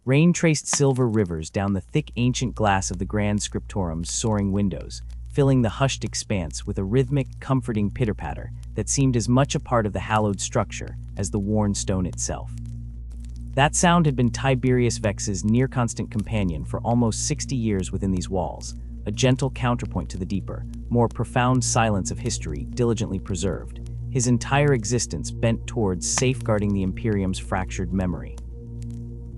Rain traced silver rivers down the thick ancient glass of the grand scriptorum's soaring windows, filling the hushed expanse with a rhythmic, comforting pitter-patter that seemed as much a part of the hallowed structure as the worn stone itself. That sound had been Tiberius Vex's near-constant companion for almost 60 years within these walls, a gentle counterpoint to the deeper, more profound silence of history diligently preserved, his entire existence bent towards safeguarding the Imperium's fractured memory.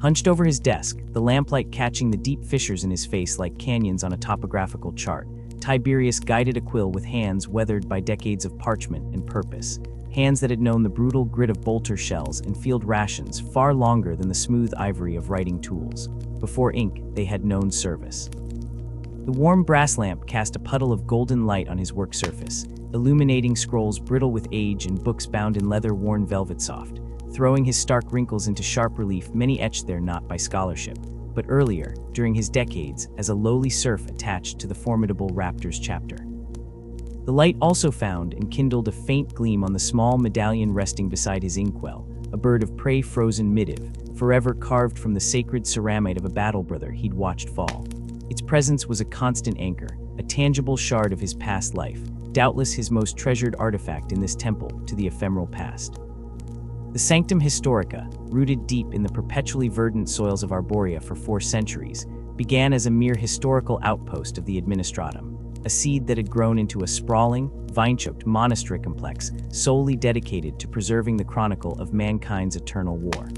Hunched over his desk, the lamplight catching the deep fissures in his face like canyons on a topographical chart, Tiberius guided a quill with hands weathered by decades of parchment and purpose, hands that had known the brutal grit of bolter shells and field rations far longer than the smooth ivory of writing tools. Before ink, they had known service. The warm brass lamp cast a puddle of golden light on his work surface, illuminating scrolls brittle with age and books bound in leather-worn velvet soft, throwing his stark wrinkles into sharp relief, many etched there not by scholarship, but earlier, during his decades, as a lowly serf attached to the formidable Raptors chapter. The light also found and kindled a faint gleam on the small medallion resting beside his inkwell, a bird of prey frozen midiv, forever carved from the sacred ceramite of a battle brother he'd watched fall. Its presence was a constant anchor, a tangible shard of his past life, doubtless his most treasured artifact in this temple to the ephemeral past. The Sanctum Historica, rooted deep in the perpetually verdant soils of Arborea for 4 centuries, began as a mere historical outpost of the Administratum, a seed that had grown into a sprawling, vine-choked monastery complex solely dedicated to preserving the chronicle of mankind's eternal war.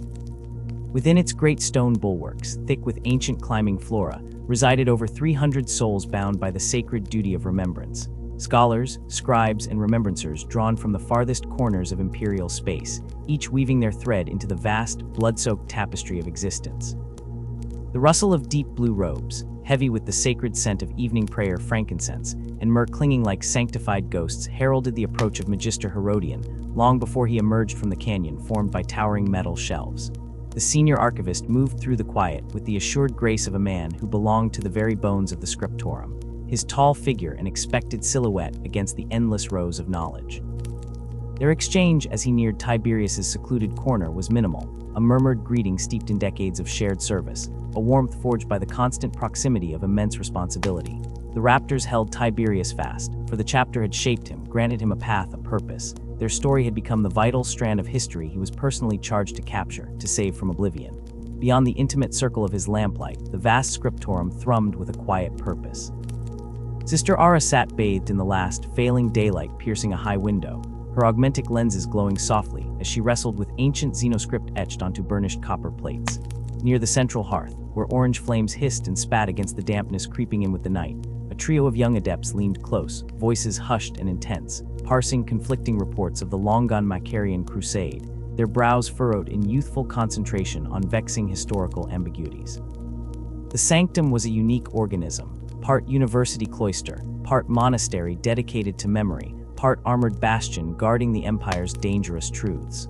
Within its great stone bulwarks, thick with ancient climbing flora, resided over 300 souls bound by the sacred duty of remembrance. Scholars, scribes, and remembrancers drawn from the farthest corners of imperial space, each weaving their thread into the vast, blood-soaked tapestry of existence. The rustle of deep blue robes, heavy with the sacred scent of evening prayer frankincense, and myrrh clinging like sanctified ghosts, heralded the approach of Magister Herodian, long before he emerged from the canyon formed by towering metal shelves. The senior archivist moved through the quiet with the assured grace of a man who belonged to the very bones of the scriptorum, his tall figure an expected silhouette against the endless rows of knowledge. Their exchange as he neared Tiberius's secluded corner was minimal, a murmured greeting steeped in decades of shared service, a warmth forged by the constant proximity of immense responsibility. The Raptors held Tiberius fast, for the chapter had shaped him, granted him a path, a purpose. Their story had become the vital strand of history he was personally charged to capture, to save from oblivion. Beyond the intimate circle of his lamplight, the vast scriptorum thrummed with a quiet purpose. Sister Ara sat bathed in the last, failing daylight piercing a high window, her augmentic lenses glowing softly as she wrestled with ancient xenoscript etched onto burnished copper plates. Near the central hearth, where orange flames hissed and spat against the dampness creeping in with the night, a trio of young adepts leaned close, voices hushed and intense, parsing conflicting reports of the long-gone Macarian crusade, their brows furrowed in youthful concentration on vexing historical ambiguities. The sanctum was a unique organism, part university cloister, part monastery dedicated to memory, part armored bastion guarding the Empire's dangerous truths.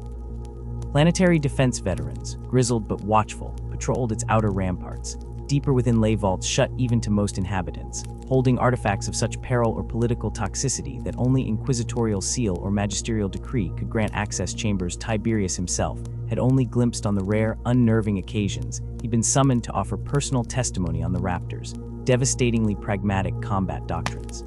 Planetary defense veterans, grizzled but watchful, patrolled its outer ramparts. Deeper within lay vaults shut even to most inhabitants, holding artifacts of such peril or political toxicity that only inquisitorial seal or magisterial decree could grant access. Chambers Tiberius himself had only glimpsed on the rare, unnerving occasions he'd been summoned to offer personal testimony on the Raptors' devastatingly pragmatic combat doctrines.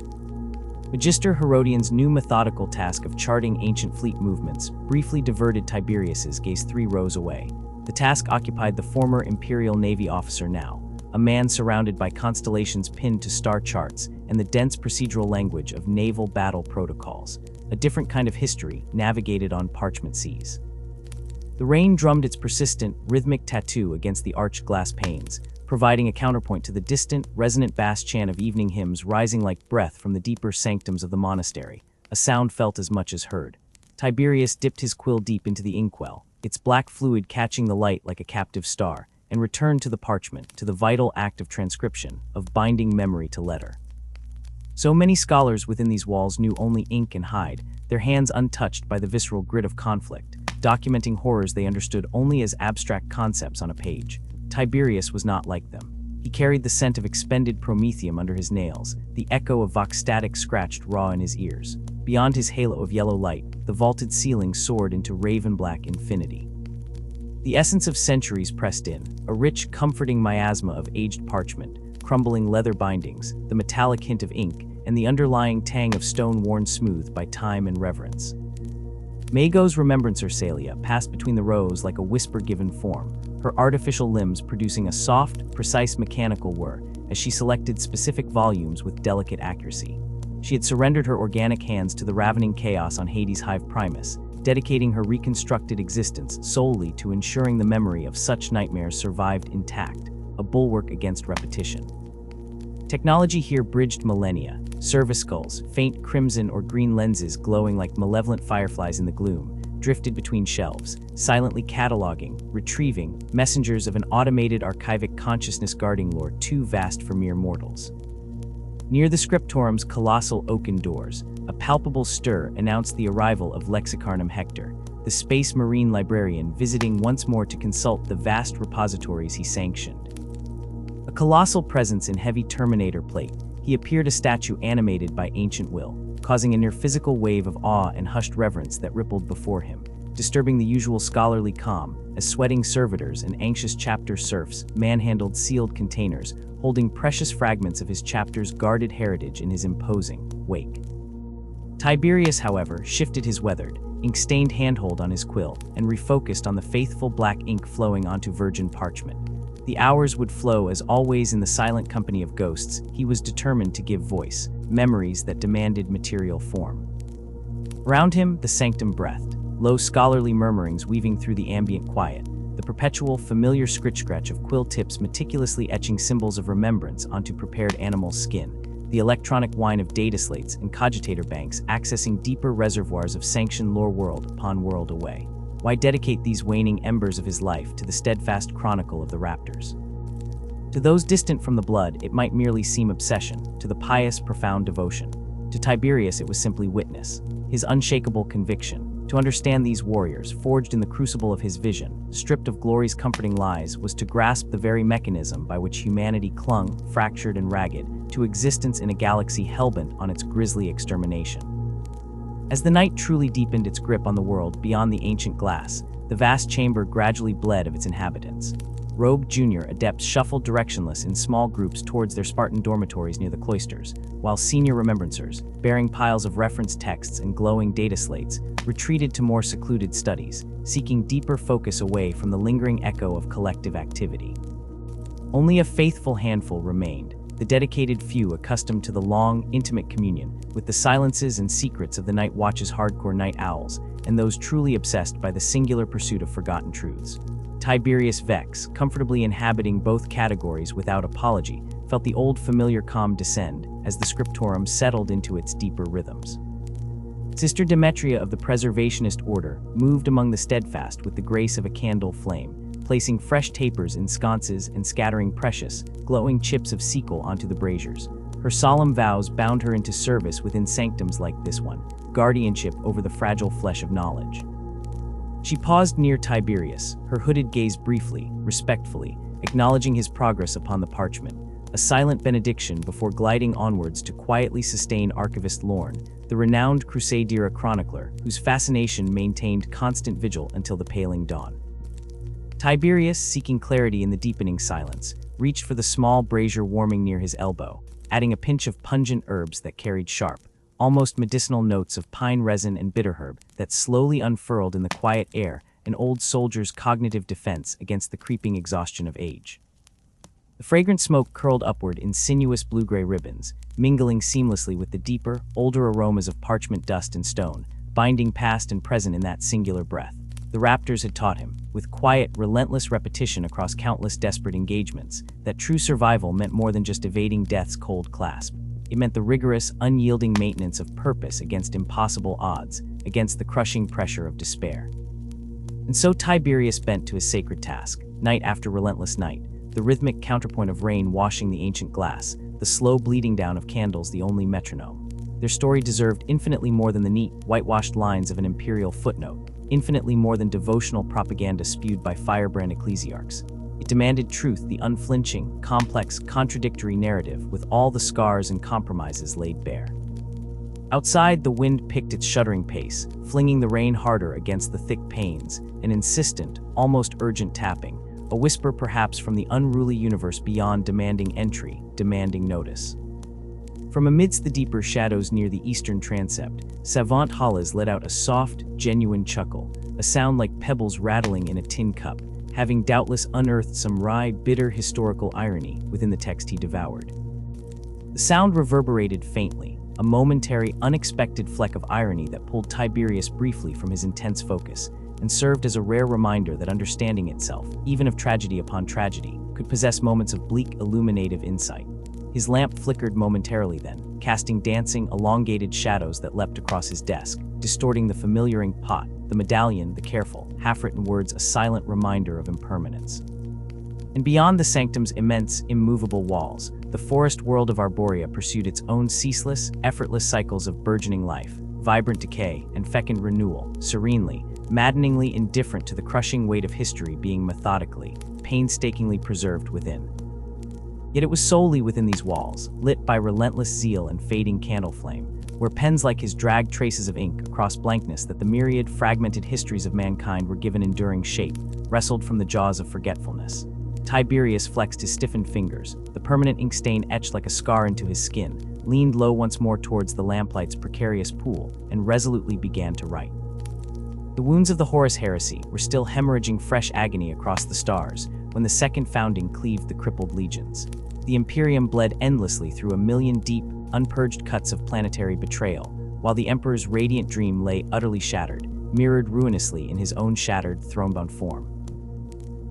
Magister Herodian's new methodical task of charting ancient fleet movements briefly diverted Tiberius's gaze 3 rows away. The task occupied the former Imperial Navy officer now, a man surrounded by constellations pinned to star charts and the dense procedural language of naval battle protocols, a different kind of history navigated on parchment seas. The rain drummed its persistent, rhythmic tattoo against the arched glass panes, providing a counterpoint to the distant, resonant bass chant of evening hymns rising like breath from the deeper sanctums of the monastery, a sound felt as much as heard. Tiberius dipped his quill deep into the inkwell, its black fluid catching the light like a captive star, and returned to the parchment, to the vital act of transcription, of binding memory to letter. So many scholars within these walls knew only ink and hide, their hands untouched by the visceral grit of conflict, documenting horrors they understood only as abstract concepts on a page. Tiberius was not like them. He carried the scent of expended promethium under his nails, the echo of vox static scratched raw in his ears. Beyond his halo of yellow light, the vaulted ceiling soared into raven-black infinity. The essence of centuries pressed in, a rich, comforting miasma of aged parchment, crumbling leather bindings, the metallic hint of ink, and the underlying tang of stone worn smooth by time and reverence. Maego's remembrancer Celia passed between the rows like a whisper given form, her artificial limbs producing a soft, precise mechanical whir as she selected specific volumes with delicate accuracy. She had surrendered her organic hands to the ravening chaos on Hades' Hive Primus, dedicating her reconstructed existence solely to ensuring the memory of such nightmares survived intact, a bulwark against repetition. Technology here bridged millennia, service skulls, faint crimson or green lenses glowing like malevolent fireflies in the gloom, drifted between shelves, silently cataloging, retrieving, messengers of an automated archivic consciousness guarding lore too vast for mere mortals. Near the scriptorum's colossal oaken doors, a palpable stir announced the arrival of Lexicarnum Hector, the space marine librarian visiting once more to consult the vast repositories he sanctioned. A colossal presence in heavy Terminator plate, he appeared a statue animated by ancient will, causing a near-physical wave of awe and hushed reverence that rippled before him, disturbing the usual scholarly calm as sweating servitors and anxious chapter serfs manhandled sealed containers, holding precious fragments of his chapter's guarded heritage in his imposing wake. Tiberius, however, shifted his weathered, ink-stained handhold on his quill and refocused on the faithful black ink flowing onto virgin parchment. The hours would flow as always in the silent company of ghosts. He was determined to give voice, memories that demanded material form. Around him, the sanctum breathed, low scholarly murmurings weaving through the ambient quiet, the perpetual familiar scritch-scratch of quill tips meticulously etching symbols of remembrance onto prepared animal skin, the electronic whine of data slates and cogitator banks accessing deeper reservoirs of sanctioned lore world upon world away. Why dedicate these waning embers of his life to the steadfast chronicle of the Raptors? To those distant from the blood, it might merely seem obsession, to the pious, profound devotion. To Tiberius, it was simply witness, his unshakable conviction. To understand these warriors, forged in the crucible of his vision, stripped of glory's comforting lies, was to grasp the very mechanism by which humanity clung, fractured and ragged, to existence in a galaxy hellbent on its grisly extermination. As the night truly deepened its grip on the world beyond the ancient glass, the vast chamber gradually bled of its inhabitants. Rogue junior adepts shuffled directionless in small groups towards their Spartan dormitories near the cloisters, while senior remembrancers, bearing piles of reference texts and glowing data slates, retreated to more secluded studies, seeking deeper focus away from the lingering echo of collective activity. Only a faithful handful remained, the dedicated few accustomed to the long, intimate communion with the silences and secrets of the Night Watch's hardcore night owls, and those truly obsessed by the singular pursuit of forgotten truths. Tiberius Vex, comfortably inhabiting both categories without apology, felt the old familiar calm descend as the scriptorum settled into its deeper rhythms. Sister Demetria of the Preservationist Order moved among the steadfast with the grace of a candle flame, placing fresh tapers in sconces and scattering precious, glowing chips of sequel onto the braziers. Her solemn vows bound her into service within sanctums like this one, guardianship over the fragile flesh of knowledge. She paused near Tiberius, her hooded gaze briefly, respectfully, acknowledging his progress upon the parchment, a silent benediction before gliding onwards to quietly sustain Archivist Lorne, the renowned Crusade-era chronicler whose fascination maintained constant vigil until the paling dawn. Tiberius, seeking clarity in the deepening silence, reached for the small brazier warming near his elbow, adding a pinch of pungent herbs that carried sharp, almost medicinal notes of pine resin and bitterherb that slowly unfurled in the quiet air, an old soldier's cognitive defense against the creeping exhaustion of age. The fragrant smoke curled upward in sinuous blue-gray ribbons, mingling seamlessly with the deeper, older aromas of parchment dust and stone, binding past and present in that singular breath. The Raptors had taught him, with quiet, relentless repetition across countless desperate engagements, that true survival meant more than just evading death's cold clasp. It meant the rigorous, unyielding maintenance of purpose against impossible odds, against the crushing pressure of despair. And so Tiberius bent to his sacred task, night after relentless night, the rhythmic counterpoint of rain washing the ancient glass, the slow bleeding down of candles the only metronome. Their story deserved infinitely more than the neat, whitewashed lines of an imperial footnote, infinitely more than devotional propaganda spewed by firebrand ecclesiarchs. It demanded truth, the unflinching, complex, contradictory narrative with all the scars and compromises laid bare. Outside, the wind picked its shuddering pace, flinging the rain harder against the thick panes, an insistent, almost urgent tapping, a whisper perhaps from the unruly universe beyond demanding entry, demanding notice. From amidst the deeper shadows near the eastern transept, Savant Hollis let out a soft, genuine chuckle, a sound like pebbles rattling in a tin cup, having doubtless unearthed some wry, bitter historical irony within the text he devoured. The sound reverberated faintly, a momentary, unexpected fleck of irony that pulled Tiberius briefly from his intense focus, and served as a rare reminder that understanding itself, even of tragedy upon tragedy, could possess moments of bleak, illuminative insight. His lamp flickered momentarily then, casting dancing, elongated shadows that leapt across his desk, distorting the familiar ink pot, the medallion, the careful, half-written words a silent reminder of impermanence. And beyond the sanctum's immense, immovable walls, the forest world of Arborea pursued its own ceaseless, effortless cycles of burgeoning life, vibrant decay, and fecund renewal, serenely, maddeningly indifferent to the crushing weight of history being methodically, painstakingly preserved within. Yet it was solely within these walls, lit by relentless zeal and fading candle flame, where pens like his dragged traces of ink across blankness that the myriad fragmented histories of mankind were given enduring shape, wrestled from the jaws of forgetfulness. Tiberius flexed his stiffened fingers, the permanent ink stain etched like a scar into his skin, leaned low once more towards the lamplight's precarious pool, and resolutely began to write. The wounds of the Horus heresy were still hemorrhaging fresh agony across the stars when the second founding cleaved the crippled legions. The Imperium bled endlessly through a million deep, unpurged cuts of planetary betrayal, while the Emperor's radiant dream lay utterly shattered, mirrored ruinously in his own shattered, throne-bound form.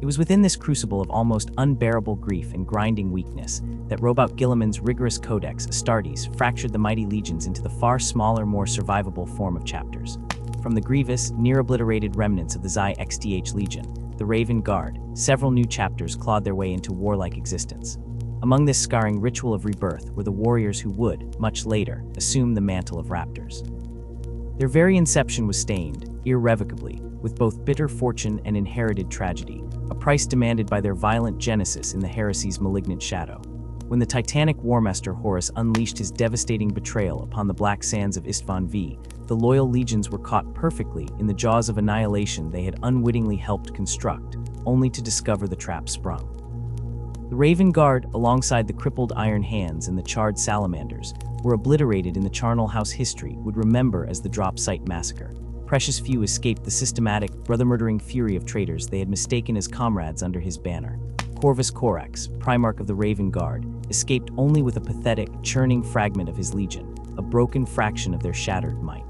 It was within this crucible of almost unbearable grief and grinding weakness that Robot Guilliman's rigorous codex, Astartes, fractured the mighty legions into the far smaller, more survivable form of chapters. From the grievous, near-obliterated remnants of the Xi XDH Legion, the Raven Guard, several new chapters clawed their way into warlike existence. Among this scarring ritual of rebirth were the warriors who would, much later, assume the mantle of Raptors. Their very inception was stained, irrevocably, with both bitter fortune and inherited tragedy, a price demanded by their violent genesis in the heresy's malignant shadow. When the titanic Warmaster Horus unleashed his devastating betrayal upon the black sands of Istvan V, the loyal legions were caught perfectly in the jaws of annihilation they had unwittingly helped construct, only to discover the trap sprung. The Raven Guard, alongside the crippled Iron Hands and the charred Salamanders, were obliterated in the Charnel House history would remember as the Drop Site Massacre. Precious few escaped the systematic, brother-murdering fury of traitors they had mistaken as comrades under his banner. Corvus Corax, Primarch of the Raven Guard, escaped only with a pathetic, churning fragment of his legion, a broken fraction of their shattered might.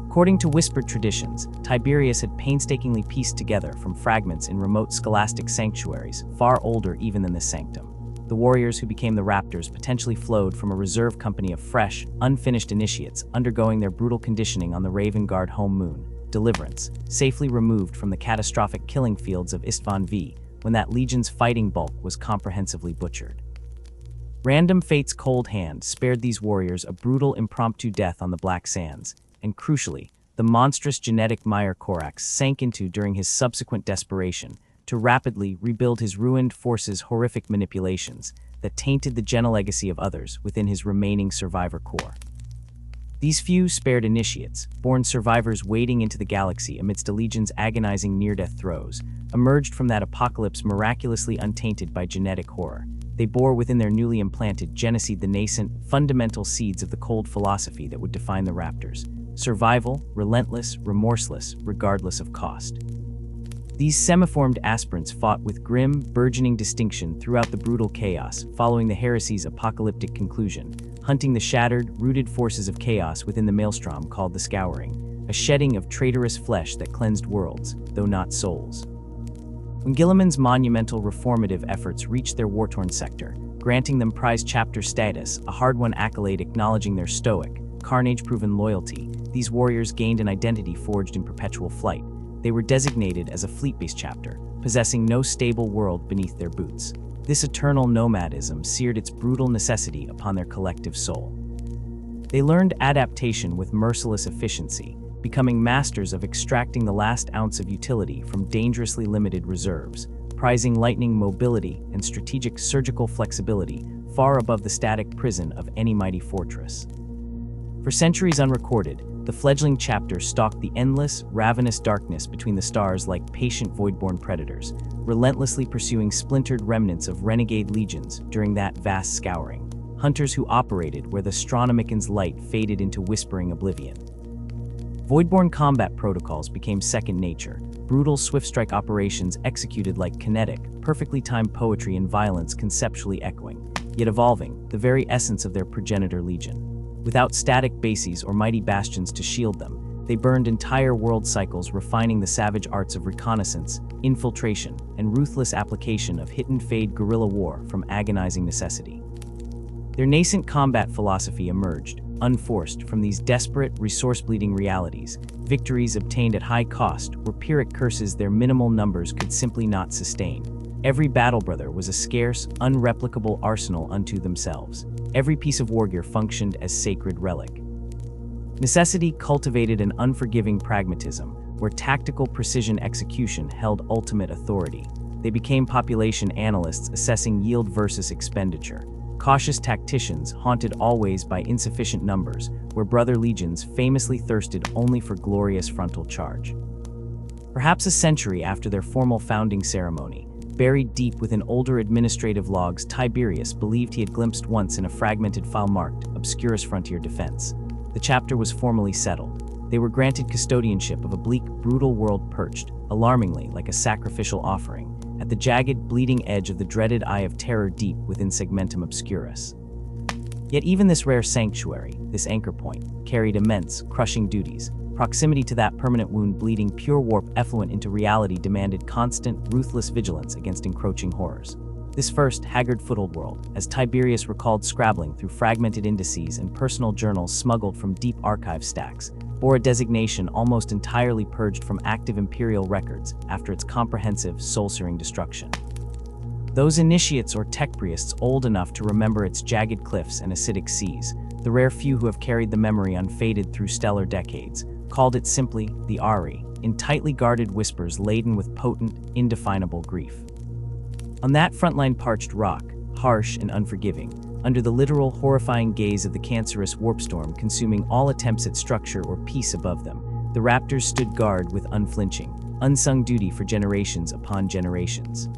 According to whispered traditions, Tiberius had painstakingly pieced together from fragments in remote scholastic sanctuaries, far older even than the sanctum. The warriors who became the Raptors potentially flowed from a reserve company of fresh, unfinished initiates undergoing their brutal conditioning on the Raven Guard home moon, Deliverance, safely removed from the catastrophic killing fields of Istvan V, when that legion's fighting bulk was comprehensively butchered. Random fate's cold hand spared these warriors a brutal impromptu death on the Black Sands, and crucially, the monstrous genetic mire Corax sank into during his subsequent desperation to rapidly rebuild his ruined forces' horrific manipulations that tainted the genelegacy of others within his remaining survivor core. These few spared initiates, born survivors wading into the galaxy amidst a legion's agonizing near-death throes, emerged from that apocalypse miraculously untainted by genetic horror. They bore within their newly implanted genocide the nascent, fundamental seeds of the cold philosophy that would define the Raptors: survival, relentless, remorseless, regardless of cost. These semiformed aspirants fought with grim, burgeoning distinction throughout the brutal chaos following the heresy's apocalyptic conclusion, hunting the shattered, rooted forces of chaos within the maelstrom called the Scouring, a shedding of traitorous flesh that cleansed worlds, though not souls. When Guilliman's monumental reformative efforts reached their war-torn sector, granting them prize chapter status, a hard-won accolade acknowledging their stoic, carnage-proven loyalty, these warriors gained an identity forged in perpetual flight. They were designated as a fleet-based chapter, possessing no stable world beneath their boots. This eternal nomadism seared its brutal necessity upon their collective soul. They learned adaptation with merciless efficiency, becoming masters of extracting the last ounce of utility from dangerously limited reserves, prizing lightning mobility and strategic surgical flexibility far above the static prison of any mighty fortress. For centuries unrecorded, the fledgling chapter stalked the endless, ravenous darkness between the stars like patient voidborn predators, relentlessly pursuing splintered remnants of renegade legions during that vast scouring, hunters who operated where the Astronomican's light faded into whispering oblivion. Voidborn combat protocols became second nature, brutal swift-strike operations executed like kinetic, perfectly timed poetry and violence conceptually echoing, yet evolving, the very essence of their progenitor legion. Without static bases or mighty bastions to shield them, they burned entire world cycles, refining the savage arts of reconnaissance, infiltration, and ruthless application of hit-and-fade guerrilla war from agonizing necessity. Their nascent combat philosophy emerged, unforced, from these desperate, resource-bleeding realities, victories obtained at high cost were Pyrrhic curses their minimal numbers could simply not sustain. Every battle brother was a scarce, unreplicable arsenal unto themselves. Every piece of wargear functioned as sacred relic. Necessity cultivated an unforgiving pragmatism, where tactical precision execution held ultimate authority. They became population analysts assessing yield versus expenditure, cautious tacticians haunted always by insufficient numbers, where brother legions famously thirsted only for glorious frontal charge. Perhaps a century after their formal founding ceremony, buried deep within older administrative logs, Tiberius believed he had glimpsed once in a fragmented file marked Obscurus Frontier Defense. The chapter was formally settled. They were granted custodianship of a bleak, brutal world perched, alarmingly like a sacrificial offering, at the jagged, bleeding edge of the dreaded Eye of Terror deep within Segmentum Obscurus. Yet even this rare sanctuary, this anchor point, carried immense, crushing duties. Proximity to that permanent wound, bleeding pure warp effluent into reality, demanded constant, ruthless vigilance against encroaching horrors. This first, haggard foothold world, as Tiberius recalled scrabbling through fragmented indices and personal journals smuggled from deep archive stacks, bore a designation almost entirely purged from active imperial records after its comprehensive, soul-searing destruction. Those initiates or tech priests old enough to remember its jagged cliffs and acidic seas, the rare few who have carried the memory unfaded through stellar decades, called it simply the Ari, in tightly guarded whispers laden with potent, indefinable grief. On that frontline parched rock, harsh and unforgiving, under the literal horrifying gaze of the cancerous warpstorm consuming all attempts at structure or peace above them, the Raptors stood guard with unflinching, unsung duty for generations upon generations.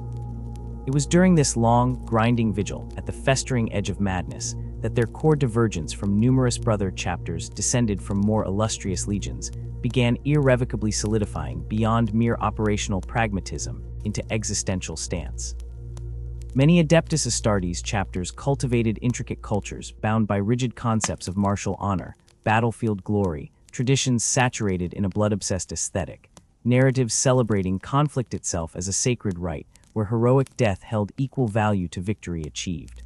It was during this long, grinding vigil, at the festering edge of madness, that their core divergence from numerous brother chapters descended from more illustrious legions began irrevocably solidifying beyond mere operational pragmatism into existential stance. Many Adeptus Astartes chapters cultivated intricate cultures bound by rigid concepts of martial honor, battlefield glory, traditions saturated in a blood-obsessed aesthetic, narratives celebrating conflict itself as a sacred rite, where heroic death held equal value to victory achieved.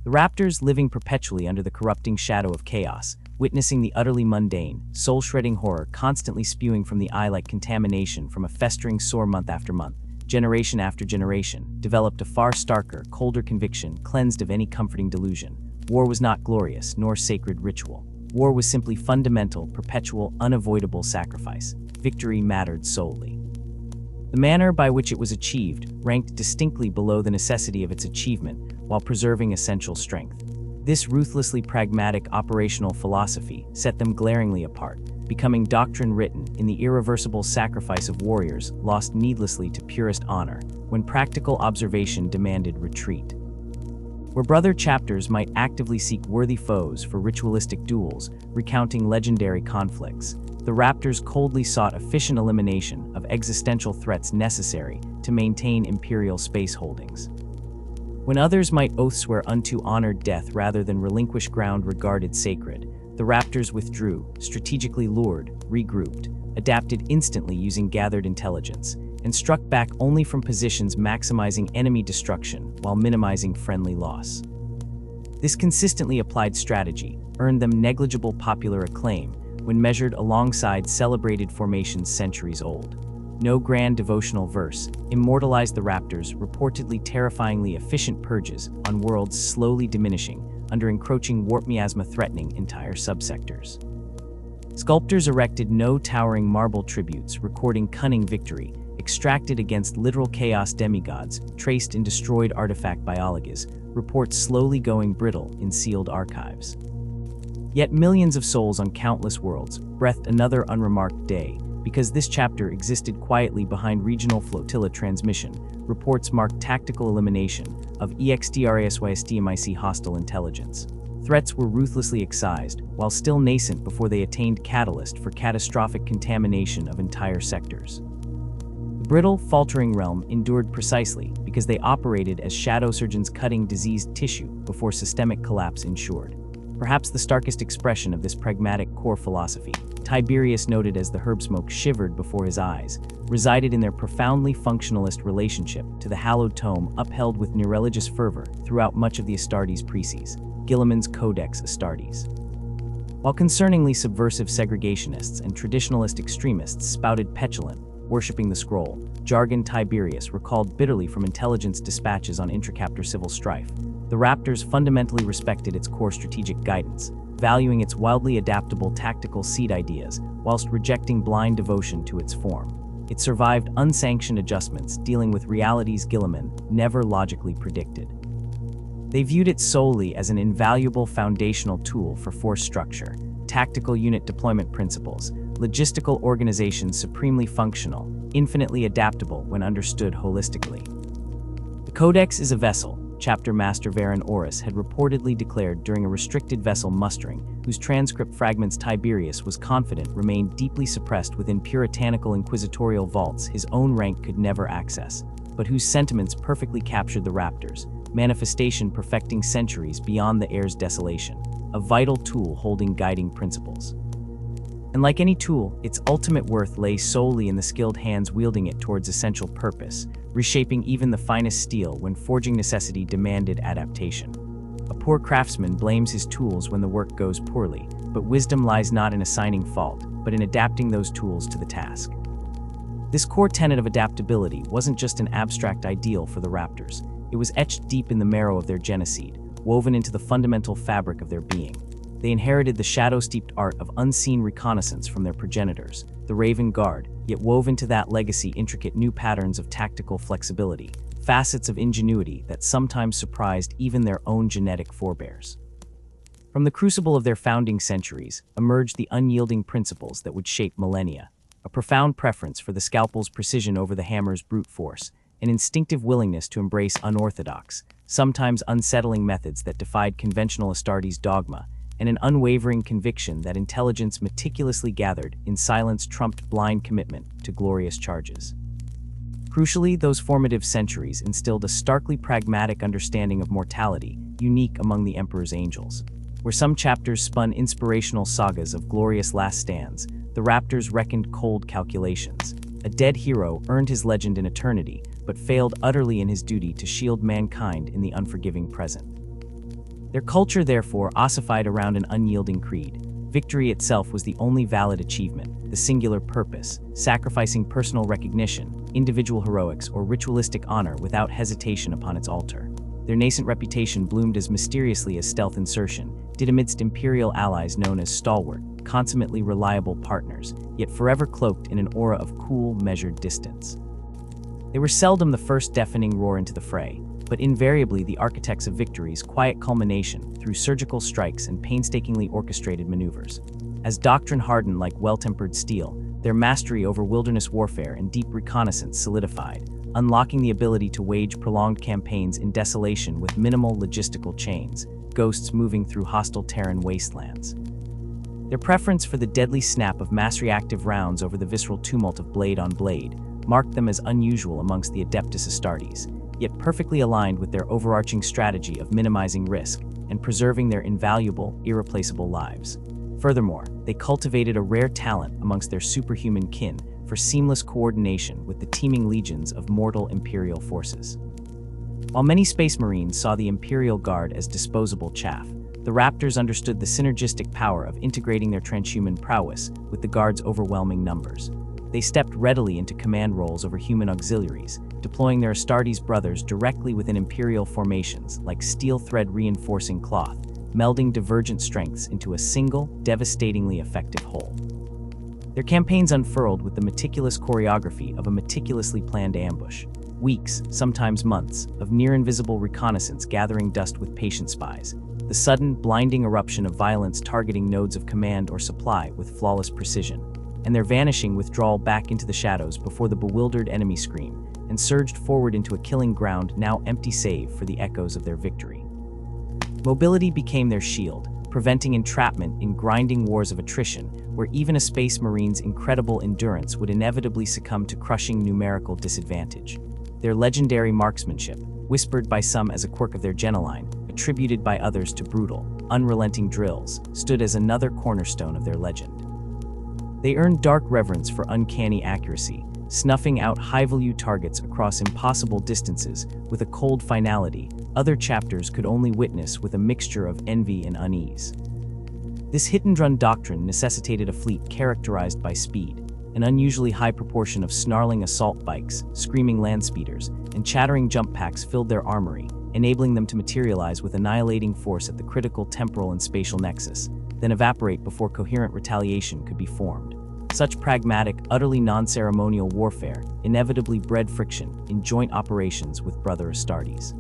The Raptors, living perpetually under the corrupting shadow of chaos, witnessing the utterly mundane, soul-shredding horror constantly spewing from the eye like contamination from a festering sore month after month, generation after generation, developed a far starker, colder conviction, cleansed of any comforting delusion. War was not glorious, nor sacred ritual. War was simply fundamental, perpetual, unavoidable sacrifice. Victory mattered solely. The manner by which it was achieved ranked distinctly below the necessity of its achievement while preserving essential strength. This ruthlessly pragmatic operational philosophy set them glaringly apart, becoming doctrine written in the irreversible sacrifice of warriors lost needlessly to purest honor when practical observation demanded retreat. Where brother chapters might actively seek worthy foes for ritualistic duels, recounting legendary conflicts, the Raptors coldly sought efficient elimination of existential threats necessary to maintain imperial space holdings. When others might oath swear unto honored death rather than relinquish ground regarded sacred, the Raptors withdrew, strategically lured, regrouped, adapted instantly using gathered intelligence, and struck back only from positions maximizing enemy destruction while minimizing friendly loss. This consistently applied strategy earned them negligible popular acclaim when measured alongside celebrated formations centuries old. No grand devotional verse immortalized the Raptors' reportedly terrifyingly efficient purges on worlds slowly diminishing under encroaching warp miasma threatening entire subsectors. Sculptors erected no towering marble tributes recording cunning victory, extracted against literal chaos demigods, traced in destroyed artifact biologies, reports slowly going brittle in sealed archives. Yet millions of souls on countless worlds breathed another unremarked day, because this chapter existed quietly behind regional flotilla transmission. Reports marked tactical elimination of EXTRASYSTMIC hostile intelligence. Threats were ruthlessly excised, while still nascent before they attained catalyst for catastrophic contamination of entire sectors. The brittle, faltering realm endured precisely because they operated as shadow surgeons cutting diseased tissue before systemic collapse ensured. Perhaps the starkest expression of this pragmatic core philosophy, Tiberius noted as the herb smoke shivered before his eyes, resided in their profoundly functionalist relationship to the hallowed tome upheld with neureligious fervor throughout much of the Astartes Preces, Gilliman's Codex Astartes. While concerningly subversive segregationists and traditionalist extremists spouted petulant, worshipping the scroll, jargon Tiberius recalled bitterly from intelligence dispatches on intracaptor civil strife. The Raptors fundamentally respected its core strategic guidance, valuing its wildly adaptable tactical seed ideas whilst rejecting blind devotion to its form. It survived unsanctioned adjustments dealing with realities Gilliman never logically predicted. They viewed it solely as an invaluable foundational tool for force structure, tactical unit deployment principles, logistical organizations supremely functional, infinitely adaptable when understood holistically. The Codex is a vessel, Chapter Master Varen Oris had reportedly declared during a restricted vessel mustering, whose transcript fragments Tiberius was confident remained deeply suppressed within puritanical inquisitorial vaults his own rank could never access, but whose sentiments perfectly captured the Raptors, manifestation perfecting centuries beyond the air's desolation, a vital tool holding guiding principles. And like any tool, its ultimate worth lay solely in the skilled hands wielding it towards essential purpose, reshaping even the finest steel when forging necessity demanded adaptation. A poor craftsman blames his tools when the work goes poorly, but wisdom lies not in assigning fault, but in adapting those tools to the task. This core tenet of adaptability wasn't just an abstract ideal for the Raptors. It was etched deep in the marrow of their genocide, woven into the fundamental fabric of their being. They inherited the shadow-steeped art of unseen reconnaissance from their progenitors, the Raven Guard, yet wove into that legacy intricate new patterns of tactical flexibility, facets of ingenuity that sometimes surprised even their own genetic forebears. From the crucible of their founding centuries emerged the unyielding principles that would shape millennia, a profound preference for the scalpel's precision over the hammer's brute force, an instinctive willingness to embrace unorthodox, sometimes unsettling methods that defied conventional Astartes dogma, and an unwavering conviction that intelligence meticulously gathered in silence trumped blind commitment to glorious charges. Crucially, those formative centuries instilled a starkly pragmatic understanding of mortality, unique among the Emperor's angels. Where some chapters spun inspirational sagas of glorious last stands, the Raptors reckoned cold calculations. A dead hero earned his legend in eternity, but failed utterly in his duty to shield mankind in the unforgiving present. Their culture, therefore, ossified around an unyielding creed. Victory itself was the only valid achievement, the singular purpose, sacrificing personal recognition, individual heroics, or ritualistic honor without hesitation upon its altar. Their nascent reputation bloomed as mysteriously as stealth insertion did amidst imperial allies known as stalwart, consummately reliable partners, yet forever cloaked in an aura of cool, measured distance. They were seldom the first deafening roar into the fray, but invariably the architects of victory's quiet culmination through surgical strikes and painstakingly orchestrated maneuvers. As doctrine hardened like well-tempered steel, their mastery over wilderness warfare and deep reconnaissance solidified, unlocking the ability to wage prolonged campaigns in desolation with minimal logistical chains, ghosts moving through hostile Terran wastelands. Their preference for the deadly snap of mass-reactive rounds over the visceral tumult of blade on blade marked them as unusual amongst the Adeptus Astartes, yet perfectly aligned with their overarching strategy of minimizing risk and preserving their invaluable, irreplaceable lives. Furthermore, they cultivated a rare talent amongst their superhuman kin for seamless coordination with the teeming legions of mortal Imperial forces. While many Space Marines saw the Imperial Guard as disposable chaff, the Raptors understood the synergistic power of integrating their transhuman prowess with the Guard's overwhelming numbers. They stepped readily into command roles over human auxiliaries, deploying their Astartes brothers directly within Imperial formations like steel thread reinforcing cloth, melding divergent strengths into a single, devastatingly effective whole. Their campaigns unfurled with the meticulous choreography of a meticulously planned ambush. Weeks, sometimes months, of near-invisible reconnaissance gathering dust with patient spies. The sudden, blinding eruption of violence targeting nodes of command or supply with flawless precision. And their vanishing withdrawal back into the shadows before the bewildered enemy scream, and surged forward into a killing ground now empty save for the echoes of their victory. Mobility became their shield, preventing entrapment in grinding wars of attrition, where even a space marine's incredible endurance would inevitably succumb to crushing numerical disadvantage. Their legendary marksmanship, whispered by some as a quirk of their genoline, attributed by others to brutal, unrelenting drills, stood as another cornerstone of their legend. They earned dark reverence for uncanny accuracy, snuffing out high-value targets across impossible distances with a cold finality other chapters could only witness with a mixture of envy and unease. This hit-and-run doctrine necessitated a fleet characterized by speed, an unusually high proportion of snarling assault bikes, screaming land speeders, and chattering jump packs filled their armory, enabling them to materialize with annihilating force at the critical temporal and spatial nexus, then evaporate before coherent retaliation could be formed. Such pragmatic, utterly non-ceremonial warfare inevitably bred friction in joint operations with Brother Astartes.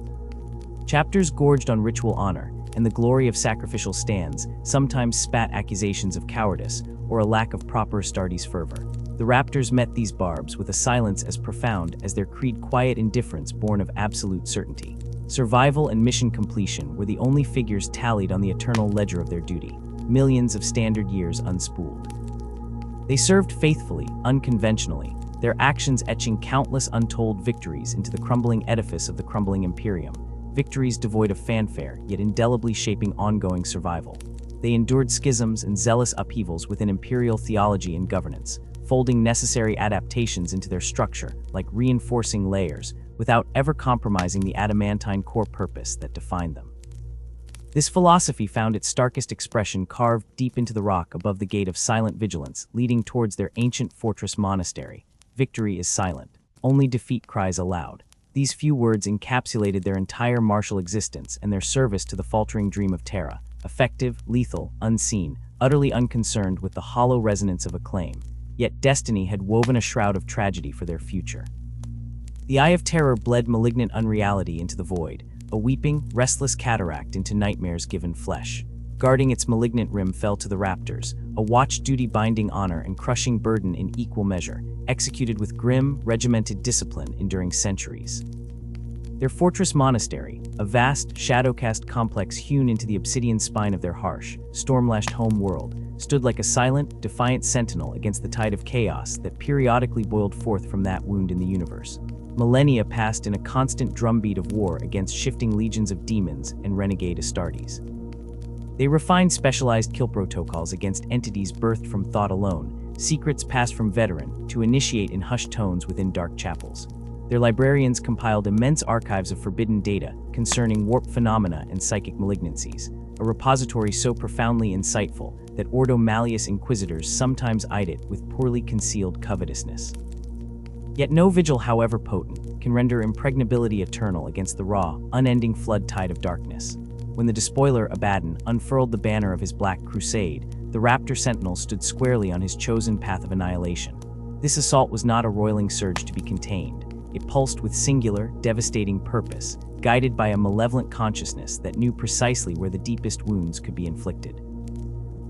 Chapters gorged on ritual honor and the glory of sacrificial stands sometimes spat accusations of cowardice or a lack of proper Astartes fervor. The Raptors met these barbs with a silence as profound as their creed quiet indifference born of absolute certainty. Survival and mission completion were the only figures tallied on the eternal ledger of their duty, millions of standard years unspooled. They served faithfully, unconventionally, their actions etching countless untold victories into the crumbling edifice of the crumbling Imperium, victories devoid of fanfare, yet indelibly shaping ongoing survival. They endured schisms and zealous upheavals within imperial theology and governance, folding necessary adaptations into their structure like reinforcing layers, without ever compromising the adamantine core purpose that defined them. This philosophy found its starkest expression carved deep into the rock above the gate of silent vigilance, leading towards their ancient fortress monastery. Victory is silent, only defeat cries aloud. These few words encapsulated their entire martial existence and their service to the faltering dream of Terra, effective, lethal, unseen, utterly unconcerned with the hollow resonance of acclaim. Yet destiny had woven a shroud of tragedy for their future. The Eye of Terror bled malignant unreality into the void, a weeping, restless cataract into nightmares given flesh. Guarding its malignant rim fell to the Raptors, a watch duty binding honor and crushing burden in equal measure, executed with grim, regimented discipline enduring centuries. Their fortress monastery, a vast, shadow-cast complex hewn into the obsidian spine of their harsh, storm-lashed home world, stood like a silent, defiant sentinel against the tide of chaos that periodically boiled forth from that wound in the universe. Millennia passed in a constant drumbeat of war against shifting legions of demons and renegade Astartes. They refined specialized kill protocols against entities birthed from thought alone, secrets passed from veteran to initiate in hushed tones within dark chapels. Their librarians compiled immense archives of forbidden data concerning warp phenomena and psychic malignancies, a repository so profoundly insightful that Ordo Malleus inquisitors sometimes eyed it with poorly concealed covetousness. Yet no vigil, however potent, can render impregnability eternal against the raw, unending flood tide of darkness. When the despoiler Abaddon unfurled the banner of his Black Crusade, the Raptor Sentinel stood squarely on his chosen path of annihilation. This assault was not a roiling surge to be contained. It pulsed with singular, devastating purpose, guided by a malevolent consciousness that knew precisely where the deepest wounds could be inflicted.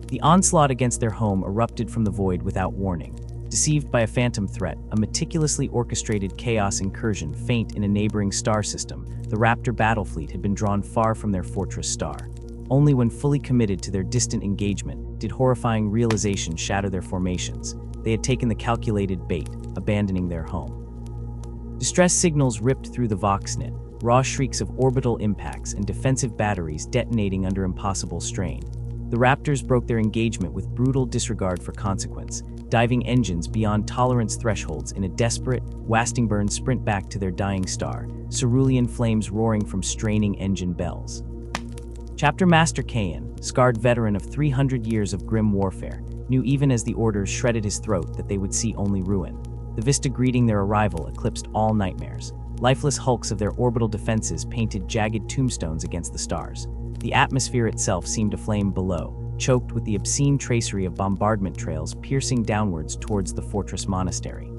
The onslaught against their home erupted from the void without warning. Deceived by a phantom threat, a meticulously orchestrated chaos incursion faint in a neighboring star system, the Raptor battle fleet had been drawn far from their fortress star. Only when fully committed to their distant engagement did horrifying realization shatter their formations. They had taken the calculated bait, abandoning their home. Distress signals ripped through the Voxnet, raw shrieks of orbital impacts and defensive batteries detonating under impossible strain. The Raptors broke their engagement with brutal disregard for consequence, diving engines beyond tolerance thresholds in a desperate, Wastingburn sprint back to their dying star, cerulean flames roaring from straining engine bells. Chapter Master Kayan, scarred veteran of 300 years of grim warfare, knew even as the orders shredded his throat that they would see only ruin. The vista greeting their arrival eclipsed all nightmares. Lifeless hulks of their orbital defenses painted jagged tombstones against the stars. The atmosphere itself seemed aflame below, choked with the obscene tracery of bombardment trails piercing downwards towards the fortress monastery.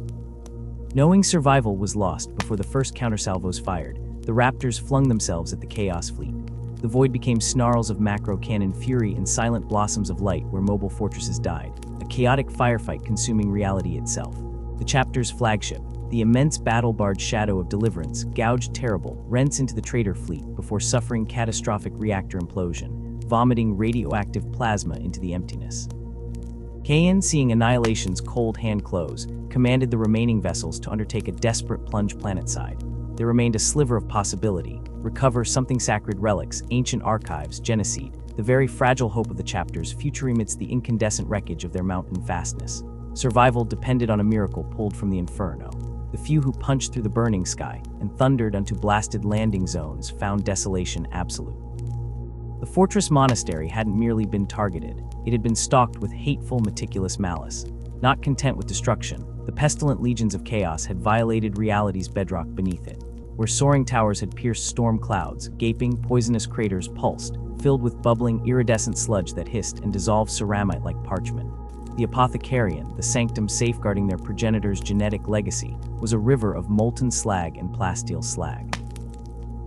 Knowing survival was lost before the first countersalvos fired, the Raptors flung themselves at the Chaos Fleet. The void became snarls of macro cannon fury and silent blossoms of light where mobile fortresses died, a chaotic firefight consuming reality itself. The chapter's flagship, the immense battle barge Shadow of Deliverance, gouged terrible rents into the traitor fleet before suffering catastrophic reactor implosion, vomiting radioactive plasma into the emptiness. Kayan, seeing Annihilation's cold hand close, commanded the remaining vessels to undertake a desperate plunge planetside. There remained a sliver of possibility: recover something sacred relics, ancient archives, genocide, the very fragile hope of the chapter's future amidst the incandescent wreckage of their mountain fastness. Survival depended on a miracle pulled from the inferno. The few who punched through the burning sky and thundered unto blasted landing zones found desolation absolute. The fortress monastery hadn't merely been targeted, it had been stalked with hateful, meticulous malice. Not content with destruction, the pestilent legions of chaos had violated reality's bedrock beneath it. Where soaring towers had pierced storm clouds, gaping, poisonous craters pulsed, filled with bubbling, iridescent sludge that hissed and dissolved ceramite like parchment. The Apothecarian, the sanctum safeguarding their progenitor's genetic legacy, was a river of molten slag and plasteel slag.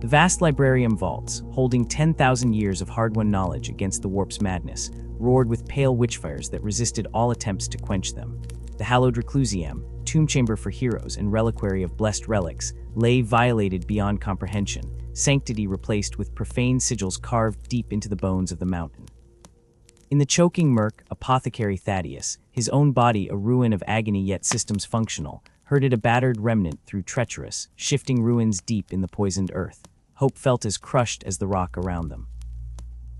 The vast librarium vaults, holding 10,000 years of hard-won knowledge against the warp's madness, roared with pale witchfires that resisted all attempts to quench them. The hallowed reclusium, tomb chamber for heroes and reliquary of blessed relics, lay violated beyond comprehension, sanctity replaced with profane sigils carved deep into the bones of the mountain. In the choking murk, Apothecary Thaddeus, his own body a ruin of agony yet systems functional, herded a battered remnant through treacherous, shifting ruins deep in the poisoned earth. Hope felt as crushed as the rock around them.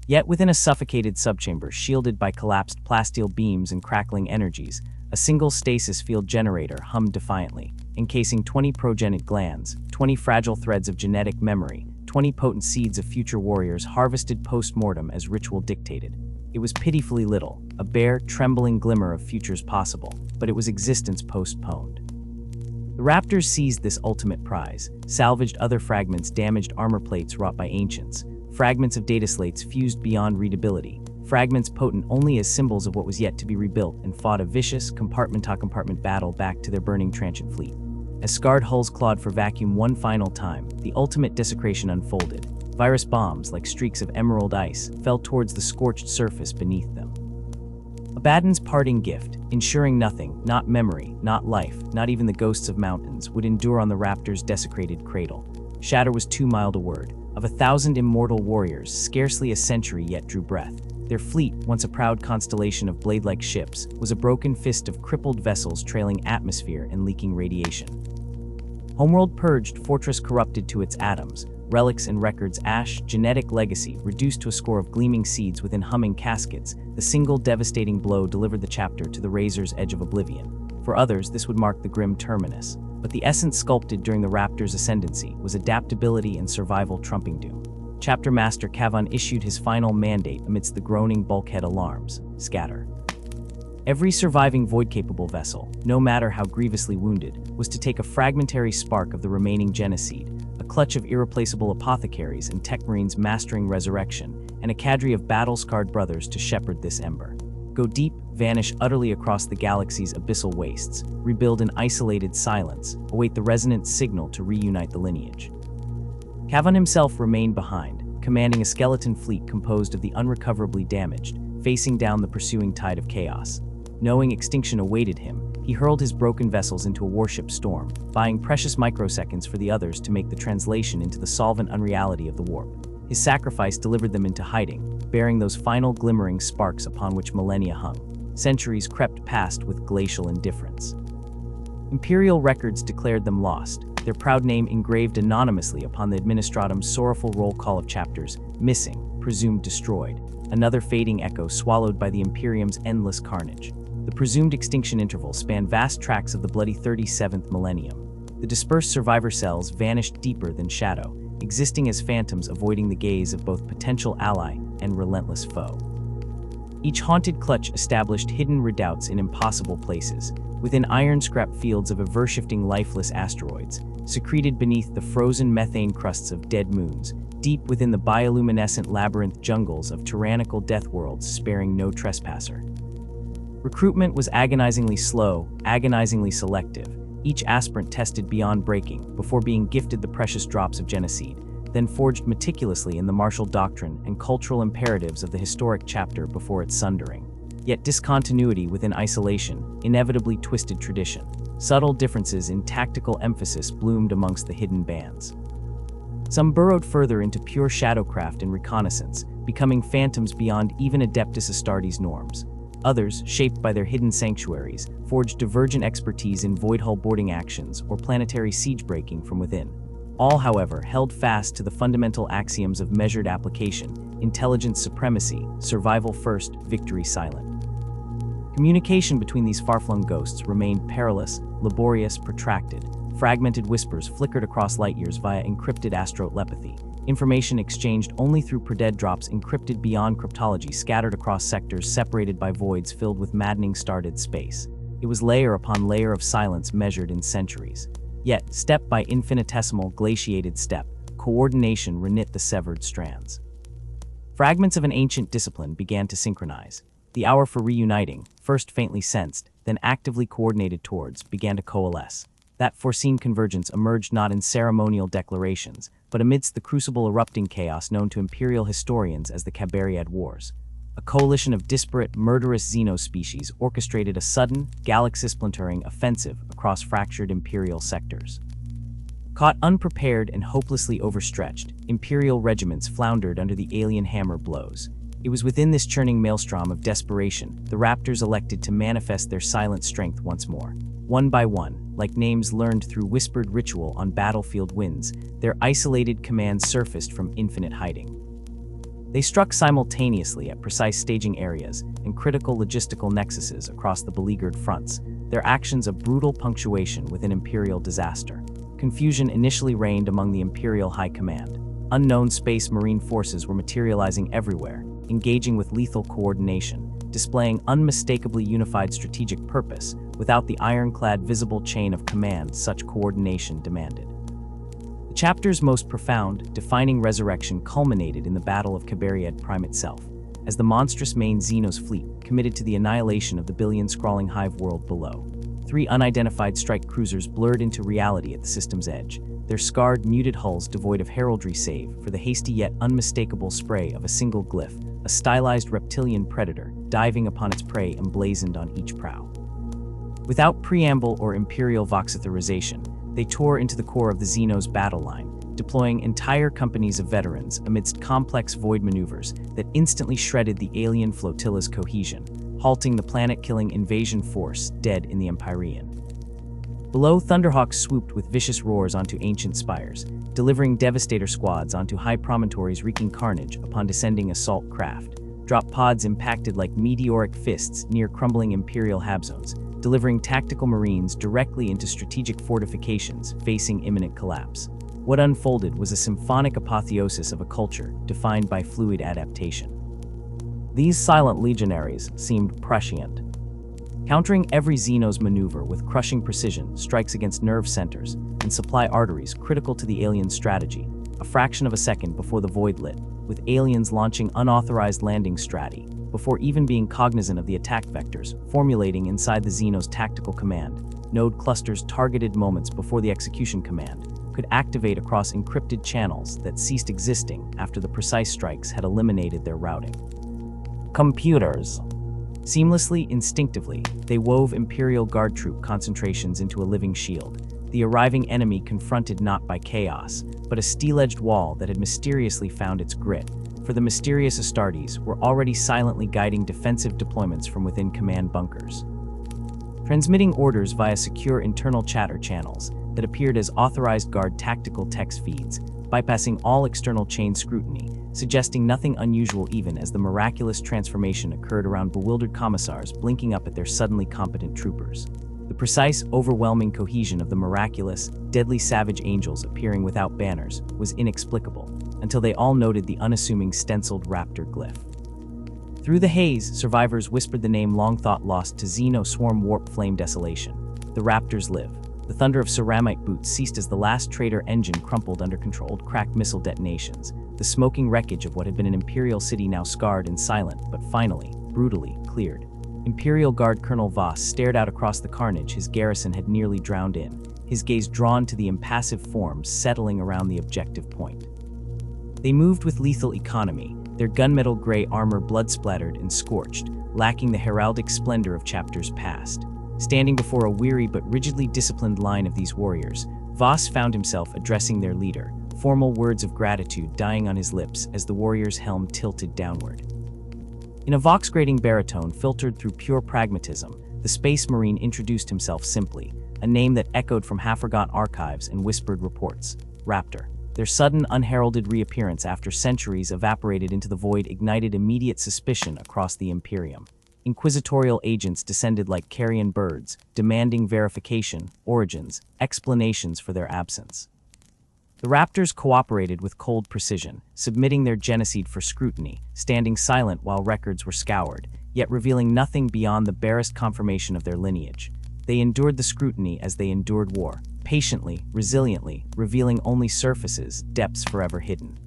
Yet within a suffocated subchamber shielded by collapsed plasteel beams and crackling energies, a single stasis field generator hummed defiantly, encasing 20 progenic glands, 20 fragile threads of genetic memory, 20 potent seeds of future warriors harvested post-mortem as ritual dictated. It was pitifully little, a bare, trembling glimmer of futures possible, but it was existence postponed. The Raptors seized this ultimate prize, salvaged other fragments, damaged armor plates wrought by ancients, fragments of data slates fused beyond readability, fragments potent only as symbols of what was yet to be rebuilt, and fought a vicious, compartment-to-compartment battle back to their burning transient fleet. As scarred hulls clawed for vacuum one final time, the ultimate desecration unfolded. Virus bombs, like streaks of emerald ice, fell towards the scorched surface beneath them. Abaddon's parting gift, ensuring nothing, not memory, not life, not even the ghosts of mountains, would endure on the Raptors' desecrated cradle. Shatter was too mild a word. Of 1,000 immortal warriors, scarcely a century yet drew breath. Their fleet, once a proud constellation of blade-like ships, was a broken fist of crippled vessels trailing atmosphere and leaking radiation. Homeworld purged, fortress corrupted to its atoms, relics and records ash, genetic legacy reduced to a score of gleaming seeds within humming caskets. The single devastating blow delivered the chapter to the razor's edge of oblivion. For others, this would mark the grim terminus. But the essence sculpted during the Raptors' ascendancy was adaptability and survival trumping doom. Chapter Master Kavan issued his final mandate amidst the groaning bulkhead alarms: scatter. Every surviving void-capable vessel, no matter how grievously wounded, was to take a fragmentary spark of the remaining genocide, a clutch of irreplaceable apothecaries and tech marines mastering resurrection, and a cadre of battle-scarred brothers to shepherd this ember. Go deep, vanish utterly across the galaxy's abyssal wastes, rebuild in isolated silence, await the resonant signal to reunite the lineage. Kavan himself remained behind, commanding a skeleton fleet composed of the unrecoverably damaged, facing down the pursuing tide of chaos. Knowing extinction awaited him, he hurled his broken vessels into a warship storm, buying precious microseconds for the others to make the translation into the solvent unreality of the warp. His sacrifice delivered them into hiding, bearing those final glimmering sparks upon which millennia hung. Centuries crept past with glacial indifference. Imperial records declared them lost, their proud name engraved anonymously upon the Administratum's sorrowful roll call of chapters: missing, presumed destroyed, another fading echo swallowed by the Imperium's endless carnage. The presumed extinction interval spanned vast tracts of the bloody 37th millennium. The dispersed survivor cells vanished deeper than shadow, existing as phantoms avoiding the gaze of both potential ally and relentless foe. Each haunted clutch established hidden redoubts in impossible places, within iron scrap fields of ever-shifting lifeless asteroids, secreted beneath the frozen methane crusts of dead moons, deep within the bioluminescent labyrinth jungles of tyrannical death worlds sparing no trespasser. Recruitment was agonizingly slow, agonizingly selective. each aspirant tested beyond breaking before being gifted the precious drops of Geneseed, then forged meticulously in the martial doctrine and cultural imperatives of the historic chapter before its sundering. Yet discontinuity within isolation inevitably twisted tradition. Subtle differences in tactical emphasis bloomed amongst the hidden bands. Some burrowed further into pure shadowcraft and reconnaissance, becoming phantoms beyond even Adeptus Astartes norms. Others, shaped by their hidden sanctuaries, forged divergent expertise in void-hull boarding actions or planetary siege-breaking from within. All, however, held fast to the fundamental axioms of measured application, intelligence supremacy, survival first, victory silent. Communication between these far-flung ghosts remained perilous, laborious, protracted. Fragmented whispers flickered across light years via encrypted astrotelepathy. Information exchanged only through predead drops encrypted beyond cryptology scattered across sectors separated by voids filled with maddening started space. It was layer upon layer of silence measured in centuries. Yet, step by infinitesimal glaciated step, coordination reknit the severed strands. Fragments of an ancient discipline began to synchronize. The hour for reuniting, first faintly sensed, then actively coordinated towards, began to coalesce. That foreseen convergence emerged not in ceremonial declarations, but amidst the crucible erupting chaos known to imperial historians as the Cabariad Wars. A coalition of disparate, murderous xenospecies orchestrated a sudden, galaxy-splintering offensive across fractured imperial sectors. Caught unprepared and hopelessly overstretched, imperial regiments floundered under the alien hammer blows. It was within this churning maelstrom of desperation the Raptors elected to manifest their silent strength once more. One by one, like names learned through whispered ritual on battlefield winds, their isolated commands surfaced from infinite hiding. They struck simultaneously at precise staging areas and critical logistical nexuses across the beleaguered fronts, their actions a brutal punctuation within imperial disaster. Confusion initially reigned among the Imperial High Command. Unknown space marine forces were materializing everywhere, engaging with lethal coordination, displaying unmistakably unified strategic purpose without the ironclad visible chain of command such coordination demanded. The chapter's most profound, defining resurrection culminated in the Battle of Cabariad Prime itself, as the monstrous main Xenos fleet committed to the annihilation of the billion-scrawling hive world below. 3 unidentified strike cruisers blurred into reality at the system's edge, their scarred, muted hulls devoid of heraldry save for the hasty yet unmistakable spray of a single glyph, a stylized reptilian predator diving upon its prey emblazoned on each prow. Without preamble or imperial voxitharization, they tore into the core of the Xenos battle line, deploying entire companies of veterans amidst complex void maneuvers that instantly shredded the alien flotilla's cohesion, halting the planet-killing invasion force dead in the Empyrean. Below, Thunderhawks swooped with vicious roars onto ancient spires, delivering devastator squads onto high promontories wreaking carnage upon descending assault craft. Drop pods impacted like meteoric fists near crumbling Imperial habzones, delivering tactical marines directly into strategic fortifications facing imminent collapse. What unfolded was a symphonic apotheosis of a culture defined by fluid adaptation. These silent legionaries seemed prescient. Countering every Xenos maneuver with crushing precision, strikes against nerve centers and supply arteries critical to the alien strategy, a fraction of a second before the void lit, with aliens launching unauthorized landing strati, before even being cognizant of the attack vectors, formulating inside the Xenos tactical command, node clusters targeted moments before the execution command, could activate across encrypted channels that ceased existing after the precise strikes had eliminated their routing. Computers. Seamlessly, instinctively, they wove Imperial Guard troop concentrations into a living shield, the arriving enemy confronted not by chaos, but a steel-edged wall that had mysteriously found its grit, for the mysterious Astartes were already silently guiding defensive deployments from within command bunkers. Transmitting orders via secure internal chatter channels that appeared as authorized Guard tactical text feeds, bypassing all external chain scrutiny, suggesting nothing unusual even as the miraculous transformation occurred around bewildered commissars blinking up at their suddenly competent troopers. The precise, overwhelming cohesion of the miraculous, deadly savage angels appearing without banners was inexplicable, until they all noted the unassuming stenciled raptor glyph. Through the haze, survivors whispered the name long thought lost to Xeno swarm warp flame desolation. The Raptors live. The thunder of ceramite boots ceased as the last traitor engine crumpled under controlled cracked missile detonations, the smoking wreckage of what had been an Imperial city now scarred and silent, but finally, brutally, cleared. Imperial Guard Colonel Voss stared out across the carnage his garrison had nearly drowned in, his gaze drawn to the impassive forms settling around the objective point. They moved with lethal economy, their gunmetal gray armor blood-splattered and scorched, lacking the heraldic splendor of chapters past. Standing before a weary but rigidly disciplined line of these warriors, Voss found himself addressing their leader, formal words of gratitude dying on his lips as the warrior's helm tilted downward. In a vox-grating baritone filtered through pure pragmatism, the Space Marine introduced himself simply, a name that echoed from half-forgotten archives and whispered reports: Raptor. Their sudden, unheralded reappearance after centuries evaporated into the void ignited immediate suspicion across the Imperium. Inquisitorial agents descended like carrion birds, demanding verification, origins, explanations for their absence. The Raptors cooperated with cold precision, submitting their genocide for scrutiny, standing silent while records were scoured, yet revealing nothing beyond the barest confirmation of their lineage. They endured the scrutiny as they endured war, patiently, resiliently, revealing only surfaces, depths forever hidden.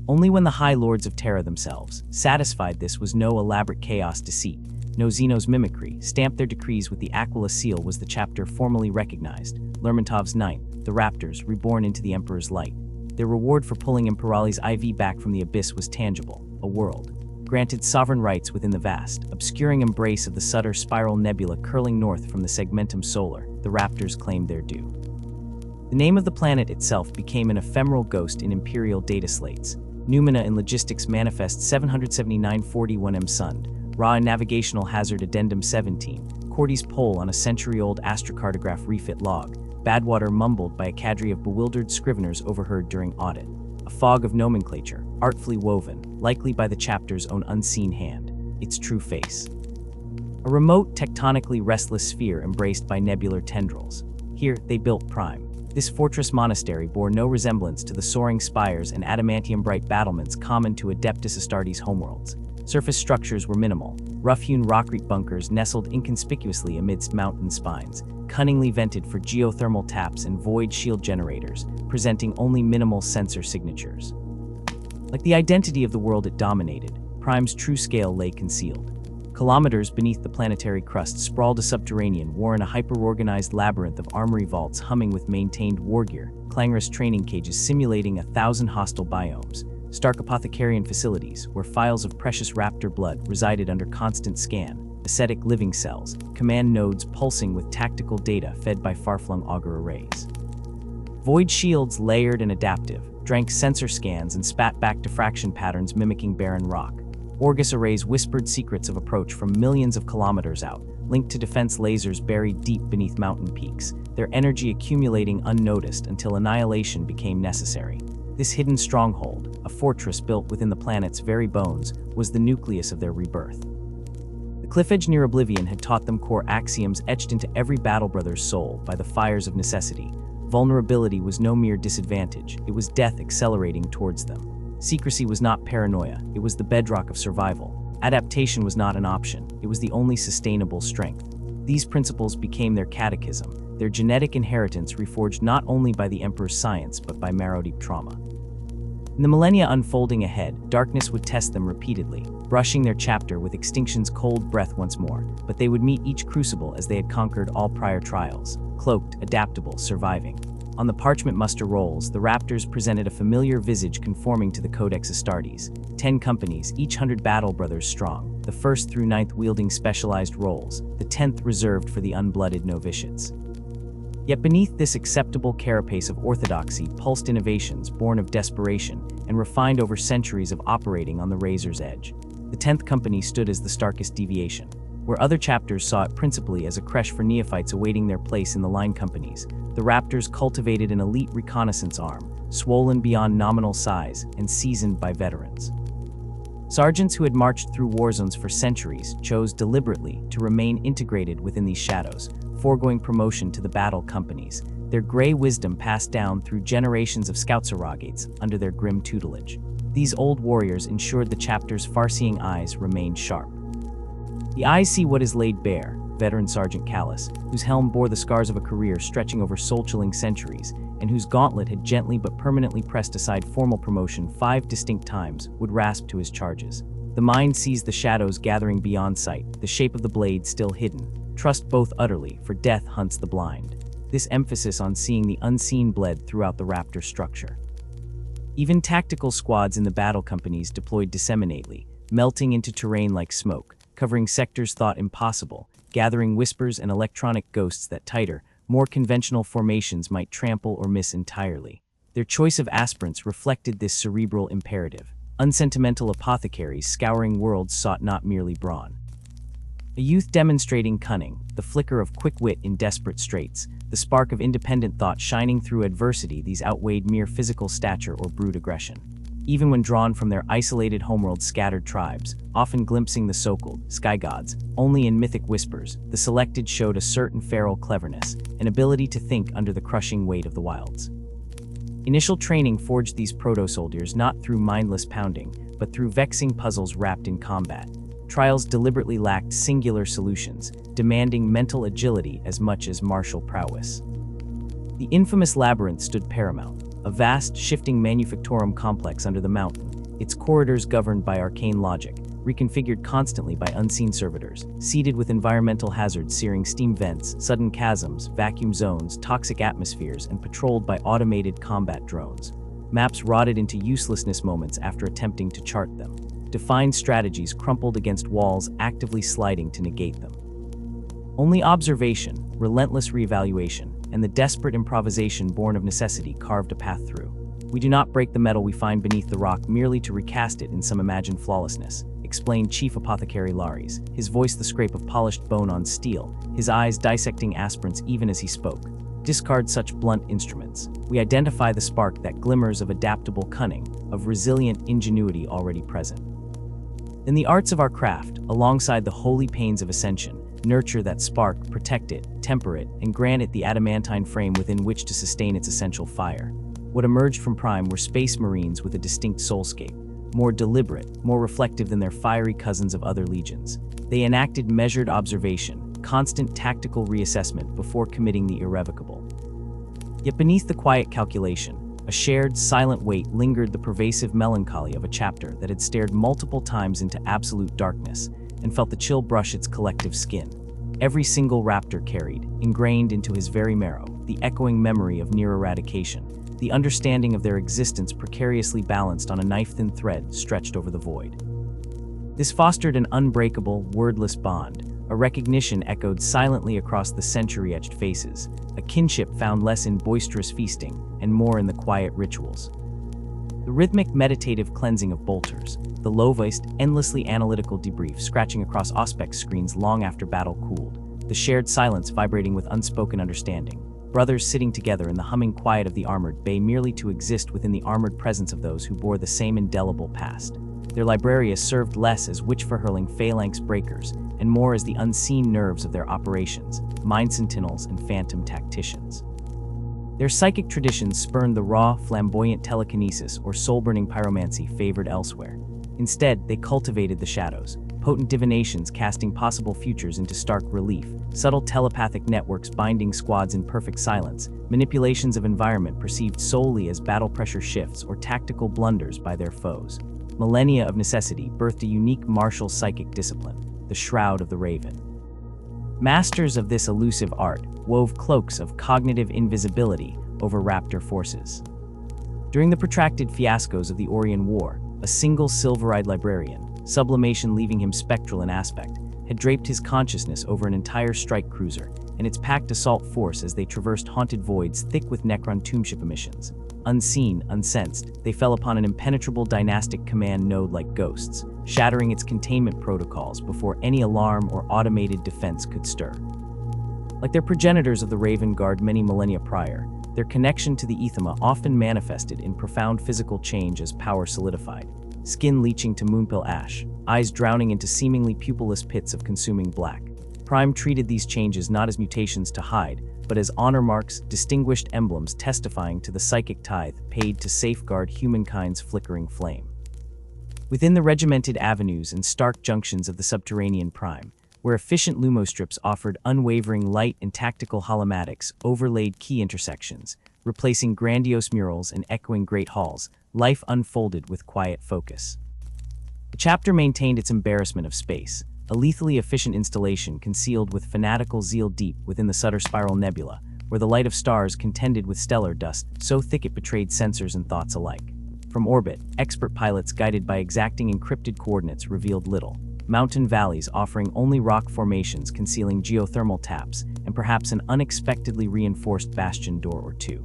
Only when the High Lords of Terra themselves, satisfied this was no elaborate chaos deceit, no Xenos mimicry, stamped their decrees with the Aquila seal was the chapter formally recognized, Lermontov's ninth, the Raptors, reborn into the Emperor's light. Their reward for pulling Imperiali's IV back from the abyss was tangible, a world. Granted sovereign rights within the vast, obscuring embrace of the Sutter spiral nebula curling north from the Segmentum Solar, the Raptors claimed their due. The name of the planet itself became an ephemeral ghost in Imperial data slates. Numina in Logistics Manifest 77941M Sund, Ra in Navigational Hazard Addendum 17, Cordy's Pole on a century-old astrocartograph refit log, Badwater mumbled by a cadre of bewildered scriveners overheard during audit. A fog of nomenclature, artfully woven, likely by the chapter's own unseen hand, its true face. A remote, tectonically restless sphere embraced by nebular tendrils. Here, they built Prime. This fortress monastery bore no resemblance to the soaring spires and adamantium-bright battlements common to Adeptus Astartes homeworlds. Surface structures were minimal, rough-hewn rockreat bunkers nestled inconspicuously amidst mountain spines, cunningly vented for geothermal taps and void shield generators, presenting only minimal sensor signatures. Like the identity of the world it dominated, Prime's true scale lay concealed. Kilometers beneath the planetary crust sprawled a subterranean war in a hyper-organized labyrinth of armory vaults humming with maintained wargear, clangorous training cages simulating 1,000 hostile biomes, stark apothecarian facilities where files of precious raptor blood resided under constant scan, ascetic living cells, command nodes pulsing with tactical data fed by far-flung auger arrays. Void shields, layered and adaptive, drank sensor scans and spat back diffraction patterns mimicking barren rock. Orgus arrays whispered secrets of approach from millions of kilometers out, linked to defense lasers buried deep beneath mountain peaks, their energy accumulating unnoticed until annihilation became necessary. This hidden stronghold, a fortress built within the planet's very bones, was the nucleus of their rebirth. The cliff edge near Oblivion had taught them core axioms etched into every battle brother's soul by the fires of necessity. Vulnerability was no mere disadvantage, it was death accelerating towards them. Secrecy was not paranoia, it was the bedrock of survival. Adaptation was not an option, it was the only sustainable strength. These principles became their catechism, their genetic inheritance reforged not only by the Emperor's science but by marrow-deep trauma. In the millennia unfolding ahead, darkness would test them repeatedly, brushing their chapter with extinction's cold breath once more, but they would meet each crucible as they had conquered all prior trials, cloaked, adaptable, surviving. On the parchment muster rolls, the Raptors presented a familiar visage conforming to the Codex Astartes. 10 companies, each 100 battle brothers strong, the 1st through 9th wielding specialized roles, the 10th reserved for the unblooded novitiates. Yet beneath this acceptable carapace of orthodoxy pulsed innovations born of desperation and refined over centuries of operating on the razor's edge. The 10th company stood as the starkest deviation. Where other chapters saw it principally as a creche for neophytes awaiting their place in the line companies, the Raptors cultivated an elite reconnaissance arm, swollen beyond nominal size and seasoned by veterans. Sergeants who had marched through war zones for centuries chose deliberately to remain integrated within these shadows, foregoing promotion to the battle companies, their gray wisdom passed down through generations of scout surrogates under their grim tutelage. These old warriors ensured the chapter's far-seeing eyes remained sharp. The eyes see what is laid bare, veteran Sergeant Callus, whose helm bore the scars of a career stretching over soul-chilling centuries, and whose gauntlet had gently but permanently pressed aside formal promotion 5 distinct times, would rasp to his charges. The mind sees the shadows gathering beyond sight, the shape of the blade still hidden. Trust both utterly, for death hunts the blind. This emphasis on seeing the unseen bled throughout the Raptor structure. Even tactical squads in the battle companies deployed disseminately, melting into terrain like smoke, covering sectors thought impossible, gathering whispers and electronic ghosts that tighter, more conventional formations might trample or miss entirely. Their choice of aspirants reflected this cerebral imperative. Unsentimental apothecaries scouring worlds sought not merely brawn. A youth demonstrating cunning, the flicker of quick wit in desperate straits, the spark of independent thought shining through adversity. These outweighed mere physical stature or brute aggression. Even when drawn from their isolated homeworld scattered tribes, often glimpsing the so-called sky gods only in mythic whispers, the selected showed a certain feral cleverness, an ability to think under the crushing weight of the wilds. Initial training forged these proto-soldiers not through mindless pounding, but through vexing puzzles wrapped in combat. Trials deliberately lacked singular solutions, demanding mental agility as much as martial prowess. The infamous labyrinth stood paramount, a vast, shifting manufactorum complex under the mountain, its corridors governed by arcane logic, reconfigured constantly by unseen servitors, seeded with environmental hazards searing steam vents, sudden chasms, vacuum zones, toxic atmospheres, and patrolled by automated combat drones. Maps rotted into uselessness moments after attempting to chart them. Defined strategies crumpled against walls actively sliding to negate them. Only observation, relentless reevaluation, and the desperate improvisation born of necessity carved a path through. We do not break the metal we find beneath the rock merely to recast it in some imagined flawlessness, explained Chief Apothecary Lares, his voice the scrape of polished bone on steel, his eyes dissecting aspirants even as he spoke. Discard such blunt instruments. We identify the spark that glimmers of adaptable cunning, of resilient ingenuity already present. In the arts of our craft, alongside the holy pains of ascension, nurture that spark, protect it, temper it, and grant it the adamantine frame within which to sustain its essential fire. What emerged from Prime were space marines with a distinct soulscape, more deliberate, more reflective than their fiery cousins of other legions. They enacted measured observation, constant tactical reassessment before committing the irrevocable. Yet beneath the quiet calculation, a shared, silent weight lingered, the pervasive melancholy of a chapter that had stared multiple times into absolute darkness and felt the chill brush its collective skin. Every single Raptor carried, ingrained into his very marrow, the echoing memory of near eradication, the understanding of their existence precariously balanced on a knife-thin thread stretched over the void. This fostered an unbreakable, wordless bond. A recognition echoed silently across the century-etched faces, a kinship found less in boisterous feasting and more in the quiet rituals. The rhythmic meditative cleansing of bolters, the low-voiced, endlessly analytical debrief scratching across auspex screens long after battle cooled, the shared silence vibrating with unspoken understanding, brothers sitting together in the humming quiet of the armored bay merely to exist within the armored presence of those who bore the same indelible past. Their libraria served less as witch-for-hurling phalanx breakers and more as the unseen nerves of their operations, mind sentinels and phantom tacticians. Their psychic traditions spurned the raw, flamboyant telekinesis or soul-burning pyromancy favored elsewhere. Instead, they cultivated the shadows, potent divinations casting possible futures into stark relief, subtle telepathic networks binding squads in perfect silence, manipulations of environment perceived solely as battle pressure shifts or tactical blunders by their foes. Millennia of necessity birthed a unique martial psychic discipline, the Shroud of the Raven. Masters of this elusive art wove cloaks of cognitive invisibility over Raptor forces. During the protracted fiascos of the Orion War, a single silver-eyed librarian, sublimation leaving him spectral in aspect, had draped his consciousness over an entire strike cruiser and its packed assault force as they traversed haunted voids thick with Necron tombship emissions. Unseen, unsensed, they fell upon an impenetrable dynastic command node like ghosts, shattering its containment protocols before any alarm or automated defense could stir. Like their progenitors of the Raven Guard many millennia prior, their connection to the Ethema often manifested in profound physical change as power solidified, skin leaching to moonpill ash, eyes drowning into seemingly pupilless pits of consuming black. Prime treated these changes not as mutations to hide, but as honor marks, distinguished emblems testifying to the psychic tithe paid to safeguard humankind's flickering flame. Within the regimented avenues and stark junctions of the subterranean Prime, where efficient lumostrips offered unwavering light and tactical holomatics overlaid key intersections, replacing grandiose murals and echoing great halls, life unfolded with quiet focus. The chapter maintained its embarrassment of space, a lethally efficient installation concealed with fanatical zeal deep within the Sutter Spiral Nebula, where the light of stars contended with stellar dust so thick it betrayed sensors and thoughts alike. From orbit, expert pilots guided by exacting encrypted coordinates revealed little. Mountain valleys offering only rock formations concealing geothermal taps, and perhaps an unexpectedly reinforced bastion door or two.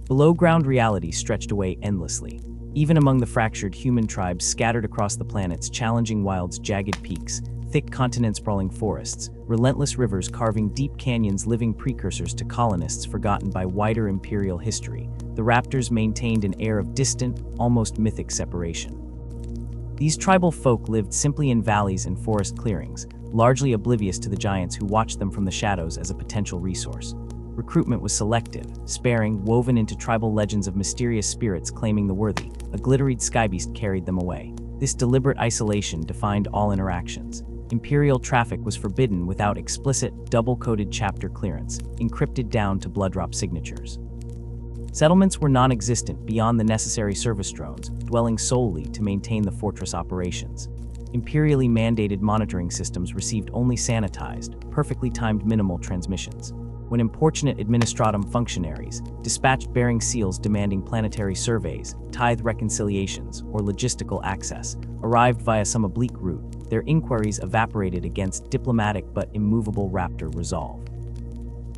Below-ground reality stretched away endlessly. Even among the fractured human tribes scattered across the planet's challenging wilds, jagged peaks, thick continent-sprawling forests, relentless rivers carving deep canyons, living precursors to colonists forgotten by wider imperial history, the Raptors maintained an air of distant, almost mythic separation. These tribal folk lived simply in valleys and forest clearings, largely oblivious to the giants who watched them from the shadows as a potential resource. Recruitment was selective, sparing, woven into tribal legends of mysterious spirits claiming the worthy. A glitteried skybeast carried them away. This deliberate isolation defined all interactions. Imperial traffic was forbidden without explicit, double-coded chapter clearance, encrypted down to blood-drop signatures. Settlements were non-existent beyond the necessary service drones, dwelling solely to maintain the fortress operations. Imperially mandated monitoring systems received only sanitized, perfectly timed minimal transmissions. When importunate administratum functionaries, dispatched bearing seals demanding planetary surveys, tithe reconciliations, or logistical access, arrived via some oblique route, their inquiries evaporated against diplomatic but immovable Raptor resolve.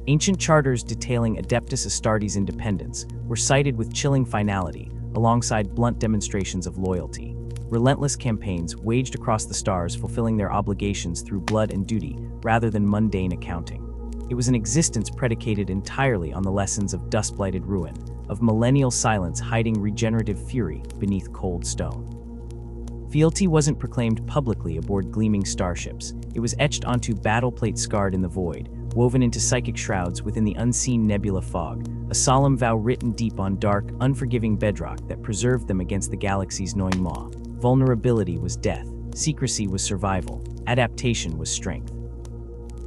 Ancient charters detailing Adeptus Astartes' independence were cited with chilling finality, alongside blunt demonstrations of loyalty. Relentless campaigns waged across the stars, fulfilling their obligations through blood and duty rather than mundane accounting. It was an existence predicated entirely on the lessons of dust-blighted ruin, of millennial silence hiding regenerative fury beneath cold stone. Fealty wasn't proclaimed publicly aboard gleaming starships. It was etched onto battle plates scarred in the void, woven into psychic shrouds within the unseen nebula fog, a solemn vow written deep on dark, unforgiving bedrock that preserved them against the galaxy's gnawing maw. Vulnerability was death, secrecy was survival, adaptation was strength.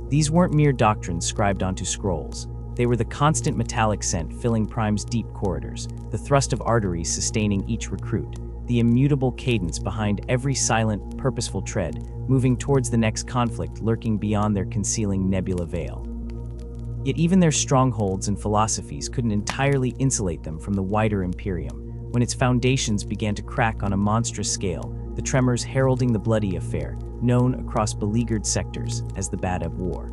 These weren't mere doctrines scribed onto scrolls. They were the constant metallic scent filling Prime's deep corridors, the thrust of arteries sustaining each recruit, the immutable cadence behind every silent, purposeful tread, moving towards the next conflict lurking beyond their concealing nebula veil. Yet even their strongholds and philosophies couldn't entirely insulate them from the wider Imperium. When its foundations began to crack on a monstrous scale, the tremors heralding the bloody affair, known across beleaguered sectors as the Bad Ebb War.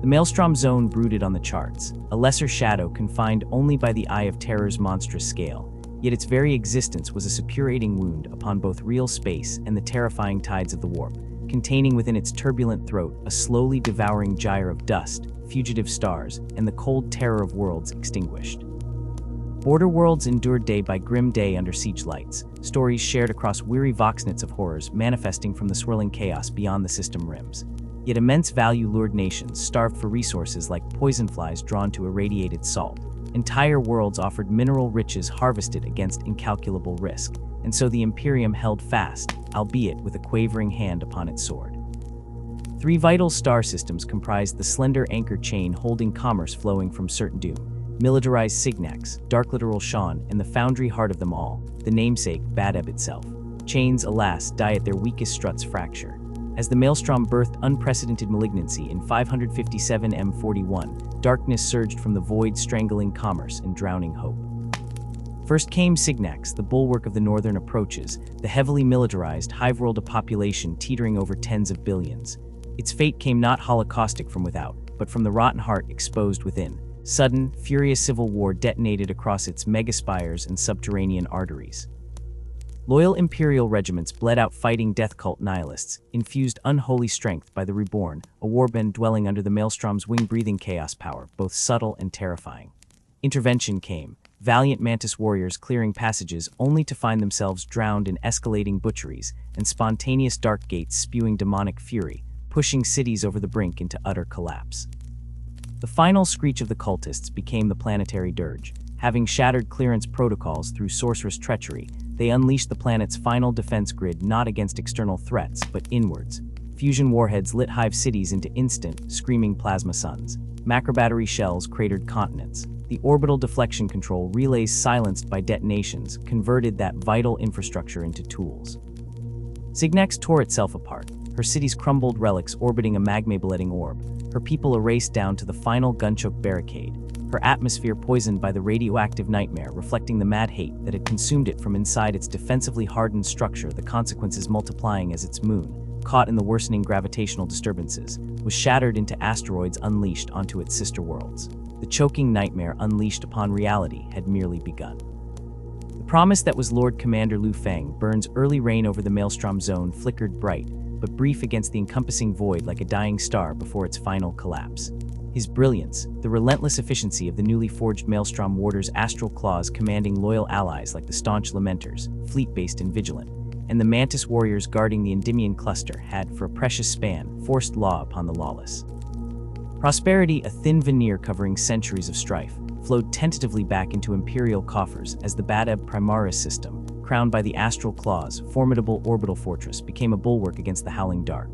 The Maelstrom Zone brooded on the charts, a lesser shadow confined only by the Eye of Terror's monstrous scale, yet its very existence was a suppurating wound upon both real space and the terrifying tides of the warp, containing within its turbulent throat a slowly devouring gyre of dust, fugitive stars, and the cold terror of worlds extinguished. Border worlds endured day by grim day under siege lights, stories shared across weary voxnets of horrors manifesting from the swirling chaos beyond the system rims. Yet immense value lured nations starved for resources like poison flies drawn to irradiated salt. Entire worlds offered mineral riches harvested against incalculable risk, and so the Imperium held fast, albeit with a quavering hand upon its sword. 3 vital star systems comprised the slender anchor chain holding commerce flowing from certain doom. Militarized Signax, dark literal Sean, and the foundry heart of them all, the namesake Bad Ebb itself. Chains, alas, die at their weakest struts fracture. As the Maelstrom birthed unprecedented malignancy in 557 M41, darkness surged from the void, strangling commerce and drowning hope. First came Signax, the bulwark of the northern approaches, the heavily militarized, hive-world population teetering over tens of billions. Its fate came not holocaustic from without, but from the rotten heart exposed within. Sudden, furious civil war detonated across its megaspires and subterranean arteries. Loyal Imperial regiments bled out fighting death cult nihilists, infused unholy strength by the Reborn, a warband dwelling under the Maelstrom's wing-breathing chaos power, both subtle and terrifying. Intervention came, valiant Mantis warriors clearing passages only to find themselves drowned in escalating butcheries and spontaneous dark gates spewing demonic fury, pushing cities over the brink into utter collapse. The final screech of the cultists became the planetary dirge. Having shattered clearance protocols through sorcerous treachery, they unleashed the planet's final defense grid not against external threats, but inwards. Fusion warheads lit hive cities into instant, screaming plasma suns. Macrobattery shells cratered continents. The orbital deflection control relays silenced by detonations converted that vital infrastructure into tools. Signax tore itself apart, her city's crumbled relics orbiting a magma-blooding orb, her people erased down to the final gunchoke barricade, her atmosphere poisoned by the radioactive nightmare reflecting the mad hate that had consumed it from inside its defensively hardened structure, the consequences multiplying as its moon, caught in the worsening gravitational disturbances, was shattered into asteroids unleashed onto its sister worlds. The choking nightmare unleashed upon reality had merely begun. The promise that was Lord Commander Lu Feng, Burn's early reign over the Maelstrom Zone flickered bright, but brief against the encompassing void like a dying star before its final collapse. His brilliance, the relentless efficiency of the newly forged Maelstrom Warder's astral claws commanding loyal allies like the staunch Lamenters, fleet-based and vigilant, and the Mantis warriors guarding the Endymion cluster had, for a precious span, forced law upon the lawless. Prosperity, a thin veneer covering centuries of strife, flowed tentatively back into Imperial coffers as the Badab Primaris system, crowned by the Astral Claws, formidable orbital fortress, became a bulwark against the howling dark.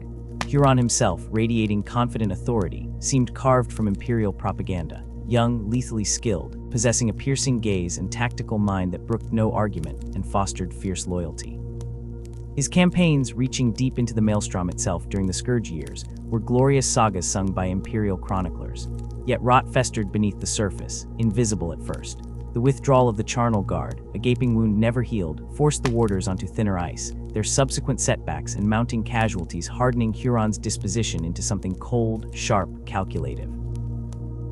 Huron himself, radiating confident authority, seemed carved from Imperial propaganda, young, lethally skilled, possessing a piercing gaze and tactical mind that brooked no argument and fostered fierce loyalty. His campaigns, reaching deep into the Maelstrom itself during the Scourge years, were glorious sagas sung by Imperial chroniclers. Yet rot festered beneath the surface, invisible at first. The withdrawal of the Charnel Guard, a gaping wound never healed, forced the warders onto thinner ice, their subsequent setbacks and mounting casualties hardening Huron's disposition into something cold, sharp, calculative.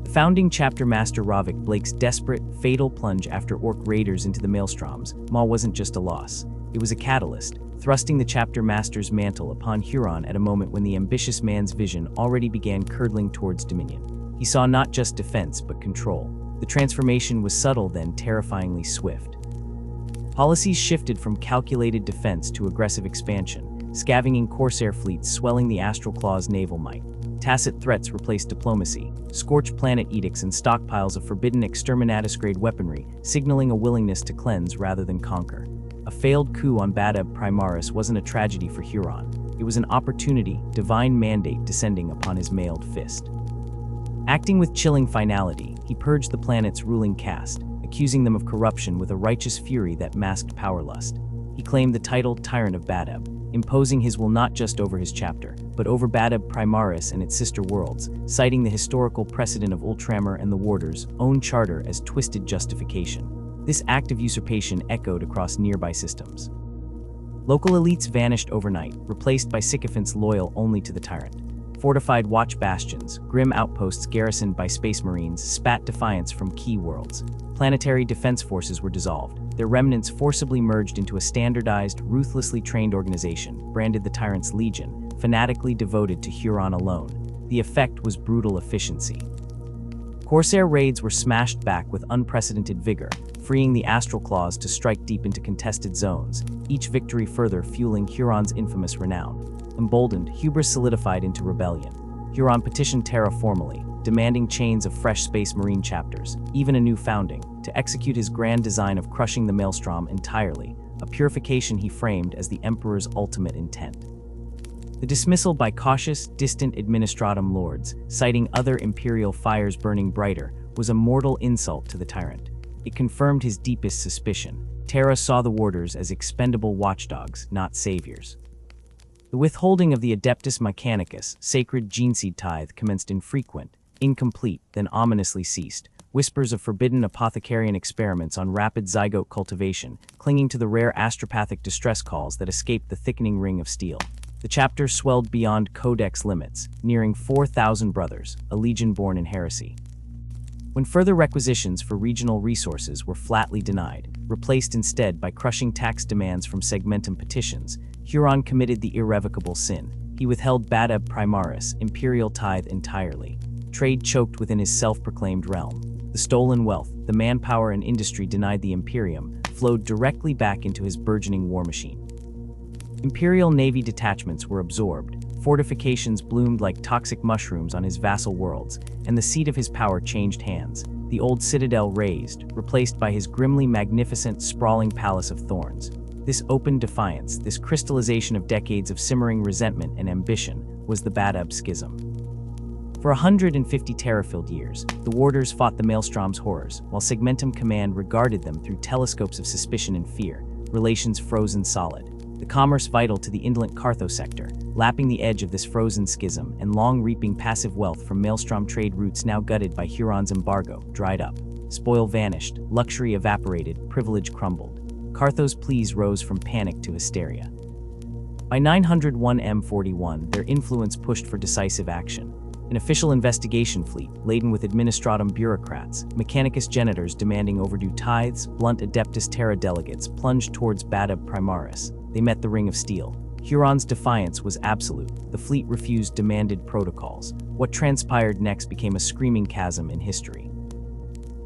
The founding chapter master Ravik Blake's desperate, fatal plunge after Orc raiders into the Maelstroms Maw wasn't just a loss, it was a catalyst, thrusting the chapter master's mantle upon Huron at a moment when the ambitious man's vision already began curdling towards dominion. He saw not just defense but control. The transformation was subtle then terrifyingly swift. Policies shifted from calculated defense to aggressive expansion, scavenging corsair fleets swelling the Astral Claw's naval might. Tacit threats replaced diplomacy, scorched planet edicts and stockpiles of forbidden exterminatus-grade weaponry, signaling a willingness to cleanse rather than conquer. A failed coup on Badab Primaris wasn't a tragedy for Huron. It was an opportunity, divine mandate descending upon his mailed fist. Acting with chilling finality, he purged the planet's ruling caste, accusing them of corruption with a righteous fury that masked power lust. He claimed the title Tyrant of Badab, imposing his will not just over his chapter, but over Badab Primaris and its sister worlds, citing the historical precedent of Ultramar and the Warder's own charter as twisted justification. This act of usurpation echoed across nearby systems. Local elites vanished overnight, replaced by sycophants loyal only to the tyrant. Fortified watch bastions, grim outposts garrisoned by space marines, spat defiance from key worlds. Planetary defense forces were dissolved, their remnants forcibly merged into a standardized, ruthlessly trained organization, branded the Tyrant's Legion, fanatically devoted to Huron alone. The effect was brutal efficiency. Corsair raids were smashed back with unprecedented vigor, freeing the Astral Claws to strike deep into contested zones, each victory further fueling Huron's infamous renown. Emboldened, hubris solidified into rebellion. Huron petitioned Terra formally, demanding chains of fresh Space Marine chapters, even a new founding, to execute his grand design of crushing the Maelstrom entirely, a purification he framed as the Emperor's ultimate intent. The dismissal by cautious, distant administratum lords, citing other Imperial fires burning brighter, was a mortal insult to the tyrant. It confirmed his deepest suspicion. Terra saw the Warders as expendable watchdogs, not saviors. The withholding of the Adeptus Mechanicus, sacred geneseed tithe, commenced infrequent, incomplete, then ominously ceased. Whispers of forbidden apothecarian experiments on rapid zygote cultivation, clinging to the rare astropathic distress calls that escaped the thickening ring of steel. The chapter swelled beyond codex limits, nearing 4,000 brothers, a legion born in heresy. When further requisitions for regional resources were flatly denied, replaced instead by crushing tax demands from segmentum petitions, Huron committed the irrevocable sin. He withheld Badab Primaris, imperial tithe entirely. Trade choked within his self-proclaimed realm. The stolen wealth, the manpower and industry denied the Imperium, flowed directly back into his burgeoning war machine. Imperial Navy detachments were absorbed, fortifications bloomed like toxic mushrooms on his vassal worlds, and the seat of his power changed hands, the old citadel razed, replaced by his grimly magnificent, sprawling palace of thorns. This open defiance, this crystallization of decades of simmering resentment and ambition, was the Badab Schism. For 150 terror-filled years, the Warders fought the Maelstrom's horrors, while Segmentum Command regarded them through telescopes of suspicion and fear, relations frozen solid. the commerce vital to the indolent Cartho sector, lapping the edge of this frozen schism and long reaping passive wealth from maelstrom trade routes now gutted by Huron's embargo, dried up. Spoil vanished, luxury evaporated, privilege crumbled. Cartho's pleas rose from panic to hysteria. By 901 M41, their influence pushed for decisive action. An official investigation fleet, laden with administratum bureaucrats, mechanicus genitors demanding overdue tithes, blunt Adeptus Terra delegates plunged towards Badab Primaris. They met the Ring of Steel. Huron's defiance was absolute. The fleet refused demanded protocols. What transpired next became a screaming chasm in history.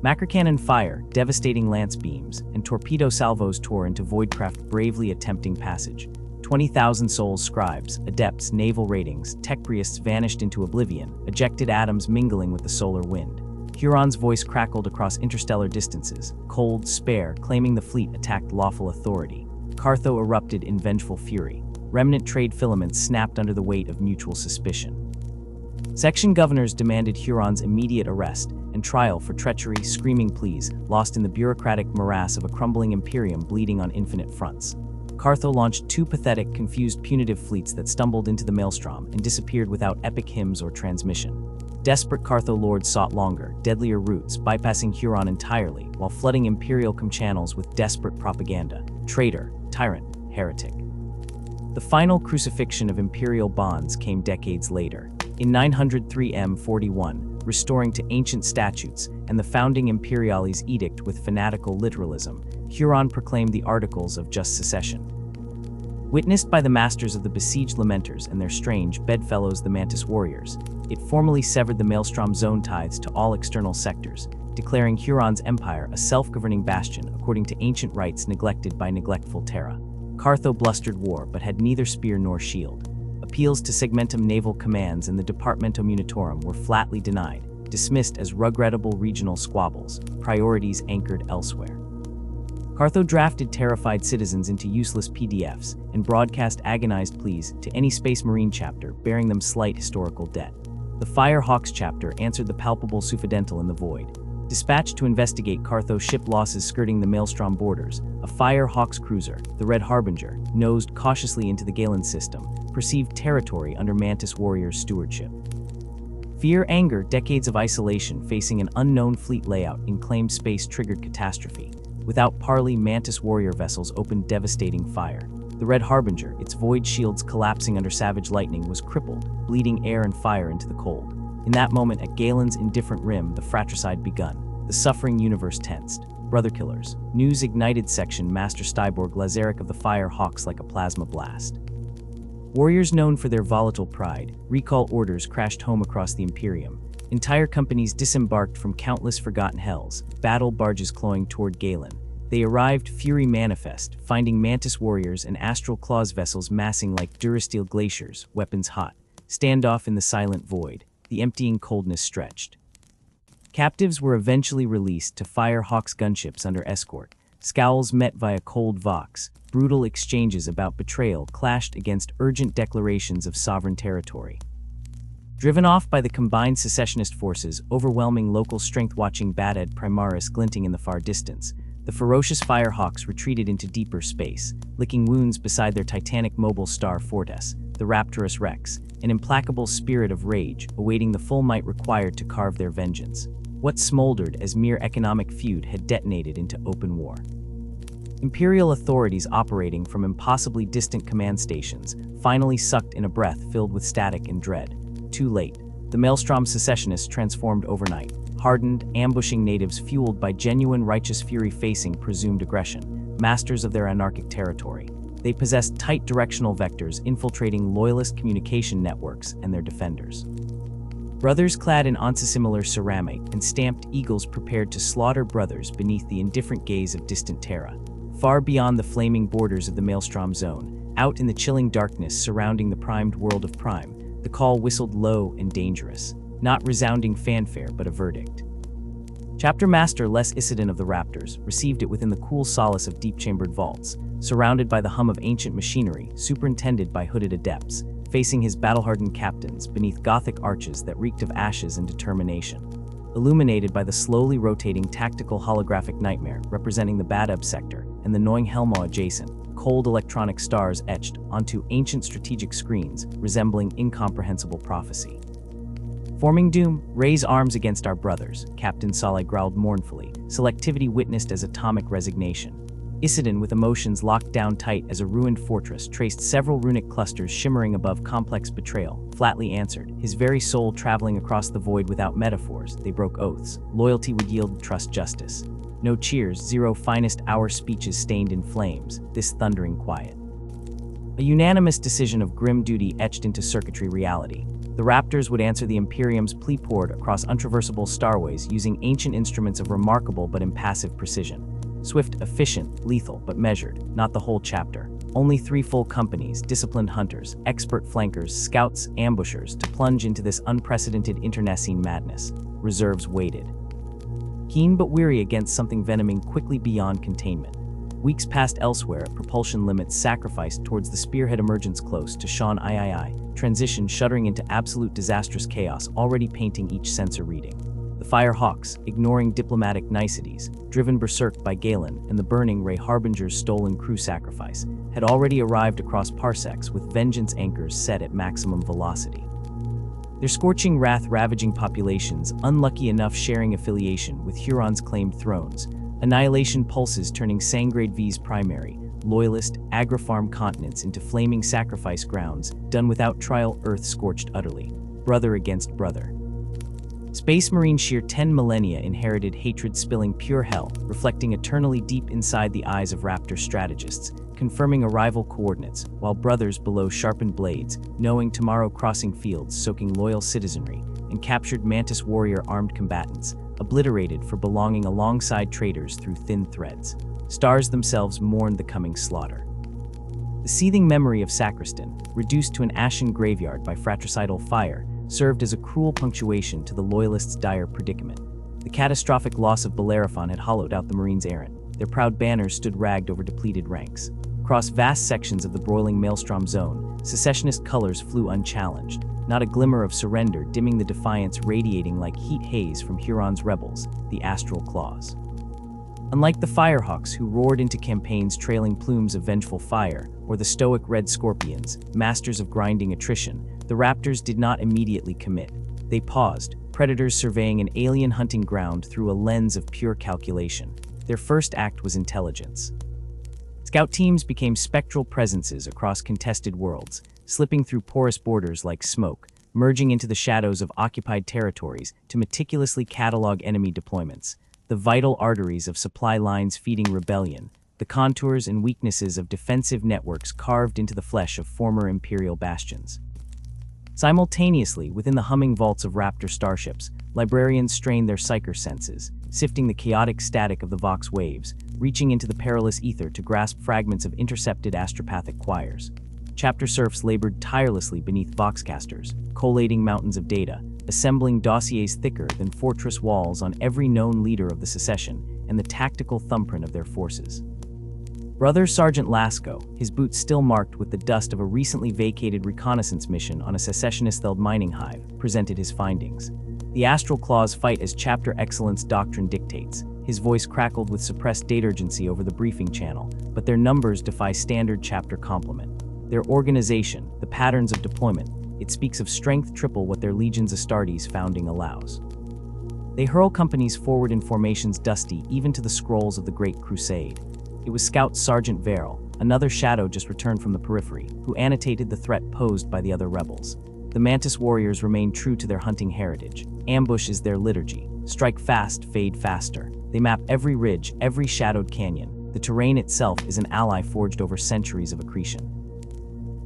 Macrocannon fire, devastating lance beams, and torpedo salvos tore into Voidcraft, bravely attempting passage. 20,000 souls, scribes, adepts, naval ratings, tech priests vanished into oblivion, ejected atoms mingling with the solar wind. Huron's voice crackled across interstellar distances, cold, spare, claiming the fleet attacked lawful authority. Cartho erupted in vengeful fury. Remnant trade filaments snapped under the weight of mutual suspicion. Section governors demanded Huron's immediate arrest and trial for treachery, screaming pleas, lost in the bureaucratic morass of a crumbling Imperium bleeding on infinite fronts. Cartho launched two pathetic, confused punitive fleets that stumbled into the maelstrom and disappeared without epic hymns or transmission. Desperate Cartho lords sought longer, deadlier routes, bypassing Huron entirely, while flooding Imperial channels with desperate propaganda. Traitor, tyrant, heretic. The final crucifixion of Imperial bonds came decades later. In 903 M41, restoring to ancient statutes and the founding Imperiales edict with fanatical literalism, Huron proclaimed the Articles of Just Succession. Witnessed by the masters of the besieged lamenters and their strange bedfellows the Mantis warriors, it formally severed the Maelstrom zone tithes to all external sectors, declaring Huron's empire a self-governing bastion according to ancient rites neglected by neglectful Terra. Cartho blustered war but had neither spear nor shield. Appeals to segmentum naval commands and the Departamento Munitorum were flatly denied, dismissed as regrettable regional squabbles, priorities anchored elsewhere. Cartho drafted terrified citizens into useless PDFs and broadcast agonized pleas to any Space Marine chapter bearing them slight historical debt. The Fire Hawks chapter answered the palpable suffidental in the void. Dispatched to investigate Cartho ship losses skirting the Maelstrom borders, a Fire Hawks cruiser, the Red Harbinger, nosed cautiously into the Galen system, perceived territory under Mantis warriors' stewardship. Fear, anger, decades of isolation facing an unknown fleet layout in claimed space triggered catastrophe. Without parley, Mantis warrior vessels opened devastating fire. The Red Harbinger, its void shields collapsing under savage lightning, was crippled, bleeding air and fire into the cold. In that moment, at Galen's indifferent rim, the fratricide begun. The suffering universe tensed. Brother killers. News ignited section Master Styborg Lazaric of the Fire Hawks like a plasma blast. Warriors known for their volatile pride, recall orders crashed home across the Imperium. Entire companies disembarked from countless forgotten hells, battle barges clawing toward Galen. They arrived fury manifest, finding Mantis warriors and Astral Claws vessels massing like Durasteel glaciers, weapons hot. Standoff in the silent void, the emptying coldness stretched. Captives were eventually released to Fire Hawks gunships under escort. Scowls met via cold vox. Brutal exchanges about betrayal clashed against urgent declarations of sovereign territory. Driven off by the combined secessionist forces, overwhelming local strength watching Badab Primaris glinting in the far distance, the ferocious Firehawks retreated into deeper space, licking wounds beside their titanic mobile star Fortes, the Raptorus Rex, an implacable spirit of rage, awaiting the full might required to carve their vengeance. What smoldered as mere economic feud had detonated into open war. Imperial authorities operating from impossibly distant command stations finally sucked in a breath filled with static and dread. Too late. The Maelstrom secessionists transformed overnight, hardened, ambushing natives fueled by genuine righteous fury facing presumed aggression, masters of their anarchic territory. They possessed tight directional vectors infiltrating loyalist communication networks and their defenders. Brothers clad in onsimilar ceramic and stamped eagles prepared to slaughter brothers beneath the indifferent gaze of distant Terra. Far beyond the flaming borders of the Maelstrom zone, out in the chilling darkness surrounding the primed world of Prime, the call whistled low and dangerous, not resounding fanfare but a verdict. Chapter Master Les Isidon of the Raptors received it within the cool solace of deep-chambered vaults, surrounded by the hum of ancient machinery, superintended by hooded adepts, facing his battle-hardened captains beneath Gothic arches that reeked of ashes and determination. Illuminated by the slowly rotating tactical holographic nightmare representing the Badab sector and the gnawing Helmo adjacent, cold electronic stars etched onto ancient strategic screens, resembling incomprehensible prophecy. Forming doom, raise arms against our brothers, Captain Saleh growled mournfully, selectivity witnessed as atomic resignation. Isidon, with emotions locked down tight as a ruined fortress, traced several runic clusters shimmering above complex betrayal, flatly answered, his very soul traveling across the void without metaphors. They broke oaths. Loyalty would yield trust justice. No cheers, zero finest hour speeches stained in flames, this thundering quiet. A unanimous decision of grim duty etched into circuitry reality. The Raptors would answer the Imperium's plea poured across untraversable starways using ancient instruments of remarkable but impassive precision. Swift, efficient, lethal, but measured, not the whole chapter. Only 3 full companies, disciplined hunters, expert flankers, scouts, ambushers, to plunge into this unprecedented internecine madness. Reserves waited. Keen but weary against something venoming quickly beyond containment. Weeks passed elsewhere, propulsion limits sacrificed towards the spearhead emergence close to Sean III, transition shuddering into absolute disastrous chaos already painting each sensor reading. The Firehawks, ignoring diplomatic niceties, driven berserk by Galen and the burning Ray Harbinger's stolen crew sacrifice, had already arrived across parsecs with vengeance anchors set at maximum velocity. Their scorching wrath ravaging populations, unlucky enough sharing affiliation with Huron's claimed thrones, annihilation pulses turning Sangrade V's primary, loyalist, agri-farm continents into flaming sacrifice grounds, done without trial, earth scorched utterly. Brother against brother. Space Marine sheer 10 millennia inherited hatred spilling pure hell, reflecting eternally deep inside the eyes of Raptor strategists, confirming arrival coordinates, while brothers below sharpened blades, knowing tomorrow crossing fields soaking loyal citizenry, and captured Mantis warrior armed combatants, obliterated for belonging alongside traitors through thin threads. Stars themselves mourned the coming slaughter. The seething memory of Sacristan, reduced to an ashen graveyard by fratricidal fire, served as a cruel punctuation to the Loyalists' dire predicament. The catastrophic loss of Bellerophon had hollowed out the Marines' errant. Their proud banners stood ragged over depleted ranks. Across vast sections of the broiling Maelstrom zone, secessionist colors flew unchallenged, not a glimmer of surrender dimming the defiance radiating like heat haze from Huron's rebels, the Astral Claws. Unlike the Firehawks who roared into campaigns trailing plumes of vengeful fire, or the stoic Red Scorpions, masters of grinding attrition, the Raptors did not immediately commit. They paused, predators surveying an alien hunting ground through a lens of pure calculation. Their first act was intelligence. Scout teams became spectral presences across contested worlds, slipping through porous borders like smoke, merging into the shadows of occupied territories to meticulously catalog enemy deployments, the vital arteries of supply lines feeding rebellion, the contours and weaknesses of defensive networks carved into the flesh of former Imperial bastions. Simultaneously, within the humming vaults of Raptor starships, librarians strained their psyker senses, sifting the chaotic static of the Vox waves, reaching into the perilous ether to grasp fragments of intercepted astropathic choirs. Chapter serfs labored tirelessly beneath Voxcasters, collating mountains of data, assembling dossiers thicker than fortress walls on every known leader of the secession and the tactical thumbprint of their forces. Brother Sergeant Lasco, his boots still marked with the dust of a recently vacated reconnaissance mission on a secessionist-held mining hive, presented his findings. The Astral Claws fight as chapter excellence doctrine dictates. His voice crackled with suppressed data urgency over the briefing channel, but their numbers defy standard chapter complement. Their organization, the patterns of deployment, it speaks of strength triple what their Legions Astartes founding allows. They hurl companies forward in formations dusty even to the scrolls of the Great Crusade. It was Scout Sergeant Verrill, another shadow just returned from the periphery, who annotated the threat posed by the other rebels. The Mantis warriors remain true to their hunting heritage. Ambush is their liturgy. Strike fast, fade faster. They map every ridge, every shadowed canyon. The terrain itself is an ally forged over centuries of accretion.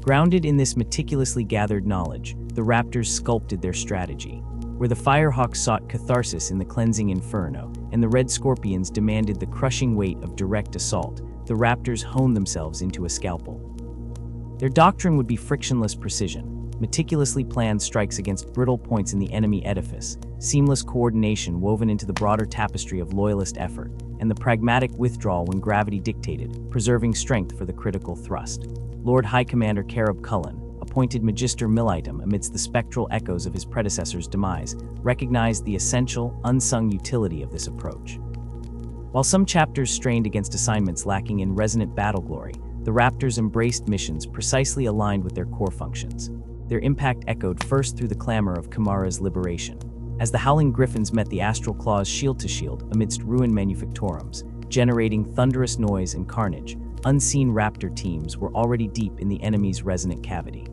Grounded in this meticulously gathered knowledge, the Raptors sculpted their strategy. Where the Firehawks sought catharsis in the cleansing inferno, and the Red Scorpions demanded the crushing weight of direct assault, the Raptors honed themselves into a scalpel. Their doctrine would be frictionless precision, meticulously planned strikes against brittle points in the enemy edifice, seamless coordination woven into the broader tapestry of loyalist effort, and the pragmatic withdrawal when gravity dictated, preserving strength for the critical thrust. Lord High Commander Karab Cullen, appointed Magister Militum amidst the spectral echoes of his predecessor's demise, recognized the essential, unsung utility of this approach. While some chapters strained against assignments lacking in resonant battle glory, the Raptors embraced missions precisely aligned with their core functions. Their impact echoed first through the clamor of Kamara's liberation. As the Howling Griffins met the Astral Claws shield-to-shield amidst ruined manufactorums, generating thunderous noise and carnage, unseen Raptor teams were already deep in the enemy's resonant cavity.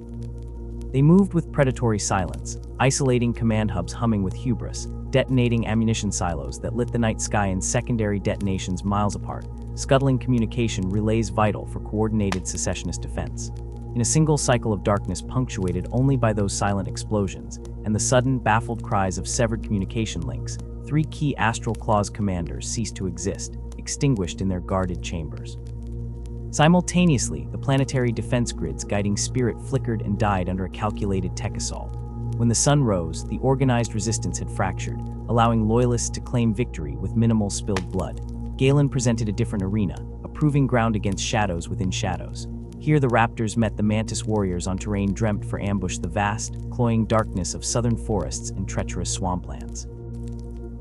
They moved with predatory silence, isolating command hubs humming with hubris, detonating ammunition silos that lit the night sky in secondary detonations miles apart, scuttling communication relays vital for coordinated secessionist defense. In a single cycle of darkness punctuated only by those silent explosions and the sudden, baffled cries of severed communication links, 3 key Astral Claws commanders ceased to exist, extinguished in their guarded chambers. Simultaneously, the planetary defense grid's guiding spirit flickered and died under a calculated tech assault. When the sun rose, the organized resistance had fractured, allowing loyalists to claim victory with minimal spilled blood. Galen presented a different arena, a proving ground against shadows within shadows. Here the Raptors met the Mantis warriors on terrain dreamt for ambush, the vast, cloying darkness of southern forests and treacherous swamplands.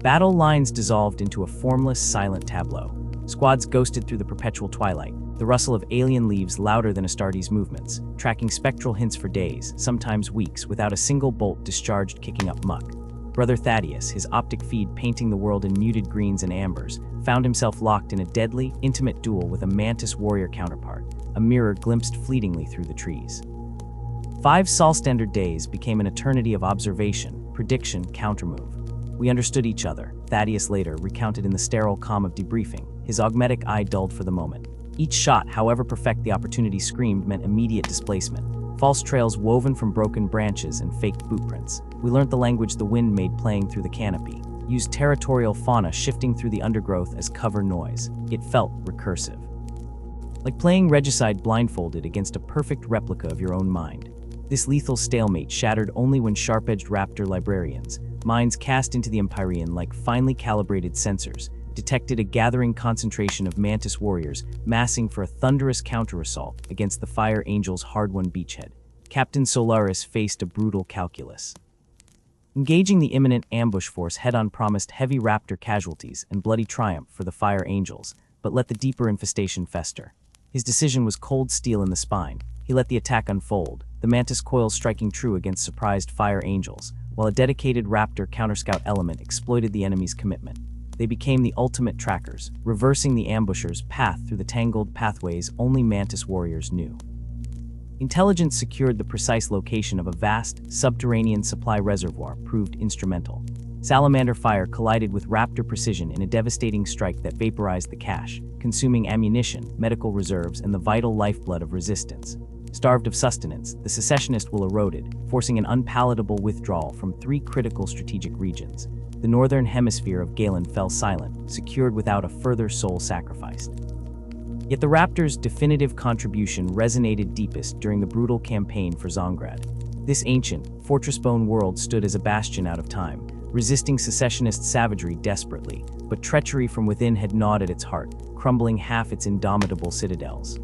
Battle lines dissolved into a formless, silent tableau. Squads ghosted through the perpetual twilight, the rustle of alien leaves louder than Astartes' movements, tracking spectral hints for days, sometimes weeks, without a single bolt discharged kicking up muck. Brother Thaddeus, his optic feed painting the world in muted greens and ambers, found himself locked in a deadly, intimate duel with a Mantis warrior counterpart, a mirror glimpsed fleetingly through the trees. 5 Sol Standard days became an eternity of observation, prediction, countermove. We understood each other, Thaddeus later recounted in the sterile calm of debriefing, his augmetic eye dulled for the moment. Each shot, however perfect the opportunity screamed, meant immediate displacement. False trails woven from broken branches and faked bootprints. We learnt the language the wind made playing through the canopy, used territorial fauna shifting through the undergrowth as cover noise. It felt recursive. Like playing regicide blindfolded against a perfect replica of your own mind. This lethal stalemate shattered only when sharp-edged Raptor librarians, minds cast into the Imperium like finely calibrated sensors, detected a gathering concentration of Mantis warriors massing for a thunderous counter-assault against the Fire Angel's hard-won beachhead. Captain Solaris faced a brutal calculus. Engaging the imminent ambush force head-on promised heavy Raptor casualties and bloody triumph for the Fire Angels, but let the deeper infestation fester. His decision was cold steel in the spine. He let the attack unfold, the Mantis coils striking true against surprised Fire Angels, while a dedicated Raptor counter-scout element exploited the enemy's commitment. They became the ultimate trackers, reversing the ambushers' path through the tangled pathways only Mantis warriors knew. Intelligence secured the precise location of a vast, subterranean supply reservoir proved instrumental. Salamander fire collided with Raptor precision in a devastating strike that vaporized the cache, consuming ammunition, medical reserves, and the vital lifeblood of resistance. Starved of sustenance, the secessionists will eroded, forcing an unpalatable withdrawal from 3 critical strategic regions. The northern hemisphere of Galen fell silent, secured without a further soul sacrificed. Yet the Raptors' definitive contribution resonated deepest during the brutal campaign for Zongrad. This ancient, fortress-bone world stood as a bastion out of time, resisting secessionist savagery desperately, but treachery from within had gnawed at its heart, crumbling half its indomitable citadels.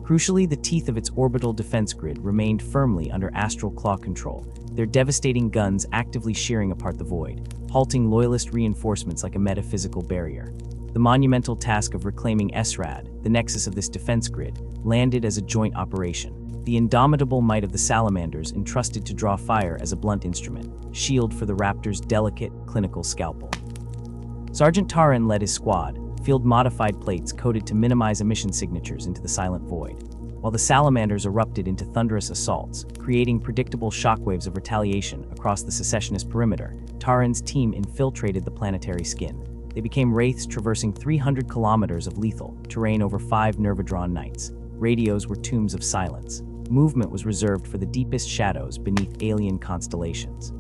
Crucially, the teeth of its orbital defense grid remained firmly under Astral Claw control, their devastating guns actively shearing apart the void, halting loyalist reinforcements like a metaphysical barrier. The monumental task of reclaiming Esrad, the nexus of this defense grid, landed as a joint operation. The indomitable might of the Salamanders entrusted to draw fire as a blunt instrument, shield for the Raptors' delicate, clinical scalpel. Sergeant Taran led his squad, field-modified plates coded to minimize emission signatures into the silent void, while the Salamanders erupted into thunderous assaults, creating predictable shockwaves of retaliation across the secessionist perimeter. Taran's team infiltrated the planetary skin. They became wraiths traversing 300 kilometers of lethal terrain over 5 Nervadrawn nights. Radios were tombs of silence. Movement was reserved for the deepest shadows beneath alien constellations.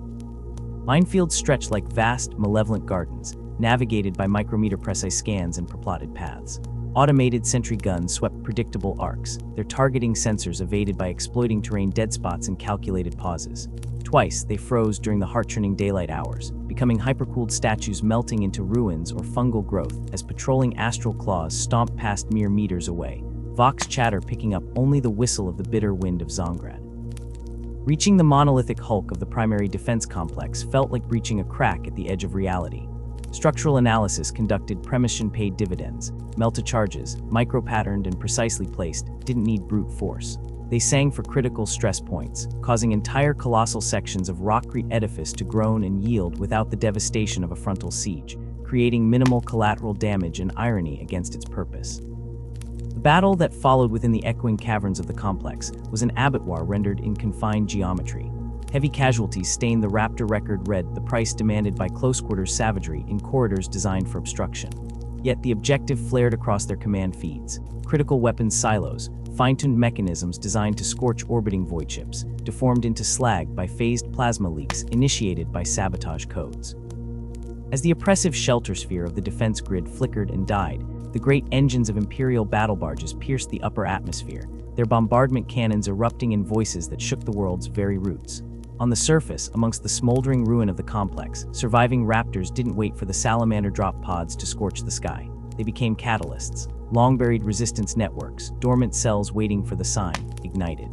Minefields stretched like vast, malevolent gardens, navigated by micrometer precise scans and preplotted paths. Automated sentry guns swept predictable arcs, their targeting sensors evaded by exploiting terrain dead spots and calculated pauses. Twice, they froze during the heart-churning daylight hours, becoming hypercooled statues melting into ruins or fungal growth as patrolling Astral Claws stomped past mere meters away, Vox chatter picking up only the whistle of the bitter wind of Zongrad. Reaching the monolithic hulk of the primary defense complex felt like breaching a crack at the edge of reality. Structural analysis conducted premonition paid dividends. Melta charges, micro-patterned and precisely placed, didn't need brute force. They sang for critical stress points, causing entire colossal sections of rockcrete edifice to groan and yield without the devastation of a frontal siege, creating minimal collateral damage and irony against its purpose. The battle that followed within the echoing caverns of the complex was an abattoir rendered in confined geometry. Heavy casualties stained the Raptor record red, the price demanded by close-quarters savagery in corridors designed for obstruction. Yet the objective flared across their command feeds. Critical weapons silos, fine-tuned mechanisms designed to scorch orbiting void ships, deformed into slag by phased plasma leaks initiated by sabotage codes. As the oppressive shelter sphere of the defense grid flickered and died, the great engines of Imperial battle barges pierced the upper atmosphere, their bombardment cannons erupting in voices that shook the world's very roots. On the surface, amongst the smoldering ruin of the complex, surviving Raptors didn't wait for the salamander drop pods to scorch the sky. They became catalysts, long-buried resistance networks, dormant cells waiting for the sign, ignited.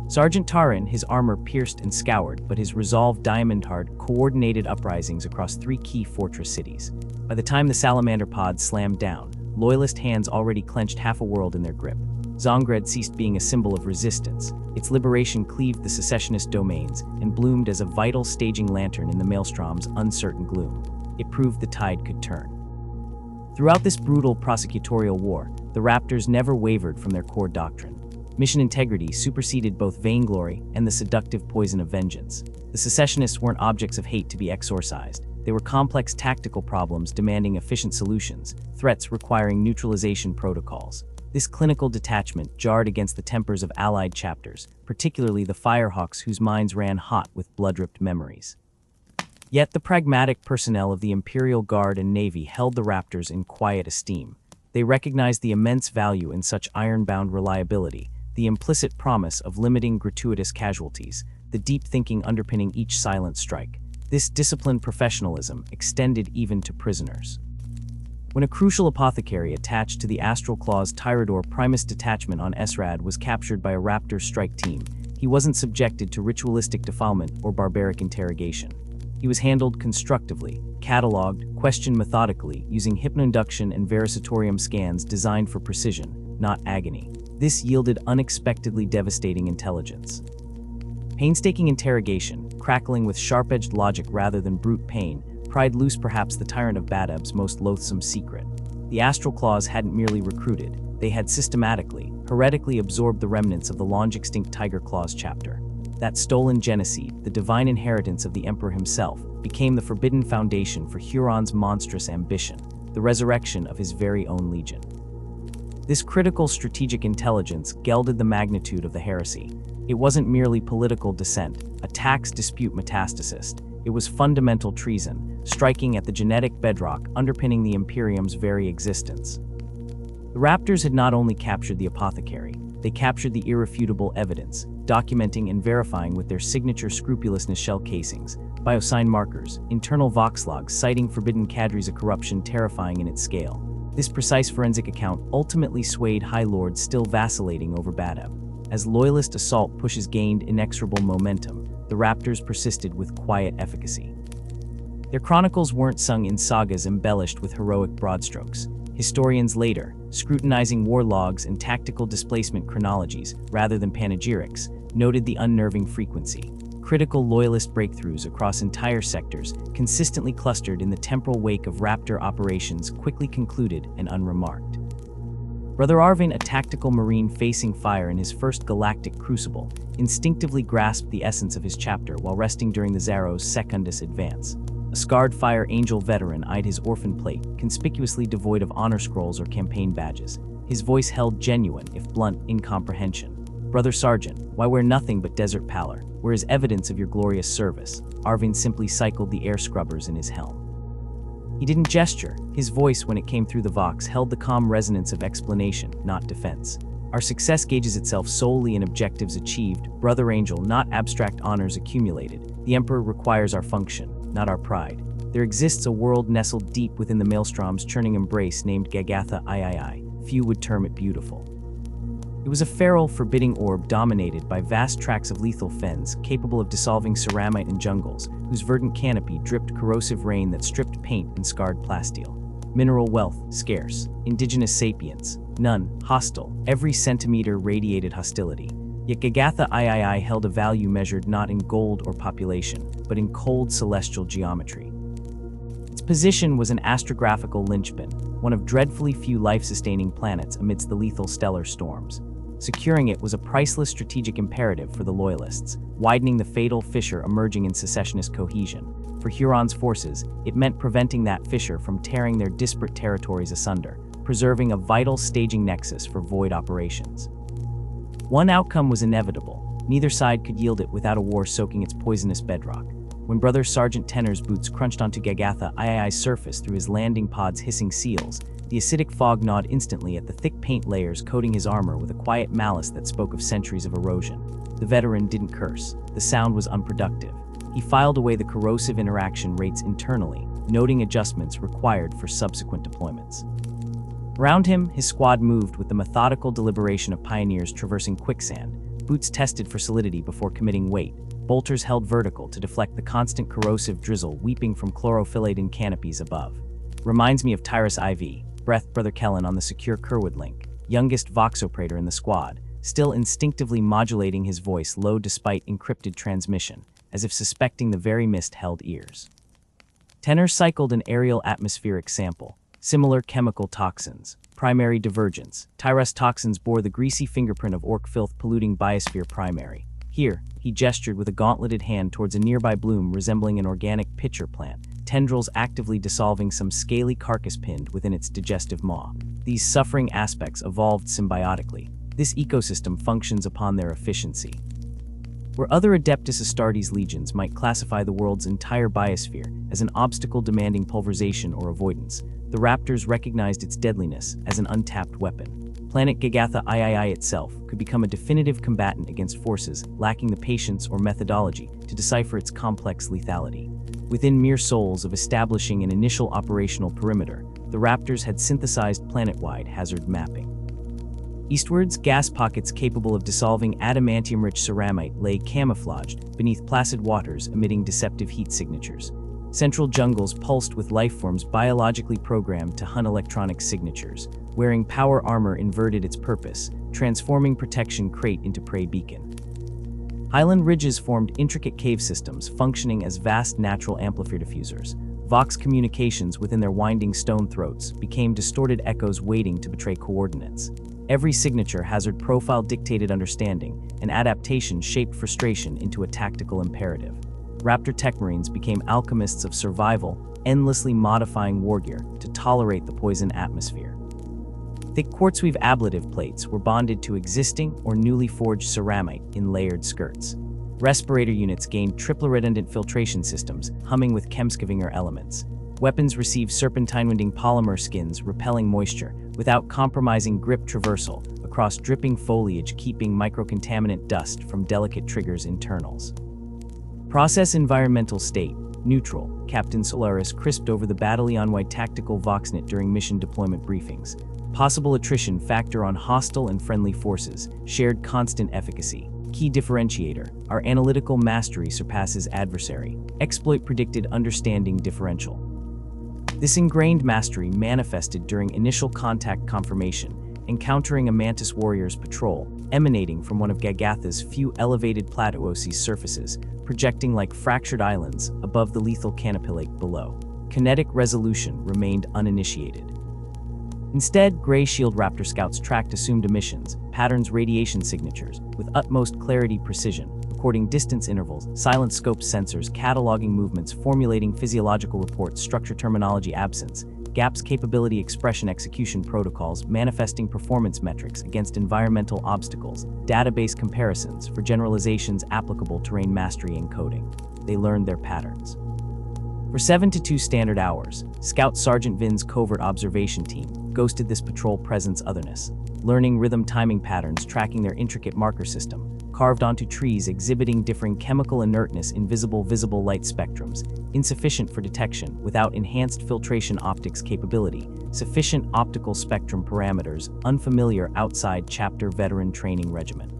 Sergeant Taran, his armor pierced and scoured, but his resolve diamond-hard, coordinated uprisings across 3 key fortress cities. By the time the salamander pods slammed down, loyalist hands already clenched half a world in their grip. Zongred ceased being a symbol of resistance. Its liberation cleaved the secessionist domains and bloomed as a vital staging lantern in the maelstrom's uncertain gloom. It proved the tide could turn. Throughout this brutal prosecutorial war, the Raptors never wavered from their core doctrine. Mission integrity superseded both vainglory and the seductive poison of vengeance. The secessionists weren't objects of hate to be exorcised. They were complex tactical problems demanding efficient solutions, threats requiring neutralization protocols. This clinical detachment jarred against the tempers of allied chapters, particularly the Firehawks whose minds ran hot with blood-dripped memories. Yet the pragmatic personnel of the Imperial Guard and Navy held the Raptors in quiet esteem. They recognized the immense value in such iron-bound reliability, the implicit promise of limiting gratuitous casualties, the deep thinking underpinning each silent strike. This disciplined professionalism extended even to prisoners. When a crucial apothecary attached to the Astral Claw's Tyrador Primus detachment on Esrad was captured by a Raptor strike team, he wasn't subjected to ritualistic defilement or barbaric interrogation. He was handled constructively, cataloged, questioned methodically, using hypnoinduction and veritatorium scans designed for precision, not agony. This yielded unexpectedly devastating intelligence. Painstaking interrogation, crackling with sharp-edged logic rather than brute pain, pried loose perhaps the tyrant of Badab's most loathsome secret. The Astral Claws hadn't merely recruited, they had systematically, heretically absorbed the remnants of the long-extinct Tiger Claws chapter. That stolen genocide, the divine inheritance of the Emperor himself, became the forbidden foundation for Huron's monstrous ambition, the resurrection of his very own legion. This critical strategic intelligence gelded the magnitude of the heresy. It wasn't merely political dissent, a tax dispute metastasist. It was fundamental treason, striking at the genetic bedrock underpinning the Imperium's very existence. The Raptors had not only captured the apothecary, they captured the irrefutable evidence, documenting and verifying with their signature scrupulousness shell casings, biosign markers, internal vox logs citing forbidden cadres of corruption terrifying in its scale. This precise forensic account ultimately swayed High Lords still vacillating over Badab. As loyalist assault pushes gained inexorable momentum, the Raptors persisted with quiet efficacy. Their chronicles weren't sung in sagas embellished with heroic broadstrokes. Historians later, scrutinizing war logs and tactical displacement chronologies rather than panegyrics, noted the unnerving frequency. Critical loyalist breakthroughs across entire sectors, consistently clustered in the temporal wake of Raptor operations, quickly concluded and unremarked. Brother Arvin, a tactical marine facing fire in his first galactic crucible, instinctively grasped the essence of his chapter while resting during the Zaro's Secundus advance. A scarred Fire Angel veteran eyed his orphan plate, conspicuously devoid of honor scrolls or campaign badges. His voice held genuine, if blunt, incomprehension. "Brother Sergeant, why wear nothing but desert pallor? Where is evidence of your glorious service?" Arvin simply cycled the air scrubbers in his helm. He didn't gesture. His voice, when it came through the vox, held the calm resonance of explanation, not defense. "Our success gauges itself solely in objectives achieved, Brother Angel, not abstract honors accumulated. The Emperor requires our function, not our pride. There exists a world nestled deep within the Maelstrom's churning embrace named Gagatha III. Few would term it beautiful. It was a feral, forbidding orb dominated by vast tracts of lethal fens capable of dissolving ceramite in jungles, whose verdant canopy dripped corrosive rain that stripped paint and scarred plasteel. Mineral wealth, scarce. Indigenous sapience, none. Hostile. Every centimeter radiated hostility. Yet Gagatha III held a value measured not in gold or population, but in cold celestial geometry. Its position was an astrographical linchpin, one of dreadfully few life-sustaining planets amidst the lethal stellar storms. Securing it was a priceless strategic imperative for the Loyalists, widening the fatal fissure emerging in secessionist cohesion. For Huron's forces, it meant preventing that fissure from tearing their disparate territories asunder, preserving a vital staging nexus for void operations. One outcome was inevitable. Neither side could yield it without a war soaking its poisonous bedrock. When Brother Sergeant Tenor's boots crunched onto Gagatha II's surface through his landing pod's hissing seals, the acidic fog gnawed instantly at the thick paint layers coating his armor with a quiet malice that spoke of centuries of erosion. The veteran didn't curse. The sound was unproductive. He filed away the corrosive interaction rates internally, noting adjustments required for subsequent deployments. Around him, his squad moved with the methodical deliberation of pioneers traversing quicksand, boots tested for solidity before committing weight, bolters held vertical to deflect the constant corrosive drizzle weeping from chlorophyllated canopies above. Reminds me of Tyrus IV, breathed Brother Kellen on the secure Kerwood link, youngest voxoperator in the squad, still instinctively modulating his voice low despite encrypted transmission, as if suspecting the very mist held ears. Tenor cycled an aerial atmospheric sample. Similar chemical toxins. Primary divergence. Tyrus toxins bore the greasy fingerprint of orc filth polluting biosphere primary. Here, he gestured with a gauntleted hand towards a nearby bloom resembling an organic pitcher plant, tendrils actively dissolving some scaly carcass pinned within its digestive maw. These suffering aspects evolved symbiotically. This ecosystem functions upon their efficiency. Where other Adeptus Astartes legions might classify the world's entire biosphere as an obstacle demanding pulverization or avoidance, the Raptors recognized its deadliness as an untapped weapon. Planet Gagatha III itself could become a definitive combatant against forces lacking the patience or methodology to decipher its complex lethality. Within mere souls of establishing an initial operational perimeter, the Raptors had synthesized planet-wide hazard mapping. Eastwards, gas pockets capable of dissolving adamantium-rich ceramite lay camouflaged beneath placid waters emitting deceptive heat signatures. Central jungles pulsed with lifeforms biologically programmed to hunt electronic signatures. Wearing power armor inverted its purpose, transforming protection crate into prey beacon. Highland ridges formed intricate cave systems functioning as vast natural amplifier diffusers. Vox communications within their winding stone throats became distorted echoes waiting to betray coordinates. Every signature hazard profile dictated understanding, and adaptation shaped frustration into a tactical imperative. Raptor tech marines became alchemists of survival, endlessly modifying wargear to tolerate the poison atmosphere. Thick quartzweave ablative plates were bonded to existing or newly forged ceramite in layered skirts. Respirator units gained triple-redundant filtration systems, humming with chemscavinger elements. Weapons received serpentine-winding polymer skins repelling moisture, without compromising grip traversal, across dripping foliage keeping microcontaminant dust from delicate triggers' internals. Process environmental state, neutral, Captain Solaris crisped over the battalion-wide tactical Voxnet during mission deployment briefings. Possible attrition factor on hostile and friendly forces, shared constant efficacy. Key differentiator, our analytical mastery surpasses adversary. Exploit predicted understanding differential. This ingrained mastery manifested during initial contact confirmation, encountering a Mantis warrior's patrol, emanating from one of Gagatha's few elevated plateau's surfaces, projecting like fractured islands above the lethal canopy lake below. Kinetic resolution remained uninitiated. Instead, Gray Shield Raptor scouts tracked assumed emissions, patterns, radiation signatures, with utmost clarity precision, recording distance intervals, silent scope sensors, cataloging movements, formulating physiological reports, structure terminology absence, gaps capability expression execution protocols, manifesting performance metrics against environmental obstacles, database comparisons for generalizations applicable terrain mastery encoding. They learned their patterns. For 7 to 2 standard hours, Scout Sergeant Vin's covert observation team, ghosted this patrol presence otherness, learning rhythm timing patterns tracking their intricate marker system, carved onto trees exhibiting differing chemical inertness in visible light spectrums, insufficient for detection without enhanced filtration optics capability, sufficient optical spectrum parameters, unfamiliar outside chapter veteran training regimen.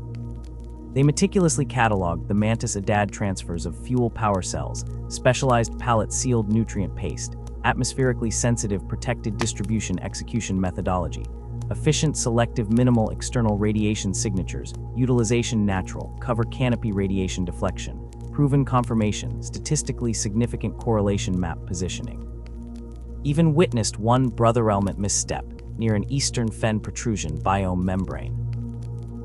They meticulously cataloged the Mantis ADAD transfers of fuel power cells, specialized pallet-sealed nutrient paste, atmospherically sensitive protected distribution execution methodology, efficient selective minimal external radiation signatures, utilization natural, cover canopy radiation deflection, proven confirmation, statistically significant correlation map positioning. Even witnessed one brother element misstep near an eastern fen protrusion biome membrane.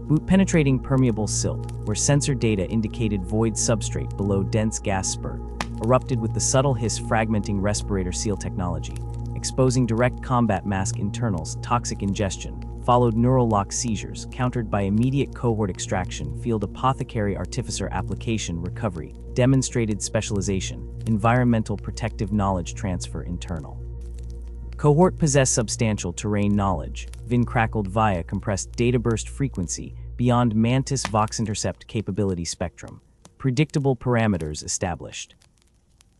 Boot-penetrating permeable silt, where sensor data indicated void substrate below dense gas spurt, erupted with the subtle hiss fragmenting respirator seal technology, exposing direct combat mask internals, toxic ingestion, followed neural lock seizures, countered by immediate cohort extraction, field apothecary artificer application recovery, demonstrated specialization, environmental protective knowledge transfer internal. Cohort possessed substantial terrain knowledge, VIN crackled via compressed data burst frequency beyond Mantis Vox intercept capability spectrum. Predictable parameters established.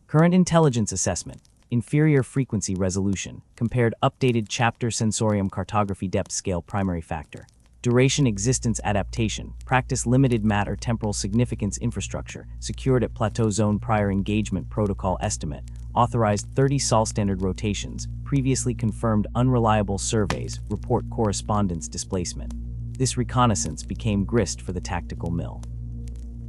Current intelligence assessment. Inferior frequency resolution, compared updated chapter sensorium cartography depth scale primary factor. Duration existence adaptation, practice limited matter temporal significance infrastructure, secured at plateau zone prior engagement protocol estimate, authorized 30 sol standard rotations, previously confirmed unreliable surveys, report correspondence displacement. This reconnaissance became grist for the tactical mill.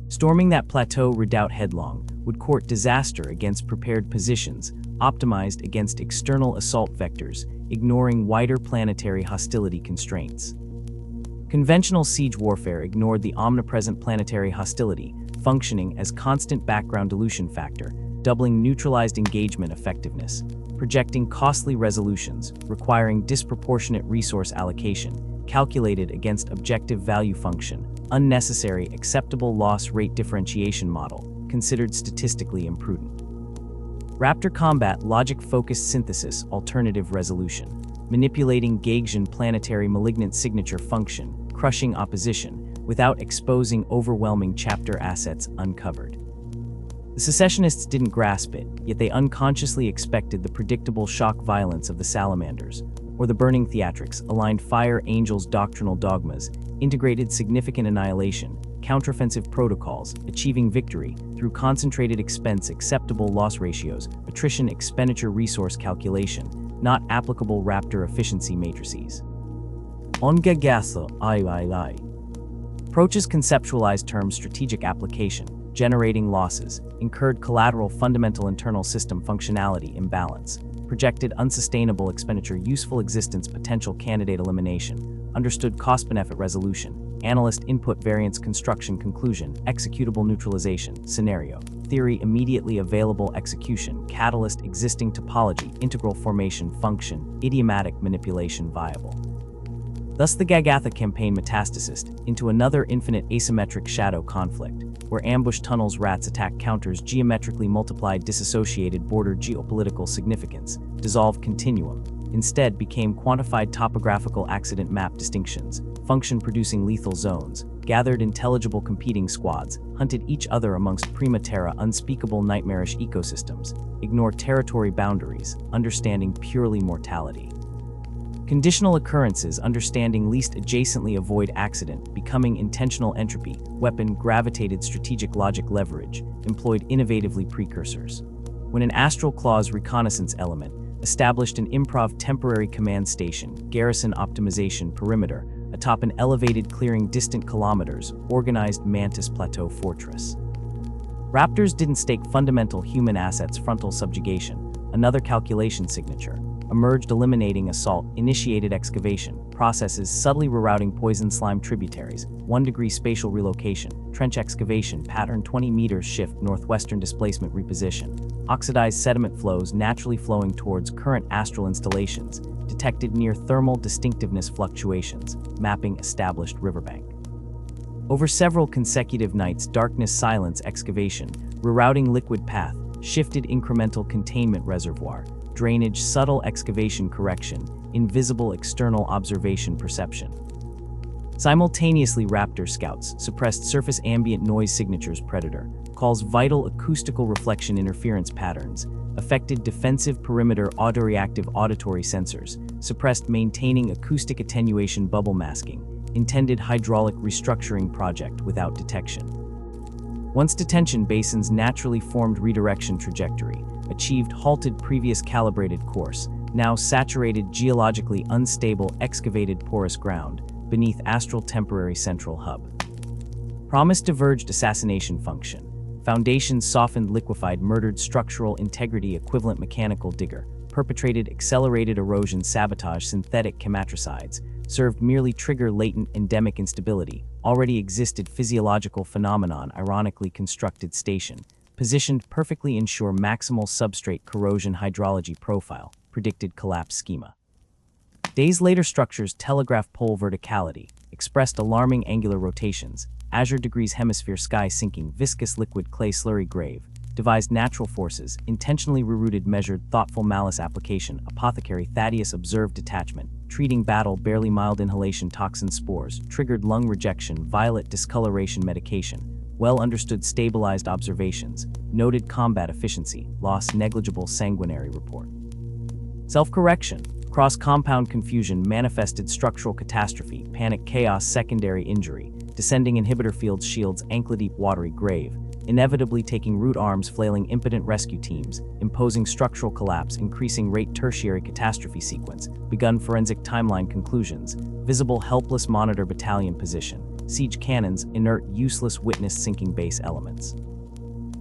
Storming that plateau redoubt headlong would court disaster against prepared positions, optimized against external assault vectors, ignoring wider planetary hostility constraints. Conventional siege warfare ignored the omnipresent planetary hostility, functioning as constant background dilution factor, doubling neutralized engagement effectiveness, projecting costly resolutions, requiring disproportionate resource allocation, calculated against objective value function, unnecessary acceptable loss rate differentiation model, considered statistically imprudent. Raptor combat logic-focused synthesis alternative resolution, manipulating Gaussian planetary malignant signature function, crushing opposition, without exposing overwhelming chapter assets uncovered. The secessionists didn't grasp it, yet they unconsciously expected the predictable shock violence of the salamanders, or the burning theatrics, aligned Fire Angel's doctrinal dogmas, integrated significant annihilation, counteroffensive protocols, achieving victory through concentrated expense acceptable loss ratios, attrition expenditure resource calculation, not applicable Raptor efficiency matrices. Ongagatha II. Approaches conceptualized terms strategic application, generating losses, incurred collateral fundamental internal system functionality imbalance, projected unsustainable expenditure useful existence potential candidate elimination, understood cost-benefit resolution, analyst input variance construction conclusion, executable neutralization, scenario, theory immediately available execution, catalyst existing topology, integral formation function, idiomatic manipulation viable. Thus the Gagatha campaign metastasized into another infinite asymmetric shadow conflict, where ambush tunnels rats attack counters geometrically multiplied disassociated border geopolitical significance, dissolved continuum, instead became quantified topographical accident map distinctions, function-producing lethal zones, gathered intelligible competing squads, hunted each other amongst prima terra unspeakable nightmarish ecosystems, ignore territory boundaries, understanding purely mortality. Conditional occurrences understanding least adjacently avoid accident, becoming intentional entropy, weapon gravitated strategic logic leverage, employed innovatively precursors. When an astral clause reconnaissance element established an improv temporary command station, garrison optimization perimeter, atop an elevated clearing distant kilometers, organized Mantis Plateau Fortress. Raptors didn't stake fundamental human assets frontal subjugation, another calculation signature, emerged eliminating assault, initiated excavation, processes subtly rerouting poison slime tributaries, 1 degree spatial relocation, trench excavation, pattern 20 meters shift northwestern displacement reposition, oxidized sediment flows naturally flowing towards current astral installations, detected near thermal distinctiveness fluctuations, mapping established riverbank. Over several consecutive nights, darkness silence excavation, rerouting liquid path, shifted incremental containment reservoir, drainage subtle excavation correction, invisible external observation perception. Simultaneously, Raptor scouts suppressed surface ambient noise signatures predator, calls vital acoustical reflection interference patterns, affected defensive perimeter autoreactive auditory sensors, suppressed maintaining acoustic attenuation bubble masking, intended hydraulic restructuring project without detection. Once detention basins naturally formed redirection trajectory, achieved halted previous calibrated course, now saturated geologically unstable excavated porous ground, beneath astral temporary central hub. Promise diverged assassination function. Foundation softened liquefied murdered structural integrity equivalent mechanical digger, perpetrated accelerated erosion sabotage synthetic chematricides, served merely trigger latent endemic instability, already existed physiological phenomenon ironically constructed station, positioned perfectly ensure maximal substrate corrosion hydrology profile, predicted collapse schema. Days later structures telegraph pole verticality, expressed alarming angular rotations, azure degrees hemisphere sky sinking viscous liquid clay slurry grave, devised natural forces, intentionally rerouted measured thoughtful malice application apothecary Thaddeus observed detachment, treating battle barely mild inhalation toxin spores, triggered lung rejection violet discoloration medication, well understood stabilized observations, noted combat efficiency, loss negligible sanguinary report. Self-correction. Cross-compound confusion manifested structural catastrophe, panic chaos secondary injury, descending inhibitor fields shields ankle-deep watery grave, inevitably taking root arms flailing impotent rescue teams, imposing structural collapse increasing rate tertiary catastrophe sequence, begun forensic timeline conclusions, visible helpless monitor battalion position, siege cannons, inert useless witness sinking base elements.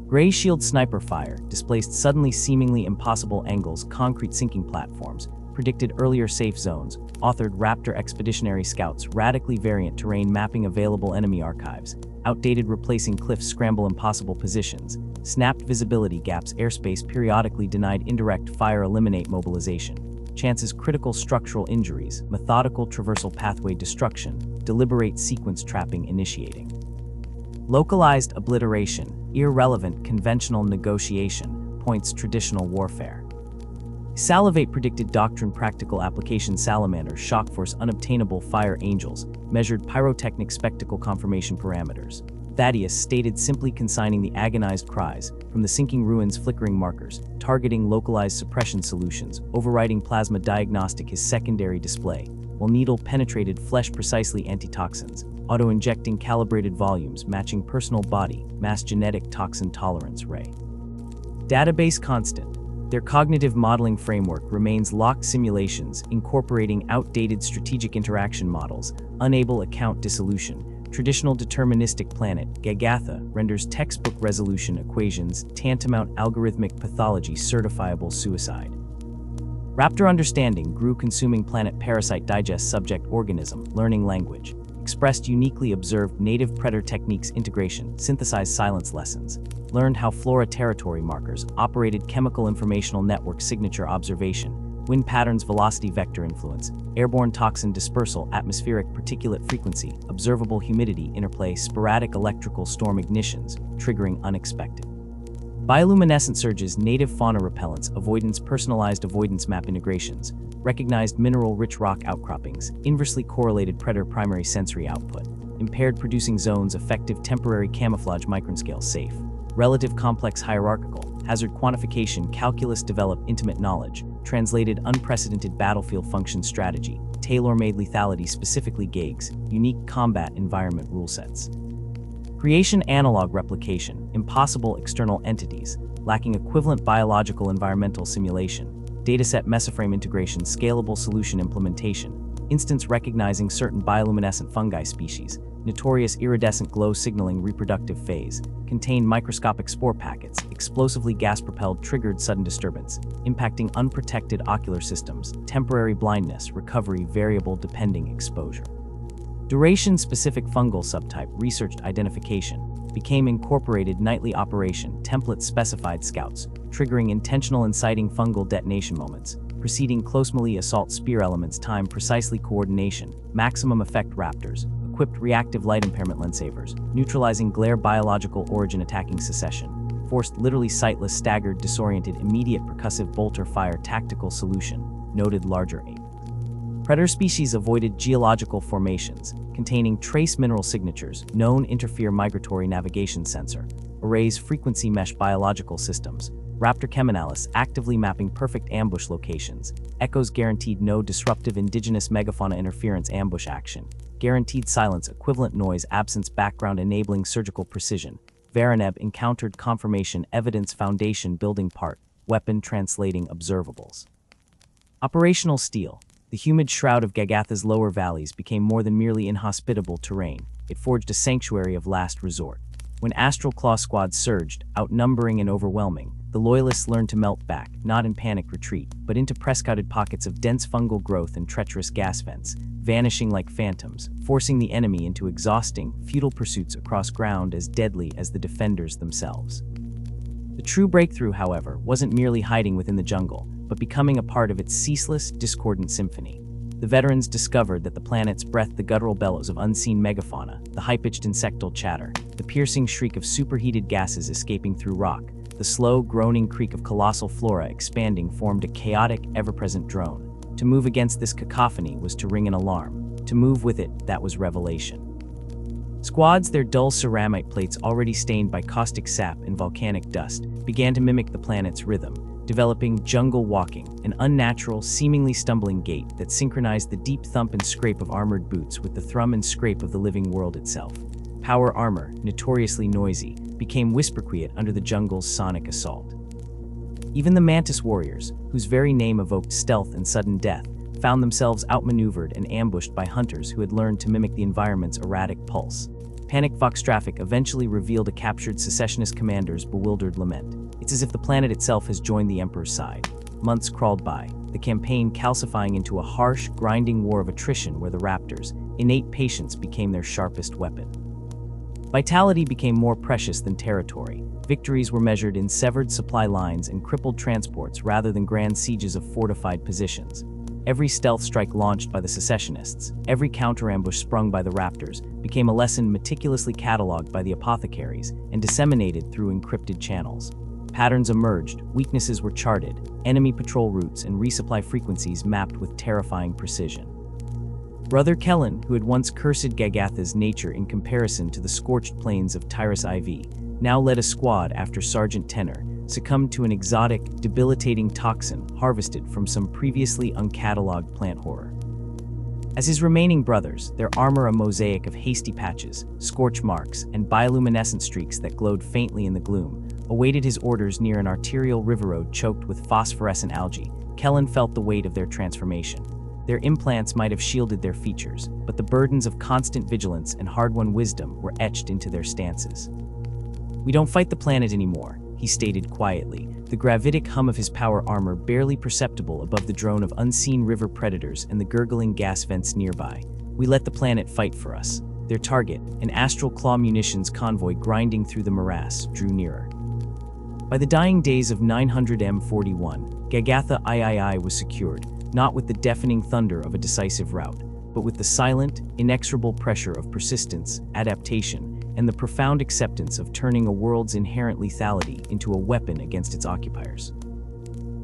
Gray shield sniper fire, displaced suddenly seemingly impossible angles concrete sinking platforms, predicted earlier safe zones, authored Raptor expeditionary scouts radically variant terrain mapping available enemy archives, outdated replacing cliffs scramble impossible positions, snapped visibility gaps airspace periodically denied indirect fire eliminate mobilization, chances critical structural injuries, methodical traversal pathway destruction, deliberate sequence trapping initiating. Localized obliteration, irrelevant conventional negotiation, points traditional warfare. Salivate predicted doctrine practical application salamander shock force unobtainable fire angels, measured pyrotechnic spectacle confirmation parameters. Thaddeus stated simply consigning the agonized cries from the sinking ruins flickering markers, targeting localized suppression solutions, overriding plasma diagnostic his secondary display, while needle penetrated flesh precisely antitoxins, auto-injecting calibrated volumes matching personal body, mass genetic toxin tolerance ray. Database constant. Their cognitive modeling framework remains locked simulations incorporating outdated strategic interaction models, unable account dissolution, traditional deterministic planet, Gagatha renders textbook resolution equations tantamount algorithmic pathology certifiable suicide. Raptor understanding grew consuming planet parasite digest subject organism, learning language, expressed uniquely observed native predator techniques integration, synthesized silence lessons, learned how flora territory markers operated chemical informational network signature observation, wind patterns velocity vector influence, airborne toxin dispersal atmospheric particulate frequency, observable humidity interplay sporadic electrical storm ignitions, triggering unexpected. Bioluminescent surges native fauna repellents avoidance personalized avoidance map integrations, recognized mineral-rich rock outcroppings, inversely correlated predator primary sensory output, impaired producing zones effective temporary camouflage micronscale safe, relative complex hierarchical, hazard quantification calculus develop intimate knowledge, translated unprecedented battlefield function strategy, tailor-made lethality specifically GAGs, unique combat environment rule sets. Creation analog replication, impossible external entities, lacking equivalent biological environmental simulation, dataset mesoframe integration scalable solution implementation, instance recognizing certain bioluminescent fungi species, notorious iridescent glow signaling reproductive phase, contain microscopic spore packets, explosively gas-propelled triggered sudden disturbance, impacting unprotected ocular systems, temporary blindness, recovery variable depending exposure. Duration-specific fungal subtype researched identification, became incorporated nightly operation template specified scouts, triggering intentional inciting fungal detonation moments, preceding close melee assault spear elements time precisely coordination, maximum effect raptors, equipped reactive light impairment lens savers, neutralizing glare biological origin attacking secession, forced literally sightless staggered disoriented immediate percussive bolter fire tactical solution, noted larger ape. Predator species avoided geological formations containing trace mineral signatures, known interfere migratory navigation sensor, arrays frequency mesh biological systems, Raptor cheminalis actively mapping perfect ambush locations, echoes guaranteed no disruptive indigenous megafauna interference ambush action, guaranteed silence equivalent noise absence background enabling surgical precision, Varaneb encountered confirmation evidence foundation building part, weapon translating observables. Operational steel. The humid shroud of Gagatha's lower valleys became more than merely inhospitable terrain. It forged a sanctuary of last resort. When Astral Claw squads surged, outnumbering and overwhelming, the Loyalists learned to melt back, not in panic retreat, but into prescouted pockets of dense fungal growth and treacherous gas vents, vanishing like phantoms, forcing the enemy into exhausting, futile pursuits across ground as deadly as the defenders themselves. The true breakthrough, however, wasn't merely hiding within the jungle, but becoming a part of its ceaseless, discordant symphony. The veterans discovered that the planets breathed the guttural bellows of unseen megafauna, the high-pitched insectal chatter, the piercing shriek of superheated gases escaping through rock, the slow, groaning creak of colossal flora expanding formed a chaotic, ever-present drone. To move against this cacophony was to ring an alarm. To move with it, that was revelation. Squads, their dull ceramite plates already stained by caustic sap and volcanic dust, began to mimic the planet's rhythm, developing jungle walking, an unnatural, seemingly stumbling gait that synchronized the deep thump and scrape of armored boots with the thrum and scrape of the living world itself. Power armor, notoriously noisy, became whisper-quiet under the jungle's sonic assault. Even the Mantis warriors, whose very name evoked stealth and sudden death, found themselves outmaneuvered and ambushed by hunters who had learned to mimic the environment's erratic pulse. Panic Vox traffic eventually revealed a captured secessionist commander's bewildered lament. It's as if the planet itself has joined the Emperor's side. Months crawled by, the campaign calcifying into a harsh, grinding war of attrition where the Raptors' innate patience became their sharpest weapon. Vitality became more precious than territory. Victories were measured in severed supply lines and crippled transports rather than grand sieges of fortified positions. Every stealth strike launched by the secessionists, every counter-ambush sprung by the Raptors, became a lesson meticulously cataloged by the apothecaries and disseminated through encrypted channels. Patterns emerged, weaknesses were charted, enemy patrol routes and resupply frequencies mapped with terrifying precision. Brother Kellen, who had once cursed Gagatha's nature in comparison to the scorched plains of Tyrus IV, now led a squad after Sergeant Tenor succumbed to an exotic, debilitating toxin harvested from some previously uncatalogued plant horror. As his remaining brothers, their armor a mosaic of hasty patches, scorch marks, and bioluminescent streaks that glowed faintly in the gloom, awaited his orders near an arterial river road choked with phosphorescent algae, Kellen felt the weight of their transformation. Their implants might have shielded their features, but the burdens of constant vigilance and hard-won wisdom were etched into their stances. "We don't fight the planet anymore," he stated quietly, the gravitic hum of his power armor barely perceptible above the drone of unseen river predators and the gurgling gas vents nearby. "We let the planet fight for us." Their target, an Astral Claw munitions convoy grinding through the morass, drew nearer. By the dying days of 900M41, Gagatha III was secured, not with the deafening thunder of a decisive rout, but with the silent, inexorable pressure of persistence, adaptation, and the profound acceptance of turning a world's inherent lethality into a weapon against its occupiers.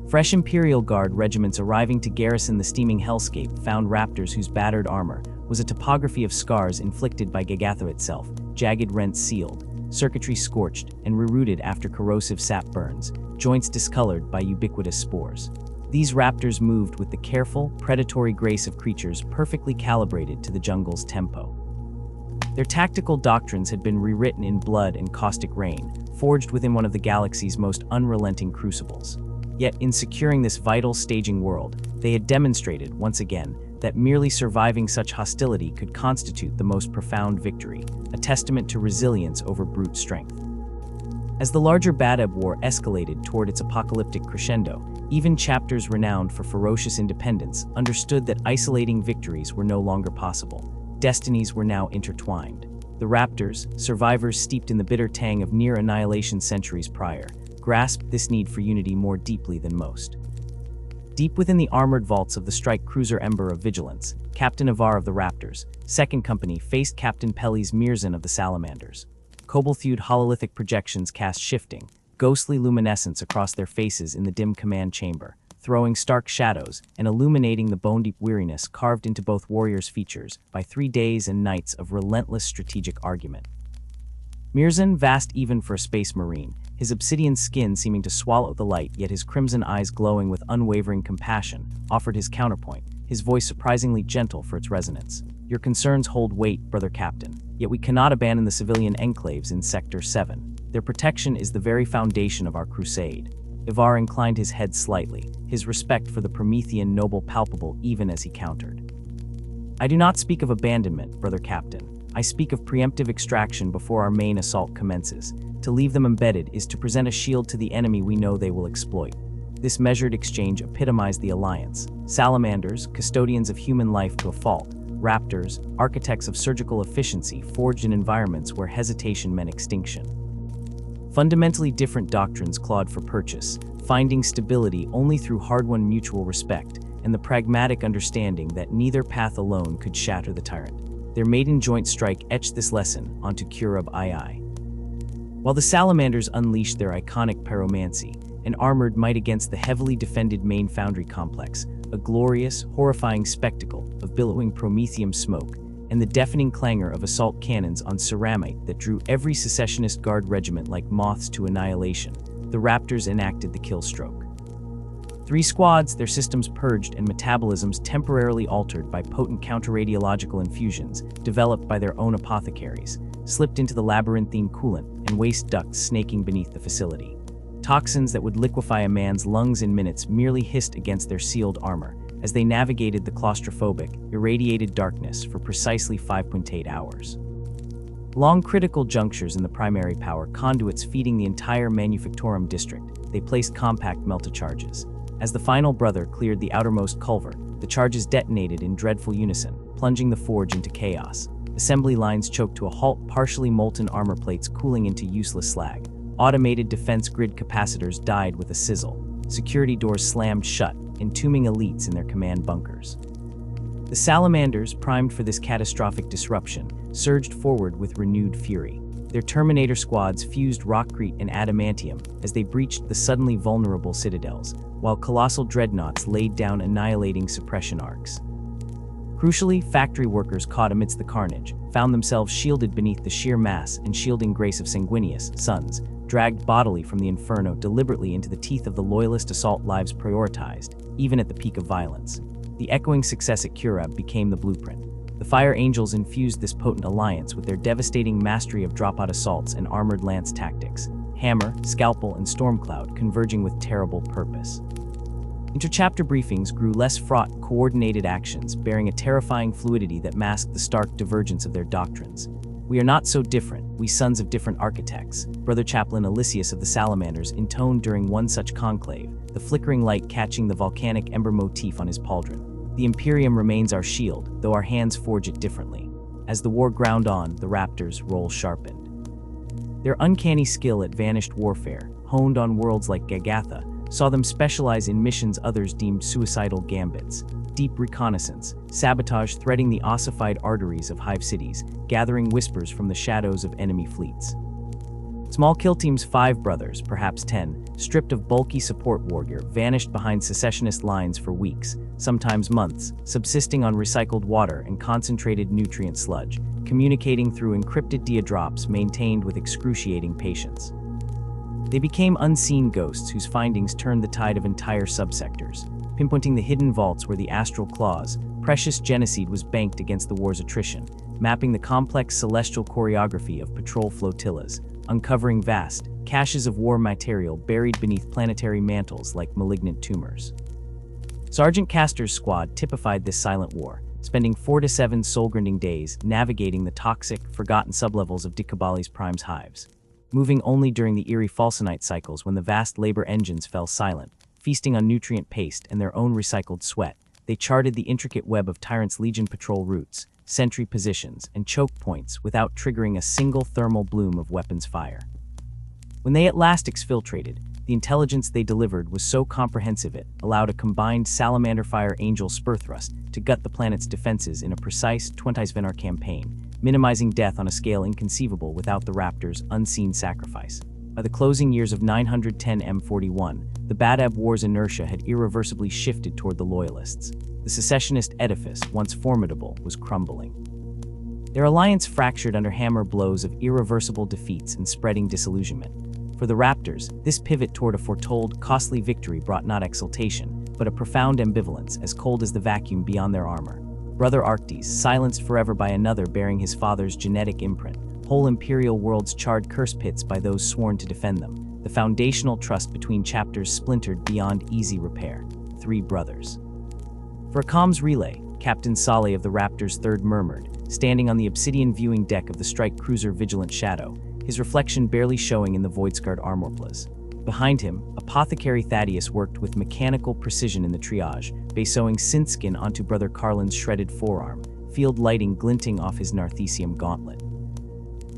Fresh Imperial Guard regiments arriving to garrison the steaming hellscape found Raptors whose battered armor was a topography of scars inflicted by Gagatha itself, jagged rents sealed, circuitry scorched and rerouted after corrosive sap burns, joints discolored by ubiquitous spores. These Raptors moved with the careful, predatory grace of creatures perfectly calibrated to the jungle's tempo. Their tactical doctrines had been rewritten in blood and caustic rain, forged within one of the galaxy's most unrelenting crucibles. Yet in securing this vital staging world, they had demonstrated, once again, that merely surviving such hostility could constitute the most profound victory, a testament to resilience over brute strength. As the larger Badab War escalated toward its apocalyptic crescendo, even chapters renowned for ferocious independence understood that isolating victories were no longer possible. Destinies were now intertwined. The Raptors, survivors steeped in the bitter tang of near annihilation centuries prior, grasped this need for unity more deeply than most. Deep within the armored vaults of the strike cruiser Ember of Vigilance, Captain Avar of the Raptors, 2nd Company faced Captain Pelly's Mirzan of the Salamanders. Cobalt-hued hololithic projections cast shifting, ghostly luminescence across their faces in the dim command chamber, throwing stark shadows and illuminating the bone-deep weariness carved into both warriors' features by 3 days and nights of relentless strategic argument. Mirzan, vast even for a space marine, his obsidian skin seeming to swallow the light, yet his crimson eyes glowing with unwavering compassion, offered his counterpoint, his voice surprisingly gentle for its resonance. Your concerns hold weight, brother captain, yet we cannot abandon the civilian enclaves in Sector 7. Their protection is the very foundation of our crusade. Ivar inclined his head slightly, his respect for the Promethean noble palpable even as he countered. I do not speak of abandonment, brother captain. I speak of preemptive extraction before our main assault commences. To leave them embedded is to present a shield to the enemy we know they will exploit. This measured exchange epitomized the alliance. Salamanders, custodians of human life to a fault. Raptors, architects of surgical efficiency forged in environments where hesitation meant extinction. Fundamentally different doctrines clawed for purchase, finding stability only through hard-won mutual respect and the pragmatic understanding that neither path alone could shatter the tyrant. Their maiden joint strike etched this lesson onto Kurub II. While the Salamanders unleashed their iconic pyromancy, an armored might against the heavily defended main foundry complex, a glorious, horrifying spectacle of billowing promethium smoke, and the deafening clangor of assault cannons on ceramite that drew every secessionist guard regiment like moths to annihilation, the Raptors enacted the kill stroke. 3 squads, their systems purged and metabolisms temporarily altered by potent counter-radiological infusions developed by their own apothecaries, slipped into the labyrinthine coolant and waste ducts snaking beneath the facility. Toxins that would liquefy a man's lungs in minutes merely hissed against their sealed armor as they navigated the claustrophobic, irradiated darkness for precisely 5.8 hours. Along critical junctures in the primary power conduits feeding the entire Manufactorum district, they placed compact melta-charges. As the final brother cleared the outermost culvert, the charges detonated in dreadful unison, plunging the forge into chaos. Assembly lines choked to a halt, partially molten armor plates cooling into useless slag. Automated defense grid capacitors died with a sizzle. Security doors slammed shut, entombing elites in their command bunkers. The Salamanders, primed for this catastrophic disruption, surged forward with renewed fury. Their Terminator squads fused rockcrete and adamantium as they breached the suddenly vulnerable citadels, while colossal dreadnoughts laid down annihilating suppression arcs. Crucially, factory workers caught amidst the carnage found themselves shielded beneath the sheer mass and shielding grace of Sanguinius, sons, dragged bodily from the inferno deliberately into the teeth of the loyalist assault lives prioritized, even at the peak of violence. The echoing success at Kurab became the blueprint. The Fire Angels infused this potent alliance with their devastating mastery of dropout assaults and armored lance tactics, Hammer, Scalpel, and Stormcloud converging with terrible purpose. Interchapter briefings grew less fraught, coordinated actions bearing a terrifying fluidity that masked the stark divergence of their doctrines. We are not so different, we sons of different architects, Brother Chaplain Elysius of the Salamanders intoned during one such conclave, the flickering light catching the volcanic ember motif on his pauldron. The Imperium remains our shield, though our hands forge it differently. As the war ground on, the Raptors' role sharpened. Their uncanny skill at vanished warfare, honed on worlds like Gagatha, saw them specialize in missions others deemed suicidal gambits. Deep reconnaissance, sabotage threading the ossified arteries of hive cities, gathering whispers from the shadows of enemy fleets. Small kill teams 5 brothers, perhaps 10, stripped of bulky support wargear, vanished behind secessionist lines for weeks, sometimes months, subsisting on recycled water and concentrated nutrient sludge, communicating through encrypted diadrops maintained with excruciating patience. They became unseen ghosts whose findings turned the tide of entire subsectors, pinpointing the hidden vaults where the astral claws, precious genocide was banked against the war's attrition, mapping the complex celestial choreography of patrol flotillas, uncovering vast caches of war material buried beneath planetary mantles like malignant tumors. Sergeant Castor's squad typified this silent war, spending 4 to 7 soul-grinding days navigating the toxic, forgotten sublevels of Dikabali's Prime's hives, moving only during the eerie falsonite cycles when the vast labor engines fell silent, feasting on nutrient paste and their own recycled sweat. They charted the intricate web of Tyrant's Legion patrol routes, sentry positions, and choke points without triggering a single thermal bloom of weapons fire. When they at last exfiltrated, the intelligence they delivered was so comprehensive it allowed a combined Salamander Fire Angel spur thrust to gut the planet's defenses in a precise 20-Svenar campaign, minimizing death on a scale inconceivable without the Raptors' unseen sacrifice. By the closing years of 910 M41, the Badab War's inertia had irreversibly shifted toward the Loyalists. The secessionist edifice, once formidable, was crumbling. Their alliance fractured under hammer blows of irreversible defeats and spreading disillusionment. For the Raptors, this pivot toward a foretold, costly victory brought not exultation, but a profound ambivalence, as cold as the vacuum beyond their armor. Brother Arctes, silenced forever by another bearing his father's genetic imprint, whole imperial worlds charred curse pits by those sworn to defend them. The foundational trust between chapters splintered beyond easy repair. 3 brothers. For a comms relay, Captain Saleh of the Raptors' third murmured, standing on the obsidian viewing deck of the strike cruiser Vigilant Shadow, his reflection barely showing in the void-scarred armorplus. Behind him, Apothecary Thaddeus worked with mechanical precision in the triage, basewing synthskin onto Brother Carlin's shredded forearm, field lighting glinting off his narthecium gauntlet.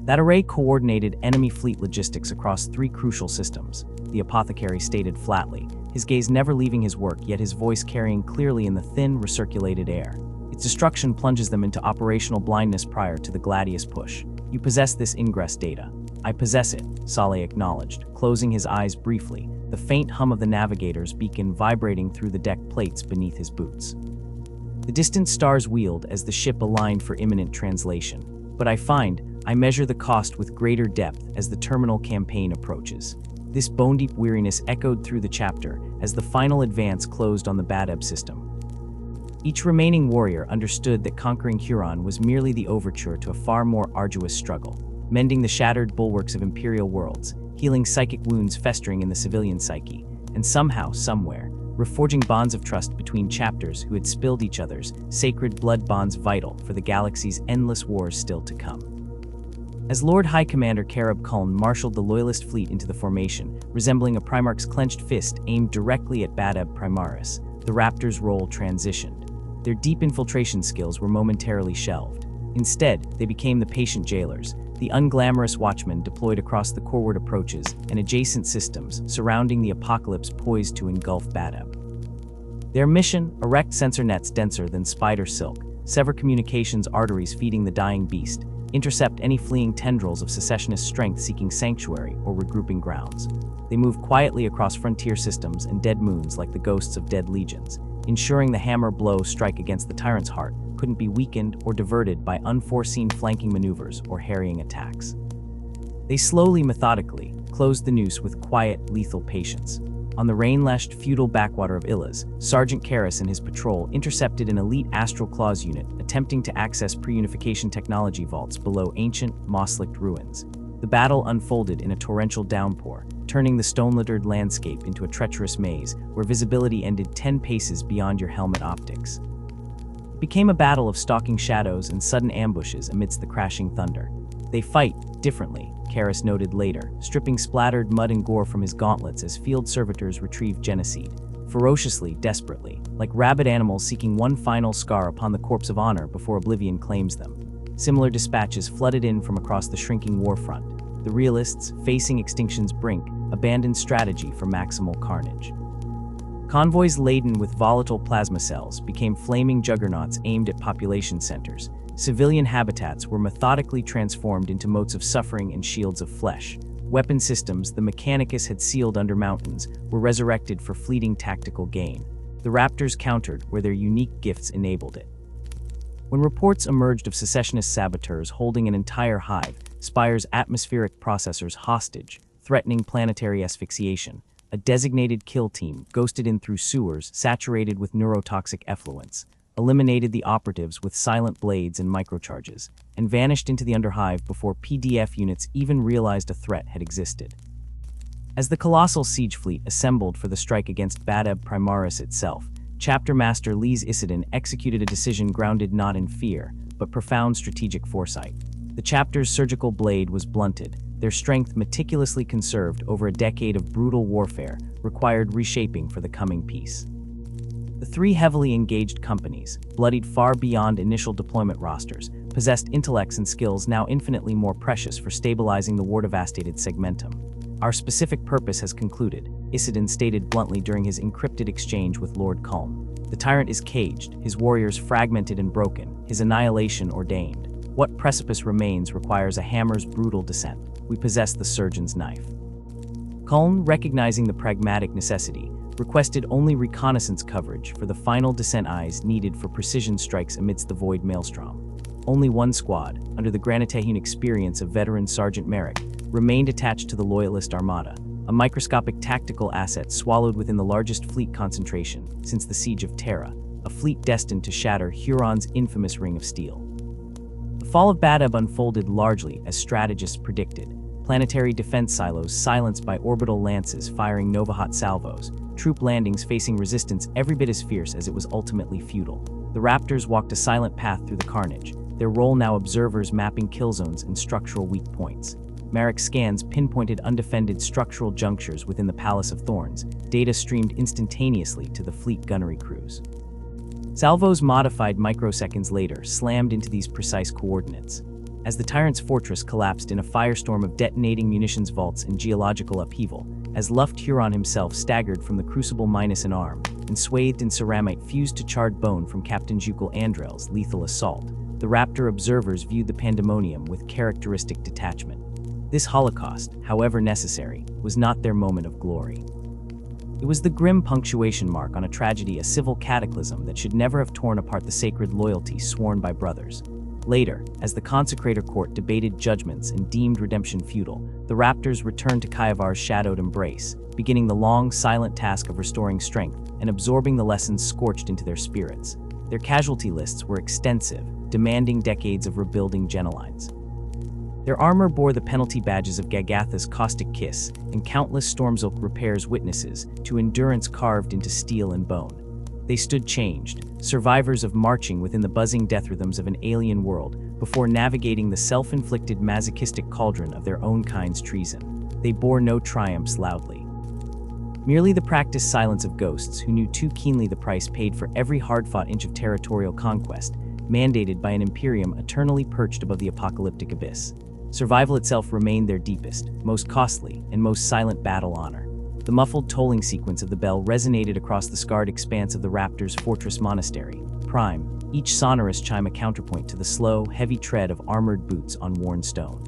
That array coordinated enemy fleet logistics across 3 crucial systems, the apothecary stated flatly, his gaze never leaving his work yet his voice carrying clearly in the thin, recirculated air. Its destruction plunges them into operational blindness prior to the Gladius push. You possess this ingress data. I possess it, Saleh acknowledged, closing his eyes briefly, the faint hum of the navigator's beacon vibrating through the deck plates beneath his boots. The distant stars wheeled as the ship aligned for imminent translation. But I measure the cost with greater depth as the terminal campaign approaches. This bone-deep weariness echoed through the chapter as the final advance closed on the Badab system. Each remaining warrior understood that conquering Huron was merely the overture to a far more arduous struggle, mending the shattered bulwarks of imperial worlds, healing psychic wounds festering in the civilian psyche, and somehow, somewhere, reforging bonds of trust between chapters who had spilled each other's sacred blood bonds vital for the galaxy's endless wars still to come. As Lord High Commander Karab Kuln marshaled the Loyalist fleet into the formation, resembling a Primarch's clenched fist aimed directly at Badab Primaris, the Raptors' role transitioned. Their deep infiltration skills were momentarily shelved. Instead, they became the patient jailers, the unglamorous watchmen deployed across the coreward approaches and adjacent systems surrounding the apocalypse poised to engulf Badab. Their mission, erect sensor nets denser than spider silk, sever communications arteries feeding the dying beast, intercept any fleeing tendrils of secessionist strength seeking sanctuary or regrouping grounds. They move quietly across frontier systems and dead moons like the ghosts of dead legions, ensuring the hammer blow strike against the tyrant's heart couldn't be weakened or diverted by unforeseen flanking maneuvers or harrying attacks. They slowly, methodically, closed the noose with quiet, lethal patience. On the rain-lashed feudal backwater of Illas, Sergeant Karras and his patrol intercepted an elite Astral Claws unit attempting to access pre-unification technology vaults below ancient, moss-licked ruins. The battle unfolded in a torrential downpour, turning the stone-littered landscape into a treacherous maze where visibility ended 10 paces beyond your helmet optics. It became a battle of stalking shadows and sudden ambushes amidst the crashing thunder. They fight differently, Karras noted later, stripping splattered mud and gore from his gauntlets as field servitors retrieved genocide, ferociously, desperately, like rabid animals seeking one final scar upon the corpse of honor before oblivion claims them. Similar dispatches flooded in from across the shrinking warfront. The realists, facing extinction's brink, abandoned strategy for maximal carnage. Convoys laden with volatile plasma cells became flaming juggernauts aimed at population centers. Civilian habitats were methodically transformed into moats of suffering and shields of flesh. Weapon systems the Mechanicus had sealed under mountains were resurrected for fleeting tactical gain. The Raptors countered where their unique gifts enabled it. When reports emerged of secessionist saboteurs holding an entire hive, Spire's atmospheric processors hostage, threatening planetary asphyxiation, a designated kill team ghosted in through sewers saturated with neurotoxic effluents, eliminated the operatives with silent blades and microcharges, and vanished into the underhive before PDF units even realized a threat had existed. As the colossal siege fleet assembled for the strike against Badab Primaris itself, Chapter Master Lise Isidon executed a decision grounded not in fear, but profound strategic foresight. The chapter's surgical blade was blunted, their strength meticulously conserved over a decade of brutal warfare, required reshaping for the coming peace. The 3 heavily engaged companies, bloodied far beyond initial deployment rosters, possessed intellects and skills now infinitely more precious for stabilizing the war-devastated segmentum. Our specific purpose has concluded, Isidon stated bluntly during his encrypted exchange with Lord Kulm. The tyrant is caged, his warriors fragmented and broken, his annihilation ordained. What precipice remains requires a hammer's brutal descent. We possess the surgeon's knife. Cullen, recognizing the pragmatic necessity, requested only reconnaissance coverage for the final descent eyes needed for precision strikes amidst the void maelstrom. Only one squad, under the Granitahune experience of veteran Sergeant Merrick, remained attached to the Loyalist Armada, a microscopic tactical asset swallowed within the largest fleet concentration since the Siege of Terra, a fleet destined to shatter Huron's infamous Ring of Steel. The fall of Badab unfolded largely as strategists predicted. Planetary defense silos silenced by orbital lances firing Novahat salvos, troop landings facing resistance every bit as fierce as it was ultimately futile. The Raptors walked a silent path through the carnage, their role now observers mapping kill zones and structural weak points. Merrick's scans pinpointed undefended structural junctures within the Palace of Thorns, data streamed instantaneously to the fleet gunnery crews. Salvos modified microseconds later slammed into these precise coordinates. As the Tyrant's fortress collapsed in a firestorm of detonating munitions vaults and geological upheaval, as Luft Huron himself staggered from the crucible minus an arm, and swathed in ceramite fused to charred bone from Captain Jukel Andrel's lethal assault, the Raptor observers viewed the pandemonium with characteristic detachment. This holocaust, however necessary, was not their moment of glory. It was the grim punctuation mark on a tragedy, a civil cataclysm that should never have torn apart the sacred loyalty sworn by brothers. Later, as the Consecrator Court debated judgments and deemed redemption futile, the Raptors returned to Kaivar's shadowed embrace, beginning the long, silent task of restoring strength and absorbing the lessons scorched into their spirits. Their casualty lists were extensive, demanding decades of rebuilding genelines. Their armor bore the penalty badges of Gagatha's caustic kiss and countless Stormzilk repairs witnesses to endurance carved into steel and bone. They stood changed, survivors of marching within the buzzing death rhythms of an alien world before navigating the self-inflicted masochistic cauldron of their own kind's treason. They bore no triumphs loudly. Merely the practiced silence of ghosts who knew too keenly the price paid for every hard-fought inch of territorial conquest, mandated by an Imperium eternally perched above the apocalyptic abyss. Survival itself remained their deepest, most costly, and most silent battle honor. The muffled tolling sequence of the bell resonated across the scarred expanse of the Raptors' fortress monastery, Prime, each sonorous chime a counterpoint to the slow, heavy tread of armored boots on worn stone.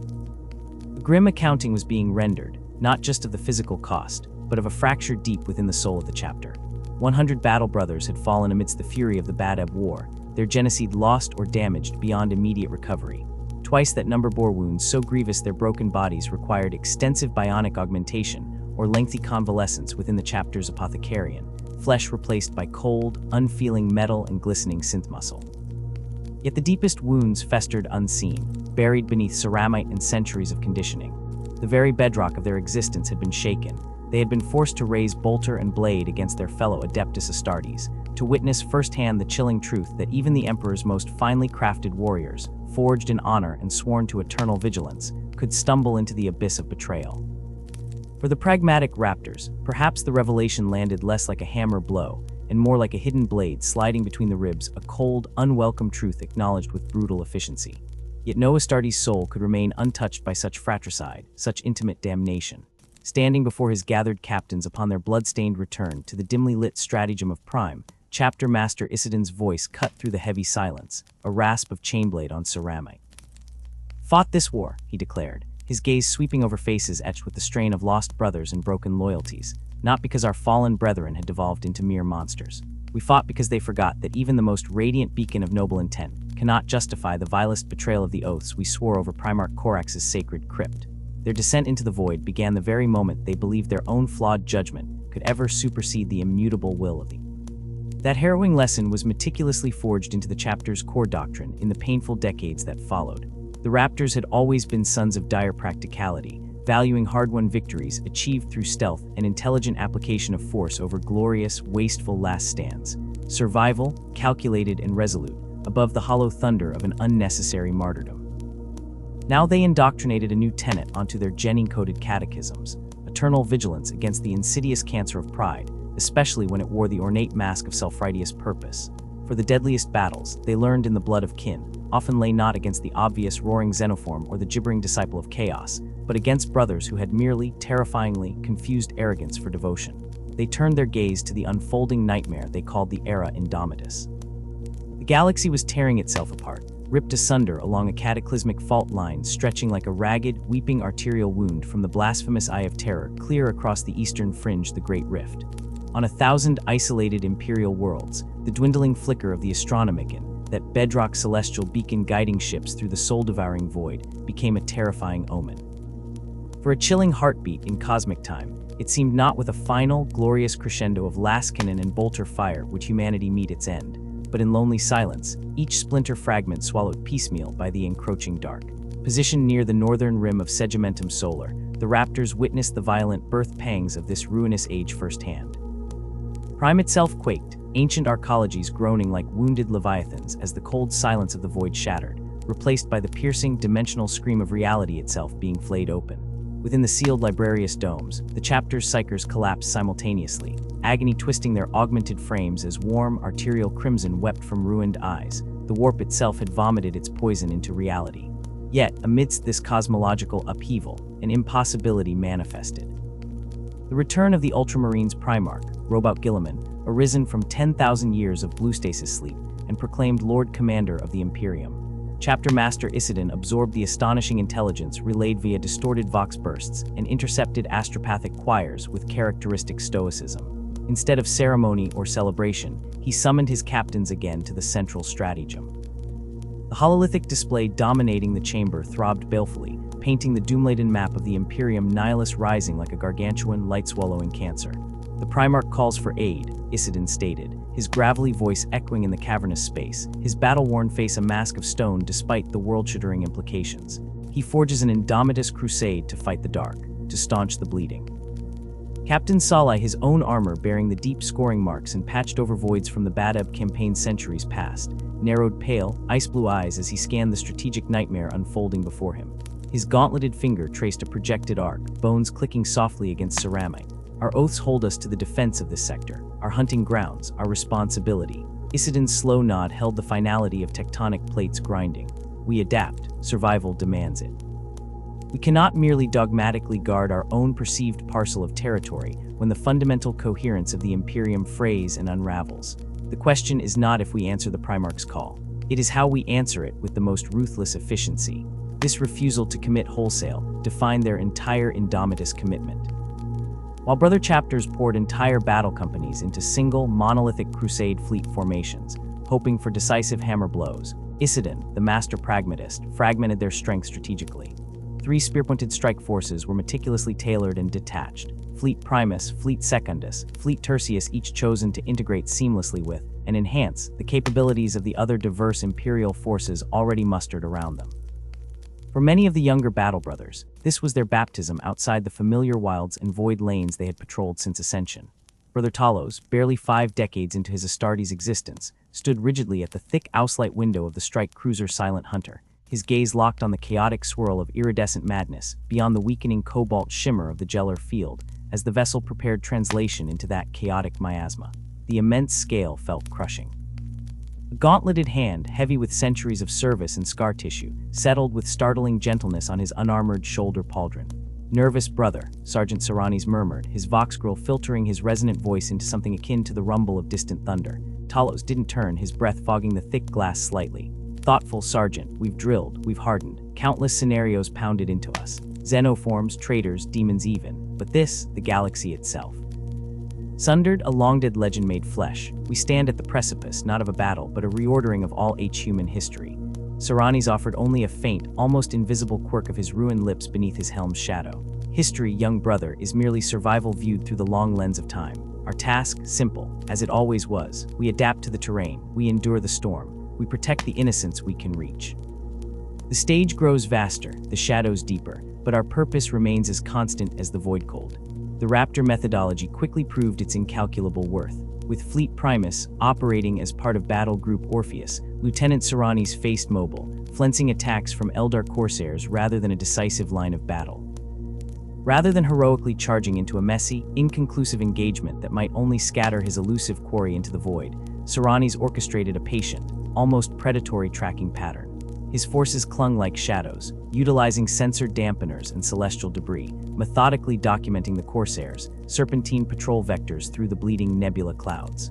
A grim accounting was being rendered, not just of the physical cost, but of a fracture deep within the soul of the chapter. 100 battle brothers had fallen amidst the fury of the Badab War, their genocide lost or damaged beyond immediate recovery. Twice that number bore wounds so grievous their broken bodies required extensive bionic augmentation or lengthy convalescence within the chapter's apothecarian, flesh replaced by cold, unfeeling metal and glistening synth muscle. Yet the deepest wounds festered unseen, buried beneath ceramite and centuries of conditioning. The very bedrock of their existence had been shaken. They had been forced to raise bolter and blade against their fellow Adeptus Astartes, to witness firsthand the chilling truth that even the Emperor's most finely crafted warriors, forged in honor and sworn to eternal vigilance, could stumble into the abyss of betrayal. For the pragmatic Raptors, perhaps the revelation landed less like a hammer blow and more like a hidden blade sliding between the ribs, a cold, unwelcome truth acknowledged with brutal efficiency. Yet no Astartes' soul could remain untouched by such fratricide, such intimate damnation. Standing before his gathered captains upon their blood-stained return to the dimly lit stratagem of Prime, Chapter Master Isidon's voice cut through the heavy silence, a rasp of chainblade on ceramite. "Fought this war," he declared, his gaze sweeping over faces etched with the strain of lost brothers and broken loyalties, not because our fallen brethren had devolved into mere monsters. We fought because they forgot that even the most radiant beacon of noble intent cannot justify the vilest betrayal of the oaths we swore over Primarch Corax's sacred crypt. Their descent into the void began the very moment they believed their own flawed judgment could ever supersede the immutable will of the. That harrowing lesson was meticulously forged into the chapter's core doctrine in the painful decades that followed. The Raptors had always been sons of dire practicality, valuing hard-won victories achieved through stealth and intelligent application of force over glorious, wasteful last stands. Survival, calculated and resolute, above the hollow thunder of an unnecessary martyrdom. Now they indoctrinated a new tenet onto their genin-coded catechisms, eternal vigilance against the insidious cancer of pride, especially when it wore the ornate mask of self-righteous purpose. For the deadliest battles, they learned in the blood of kin, often lay not against the obvious roaring xenoform or the gibbering disciple of chaos, but against brothers who had merely, terrifyingly, confused arrogance for devotion. They turned their gaze to the unfolding nightmare they called the Era Indomitus. The galaxy was tearing itself apart, ripped asunder along a cataclysmic fault line stretching like a ragged, weeping arterial wound from the blasphemous Eye of Terror clear across the eastern fringe of the Great Rift. On 1,000 isolated Imperial worlds, the dwindling flicker of the Astronomicon, that bedrock celestial beacon guiding ships through the soul-devouring void, became a terrifying omen. For a chilling heartbeat in cosmic time, it seemed not with a final, glorious crescendo of lascannon and bolter fire would humanity meet its end, but in lonely silence, each splinter fragment swallowed piecemeal by the encroaching dark. Positioned near the northern rim of Segementum Solar, the Raptors witnessed the violent birth pangs of this ruinous age firsthand. Prime itself quaked, ancient arcologies groaning like wounded leviathans as the cold silence of the void shattered, replaced by the piercing, dimensional scream of reality itself being flayed open. Within the sealed librarius domes, the chapter's psychers collapsed simultaneously, agony twisting their augmented frames as warm, arterial crimson wept from ruined eyes. The warp itself had vomited its poison into reality. Yet, amidst this cosmological upheaval, an impossibility manifested. The return of the Ultramarines Primarch, Robot Guilliman, arisen from 10,000 years of blue stasis sleep, and proclaimed Lord Commander of the Imperium. Chapter Master Isidon absorbed the astonishing intelligence relayed via distorted vox bursts and intercepted astropathic choirs with characteristic stoicism. Instead of ceremony or celebration, he summoned his captains again to the central stratagem. The hololithic display dominating the chamber throbbed balefully, painting the doom-laden map of the Imperium nihilus rising like a gargantuan, light-swallowing cancer. The Primarch calls for aid, Isidon stated, his gravelly voice echoing in the cavernous space, his battle-worn face a mask of stone despite the world-shattering implications. He forges an indomitous crusade to fight the dark, to staunch the bleeding. Captain Salai, his own armor bearing the deep scoring marks and patched-over voids from the Badab campaign centuries past, narrowed pale, ice-blue eyes as he scanned the strategic nightmare unfolding before him. His gauntleted finger traced a projected arc, bones clicking softly against ceramic. Our oaths hold us to the defense of this sector, our hunting grounds, our responsibility. Isidon's slow nod held the finality of tectonic plates grinding. We adapt, survival demands it. We cannot merely dogmatically guard our own perceived parcel of territory when the fundamental coherence of the Imperium frays and unravels. The question is not if we answer the Primarch's call. It is how we answer it with the most ruthless efficiency. This refusal to commit wholesale defined their entire indomitous commitment. While brother chapters poured entire battle companies into single, monolithic crusade fleet formations, hoping for decisive hammer blows, Isidon, the master pragmatist, fragmented their strength strategically. 3 spear-pointed strike forces were meticulously tailored and detached. Fleet Primus, Fleet Secundus, Fleet Tertius each chosen to integrate seamlessly with and enhance the capabilities of the other diverse Imperial forces already mustered around them. For many of the younger battle brothers, this was their baptism outside the familiar wilds and void lanes they had patrolled since Ascension. Brother Talos, barely 5 decades into his Astartes' existence, stood rigidly at the thick Auslight window of the strike cruiser Silent Hunter, his gaze locked on the chaotic swirl of iridescent madness beyond the weakening cobalt shimmer of the Gellar field as the vessel prepared translation into that chaotic miasma. The immense scale felt crushing. A gauntleted hand, heavy with centuries of service and scar tissue, settled with startling gentleness on his unarmored shoulder pauldron. "Nervous brother," Sergeant Serranis murmured, his vox grill filtering his resonant voice into something akin to the rumble of distant thunder. Talos didn't turn, his breath fogging the thick glass slightly. "Thoughtful Sergeant, we've drilled, we've hardened. Countless scenarios pounded into us. Xenoforms, traitors, demons even. But this, the galaxy itself. Sundered, a long-dead legend made flesh, we stand at the precipice not of a battle but a reordering of all human history." Serranis offered only a faint, almost invisible quirk of his ruined lips beneath his helm's shadow. "History, young brother, is merely survival viewed through the long lens of time. Our task, simple, as it always was. We adapt to the terrain, we endure the storm, we protect the innocence we can reach. The stage grows vaster, the shadows deeper, but our purpose remains as constant as the void cold." The Raptor methodology quickly proved its incalculable worth. With Fleet Primus operating as part of Battle Group Orpheus, Lieutenant Serranis faced mobile, flensing attacks from Eldar Corsairs rather than a decisive line of battle. Rather than heroically charging into a messy, inconclusive engagement that might only scatter his elusive quarry into the void, Serranis orchestrated a patient, almost predatory tracking pattern. His forces clung like shadows, utilizing sensor dampeners and celestial debris, methodically documenting the Corsairs, serpentine patrol vectors through the bleeding nebula clouds.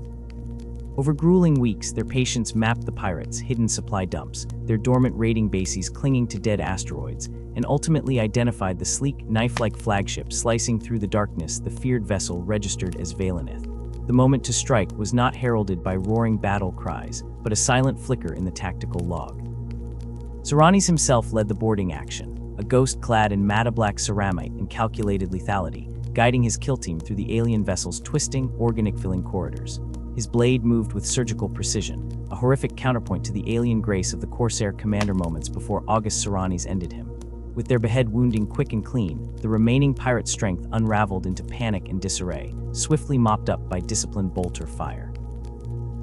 Over grueling weeks, their patience mapped the pirates' hidden supply dumps, their dormant raiding bases clinging to dead asteroids, and ultimately identified the sleek, knife-like flagship slicing through the darkness the feared vessel registered as Valenith. The moment to strike was not heralded by roaring battle cries, but a silent flicker in the tactical log. Saranis himself led the boarding action, a ghost clad in matte-black ceramite and calculated lethality, guiding his kill team through the alien vessel's twisting, organic-filling corridors. His blade moved with surgical precision, a horrific counterpoint to the alien grace of the Corsair commander moments before August Saranis ended him. With their behead wounding quick and clean, the remaining pirate strength unraveled into panic and disarray, swiftly mopped up by disciplined bolter fire.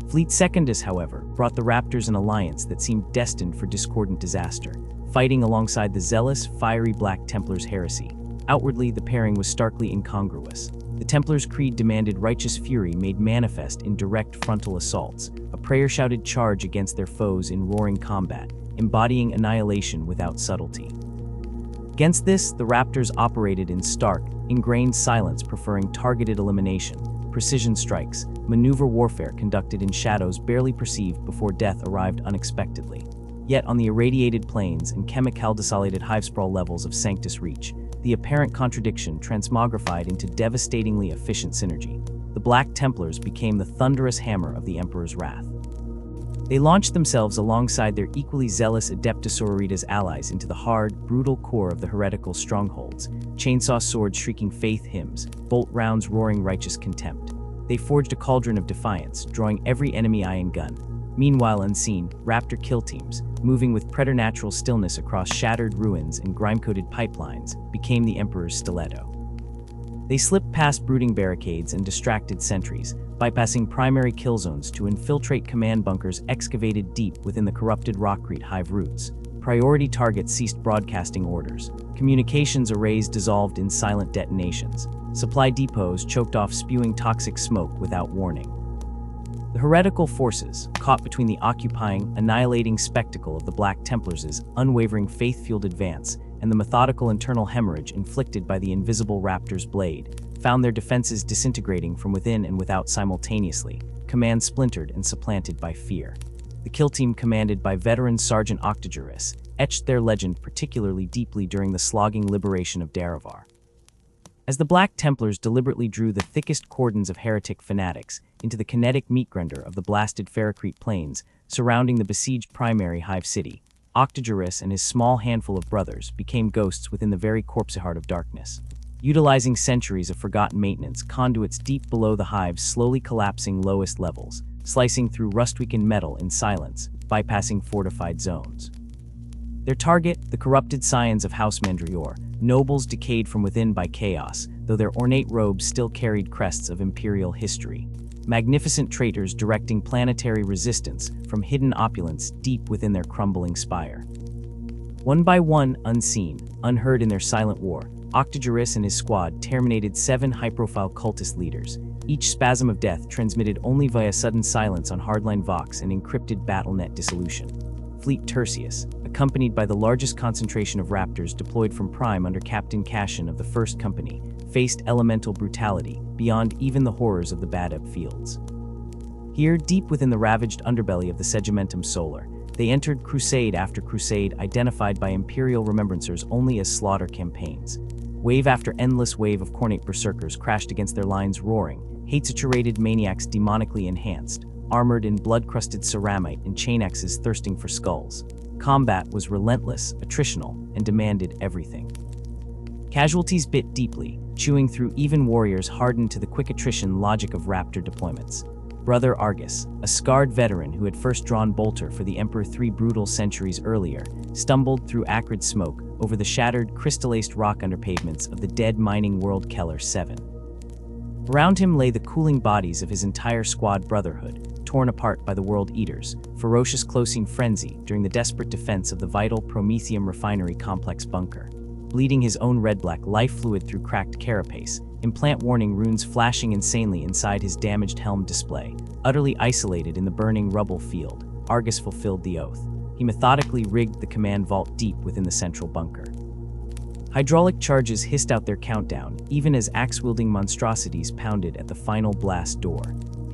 Fleet Secundus, however, brought the Raptors an alliance that seemed destined for discordant disaster, fighting alongside the zealous, fiery Black Templars' heresy. Outwardly, the pairing was starkly incongruous. The Templars' creed demanded righteous fury made manifest in direct frontal assaults, a prayer-shouted charge against their foes in roaring combat, embodying annihilation without subtlety. Against this, the Raptors operated in stark, ingrained silence, preferring targeted elimination, precision strikes, maneuver warfare conducted in shadows barely perceived before death arrived unexpectedly. Yet on the irradiated plains and chemical-desolated hive-sprawl levels of Sanctus Reach, the apparent contradiction transmogrified into devastatingly efficient synergy. The Black Templars became the thunderous hammer of the Emperor's wrath. They launched themselves alongside their equally zealous Adeptus Astartes allies into the hard, brutal core of the heretical strongholds, chainsaw swords shrieking faith hymns, bolt rounds roaring righteous contempt. They forged a cauldron of defiance, drawing every enemy eye and gun. Meanwhile, unseen, Raptor kill teams, moving with preternatural stillness across shattered ruins and grime-coated pipelines, became the Emperor's stiletto. They slipped past brooding barricades and distracted sentries, bypassing primary kill zones to infiltrate command bunkers excavated deep within the corrupted rockcrete hive roots. Priority targets ceased broadcasting orders. Communications arrays dissolved in silent detonations. Supply depots choked off spewing toxic smoke without warning. The heretical forces, caught between the occupying, annihilating spectacle of the Black Templars' unwavering faith-fueled advance and the methodical internal hemorrhage inflicted by the invisible Raptor's blade, found their defenses disintegrating from within and without simultaneously, command splintered and supplanted by fear. The kill team, commanded by veteran Sergeant Octogerus, etched their legend particularly deeply during the slogging liberation of Daravar. As the Black Templars deliberately drew the thickest cordons of heretic fanatics into the kinetic meat grinder of the blasted Ferrocrete plains surrounding the besieged primary hive city, Octogerus and his small handful of brothers became ghosts within the very corpse-heart of darkness. Utilizing centuries of forgotten maintenance, conduits deep below the hive's slowly collapsing lowest levels, slicing through rust-weakened metal in silence, bypassing fortified zones. Their target, the corrupted scions of House Mandrior, nobles decayed from within by chaos, though their ornate robes still carried crests of imperial history. Magnificent traitors directing planetary resistance from hidden opulence deep within their crumbling spire. One by one, unseen, unheard in their silent war, Octogerus and his squad terminated 7 high-profile cultist leaders, each spasm of death transmitted only via sudden silence on hardline vox and encrypted BattleNet dissolution. Fleet Tertius, accompanied by the largest concentration of Raptors deployed from Prime under Captain Cashin of the First Company, faced elemental brutality beyond even the horrors of the Badab fields. Here, deep within the ravaged underbelly of the Segimentum Solar, they entered crusade after crusade, identified by Imperial remembrancers only as slaughter campaigns. Wave after endless wave of cornate berserkers crashed against their lines, roaring, hate-saturated maniacs demonically enhanced, armored in blood-crusted ceramite and chain axes thirsting for skulls. Combat was relentless, attritional, and demanded everything. Casualties bit deeply, chewing through even warriors hardened to the quick attrition logic of Raptor deployments. Brother Argus, a scarred veteran who had first drawn bolter for the Emperor 3 brutal centuries earlier, stumbled through acrid smoke over the shattered, crystallized rock underpavements of the dead mining world Keller 7. Around him lay the cooling bodies of his entire squad brotherhood, torn apart by the World Eaters, ferocious closing frenzy during the desperate defense of the vital Promethium refinery complex bunker. Bleeding his own red-black life fluid through cracked carapace, implant warning runes flashing insanely inside his damaged helm display. Utterly isolated in the burning rubble field, Argus fulfilled the oath. He methodically rigged the command vault deep within the central bunker. Hydraulic charges hissed out their countdown, even as axe-wielding monstrosities pounded at the final blast door.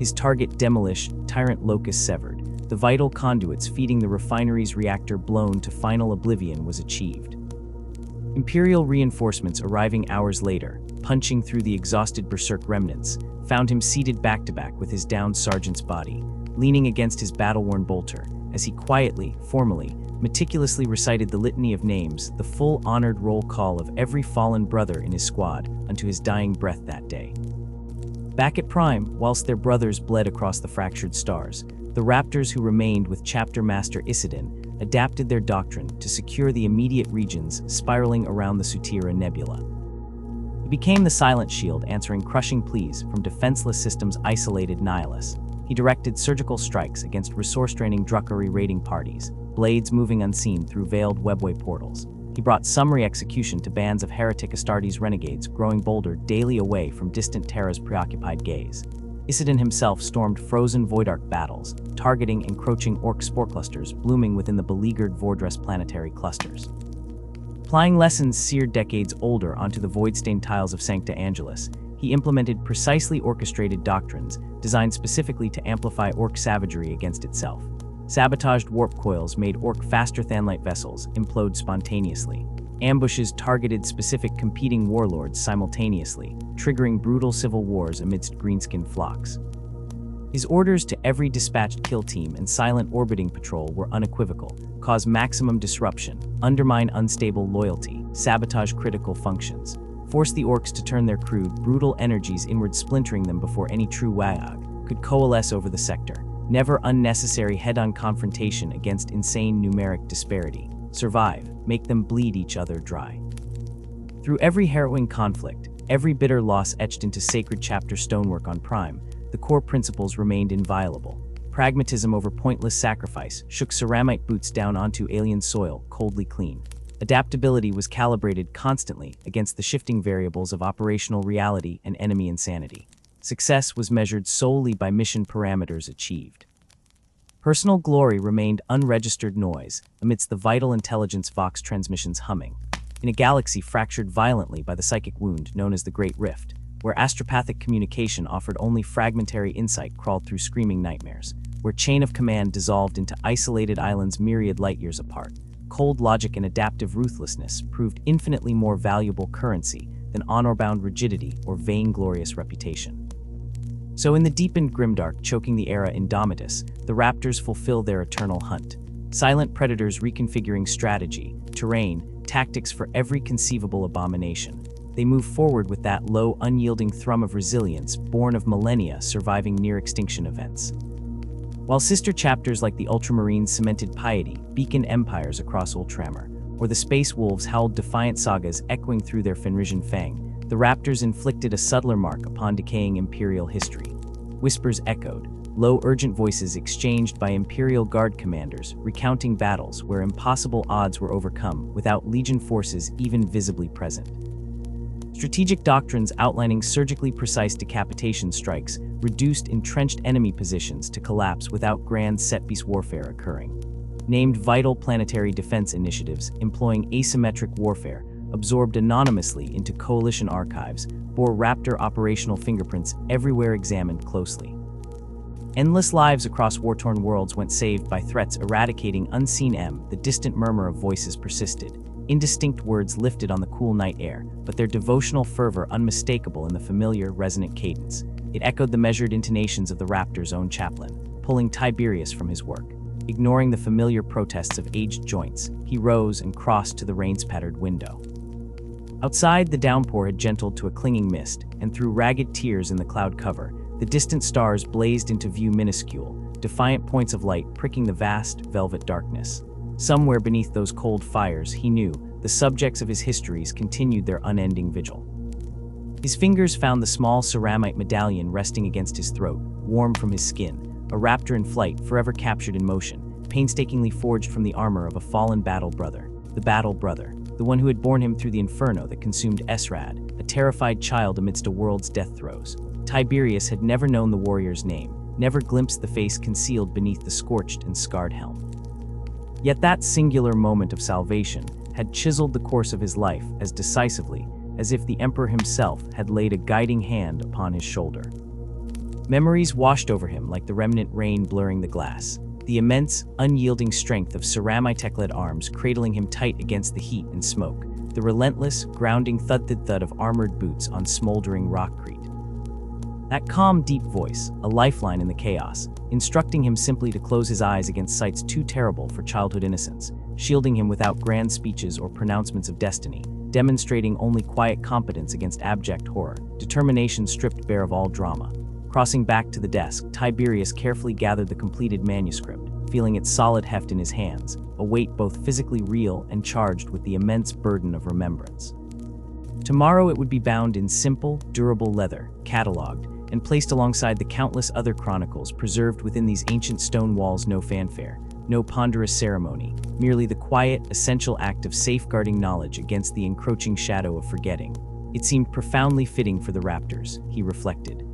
His target demolished, tyrant locust severed. The vital conduits feeding the refinery's reactor blown to final oblivion was achieved. Imperial reinforcements arriving hours later, punching through the exhausted berserk remnants, found him seated back-to-back with his downed sergeant's body, leaning against his battle-worn bolter, as he quietly, formally, meticulously recited the litany of names, the full honored roll call of every fallen brother in his squad, unto his dying breath that day. Back at Prime, whilst their brothers bled across the fractured stars, the Raptors who remained with Chapter Master Isidin adapted their doctrine to secure the immediate regions spiraling around the Sutira Nebula. He became the silent shield answering crushing pleas from defenseless systems isolated nihilists. He directed surgical strikes against resource-draining Druckery raiding parties, blades moving unseen through veiled webway portals. He brought summary execution to bands of heretic Astartes renegades growing bolder daily away from distant Terra's preoccupied gaze. Isidin himself stormed frozen Voidark battles, targeting encroaching orc spore clusters blooming within the beleaguered Vordress planetary clusters. Applying lessons seared decades older onto the void-stained tiles of Sancta Angelis, he implemented precisely orchestrated doctrines designed specifically to amplify orc savagery against itself. Sabotaged warp coils made orc faster-than-light vessels implode spontaneously. Ambushes targeted specific competing warlords simultaneously, triggering brutal civil wars amidst greenskin flocks. His orders to every dispatched kill team and silent orbiting patrol were unequivocal: cause maximum disruption, undermine unstable loyalty, sabotage critical functions, force the orcs to turn their crude, brutal energies inward, splintering them before any true Wayag could coalesce over the sector. Never unnecessary head-on confrontation against insane numeric disparity. Survive, make them bleed each other dry. Through every harrowing conflict, every bitter loss etched into sacred chapter stonework on Prime, the core principles remained inviolable. Pragmatism over pointless sacrifice shook ceramite boots down onto alien soil, coldly clean. Adaptability was calibrated constantly against the shifting variables of operational reality and enemy insanity. Success was measured solely by mission parameters achieved. Personal glory remained unregistered noise amidst the vital intelligence Vox transmissions humming. In a galaxy fractured violently by the psychic wound known as the Great Rift, where astropathic communication offered only fragmentary insight crawled through screaming nightmares, where chain of command dissolved into isolated islands myriad light-years apart, cold logic and adaptive ruthlessness proved infinitely more valuable currency than honor-bound rigidity or vainglorious reputation. So in the deepened grimdark choking the era Indomitus, the Raptors fulfill their eternal hunt. Silent predators reconfiguring strategy, terrain, tactics for every conceivable abomination. They move forward with that low, unyielding thrum of resilience born of millennia surviving near-extinction events. While sister chapters like the Ultramarines cemented piety, beaconed empires across Ultramar, or the Space Wolves howled defiant sagas echoing through their Fenrisian fang, the Raptors inflicted a subtler mark upon decaying Imperial history. Whispers echoed, low urgent voices exchanged by Imperial Guard commanders recounting battles where impossible odds were overcome without Legion forces even visibly present. Strategic doctrines outlining surgically precise decapitation strikes reduced entrenched enemy positions to collapse without grand set-piece warfare occurring. Named vital planetary defense initiatives employing asymmetric warfare absorbed anonymously into coalition archives, bore Raptor operational fingerprints everywhere examined closely. Endless lives across war-torn worlds went saved by threats eradicating unseen the distant murmur of voices persisted, indistinct words lifted on the cool night air, but their devotional fervor unmistakable in the familiar, resonant cadence. It echoed the measured intonations of the Raptor's own chaplain, pulling Tiberius from his work. Ignoring the familiar protests of aged joints, he rose and crossed to the rain-spattered window. Outside, the downpour had gentled to a clinging mist, and through ragged tears in the cloud cover, the distant stars blazed into view, minuscule, defiant points of light pricking the vast, velvet darkness. Somewhere beneath those cold fires, he knew, the subjects of his histories continued their unending vigil. His fingers found the small ceramite medallion resting against his throat, warm from his skin, a raptor in flight, forever captured in motion, painstakingly forged from the armor of a fallen battle brother. The battle brother, the one who had borne him through the inferno that consumed Esrad, a terrified child amidst a world's death throes. Tiberius had never known the warrior's name, never glimpsed the face concealed beneath the scorched and scarred helm. Yet that singular moment of salvation had chiseled the course of his life as decisively as if the emperor himself had laid a guiding hand upon his shoulder. Memories washed over him like the remnant rain blurring the glass. The immense, unyielding strength of ceramitek-led arms cradling him tight against the heat and smoke. The relentless, grounding thud-thud-thud of armored boots on smoldering rockcrete. That calm, deep voice, a lifeline in the chaos, instructing him simply to close his eyes against sights too terrible for childhood innocence, shielding him without grand speeches or pronouncements of destiny, demonstrating only quiet competence against abject horror, determination stripped bare of all drama. Crossing back to the desk, Tiberius carefully gathered the completed manuscript, feeling its solid heft in his hands, a weight both physically real and charged with the immense burden of remembrance. Tomorrow it would be bound in simple, durable leather, catalogued, and placed alongside the countless other chronicles preserved within these ancient stone walls. No fanfare, no ponderous ceremony, merely the quiet, essential act of safeguarding knowledge against the encroaching shadow of forgetting. It seemed profoundly fitting for the Raptors, he reflected.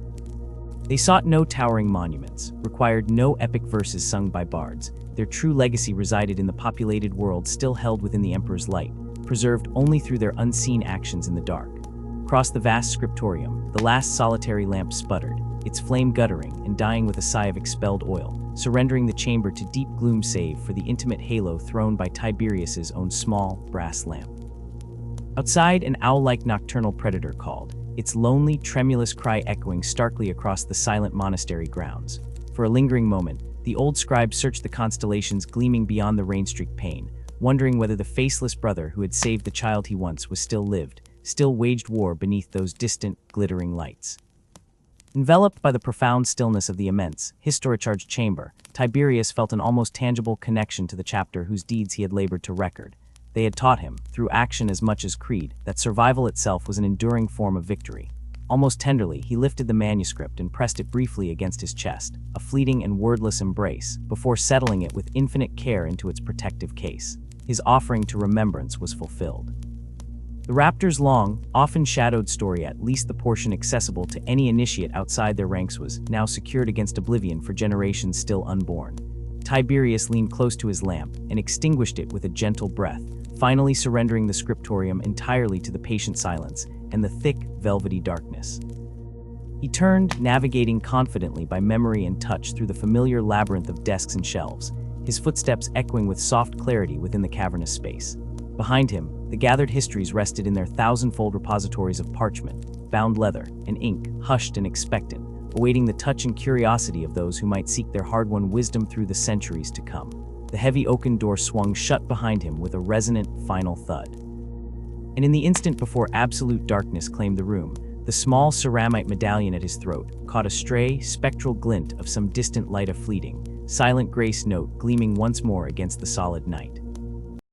They sought no towering monuments, required no epic verses sung by bards. Their true legacy resided in the populated world still held within the Emperor's light, preserved only through their unseen actions in the dark. Across the vast scriptorium, the last solitary lamp sputtered, its flame guttering and dying with a sigh of expelled oil, surrendering the chamber to deep gloom save for the intimate halo thrown by Tiberius's own small, brass lamp. Outside, an owl-like nocturnal predator called, its lonely, tremulous cry echoing starkly across the silent monastery grounds. For a lingering moment, the old scribe searched the constellations gleaming beyond the rain-streaked pane, wondering whether the faceless brother who had saved the child he once was still lived, still waged war beneath those distant, glittering lights. Enveloped by the profound stillness of the immense, history-charged chamber, Tiberius felt an almost tangible connection to the chapter whose deeds he had labored to record. They had taught him, through action as much as creed, that survival itself was an enduring form of victory. Almost tenderly, he lifted the manuscript and pressed it briefly against his chest, a fleeting and wordless embrace, before settling it with infinite care into its protective case. His offering to remembrance was fulfilled. The Raptors' long, often shadowed story, at least the portion accessible to any initiate outside their ranks, was now secured against oblivion for generations still unborn. Tiberius leaned close to his lamp and extinguished it with a gentle breath, finally surrendering the scriptorium entirely to the patient silence and the thick, velvety darkness. He turned, navigating confidently by memory and touch through the familiar labyrinth of desks and shelves, his footsteps echoing with soft clarity within the cavernous space. Behind him, the gathered histories rested in their thousand-fold repositories of parchment, bound leather, and ink, hushed and expectant, awaiting the touch and curiosity of those who might seek their hard-won wisdom through the centuries to come. The heavy oaken door swung shut behind him with a resonant, final thud. And in the instant before absolute darkness claimed the room, the small ceramite medallion at his throat caught a stray, spectral glint of some distant light, a fleeting, silent grace note gleaming once more against the solid night.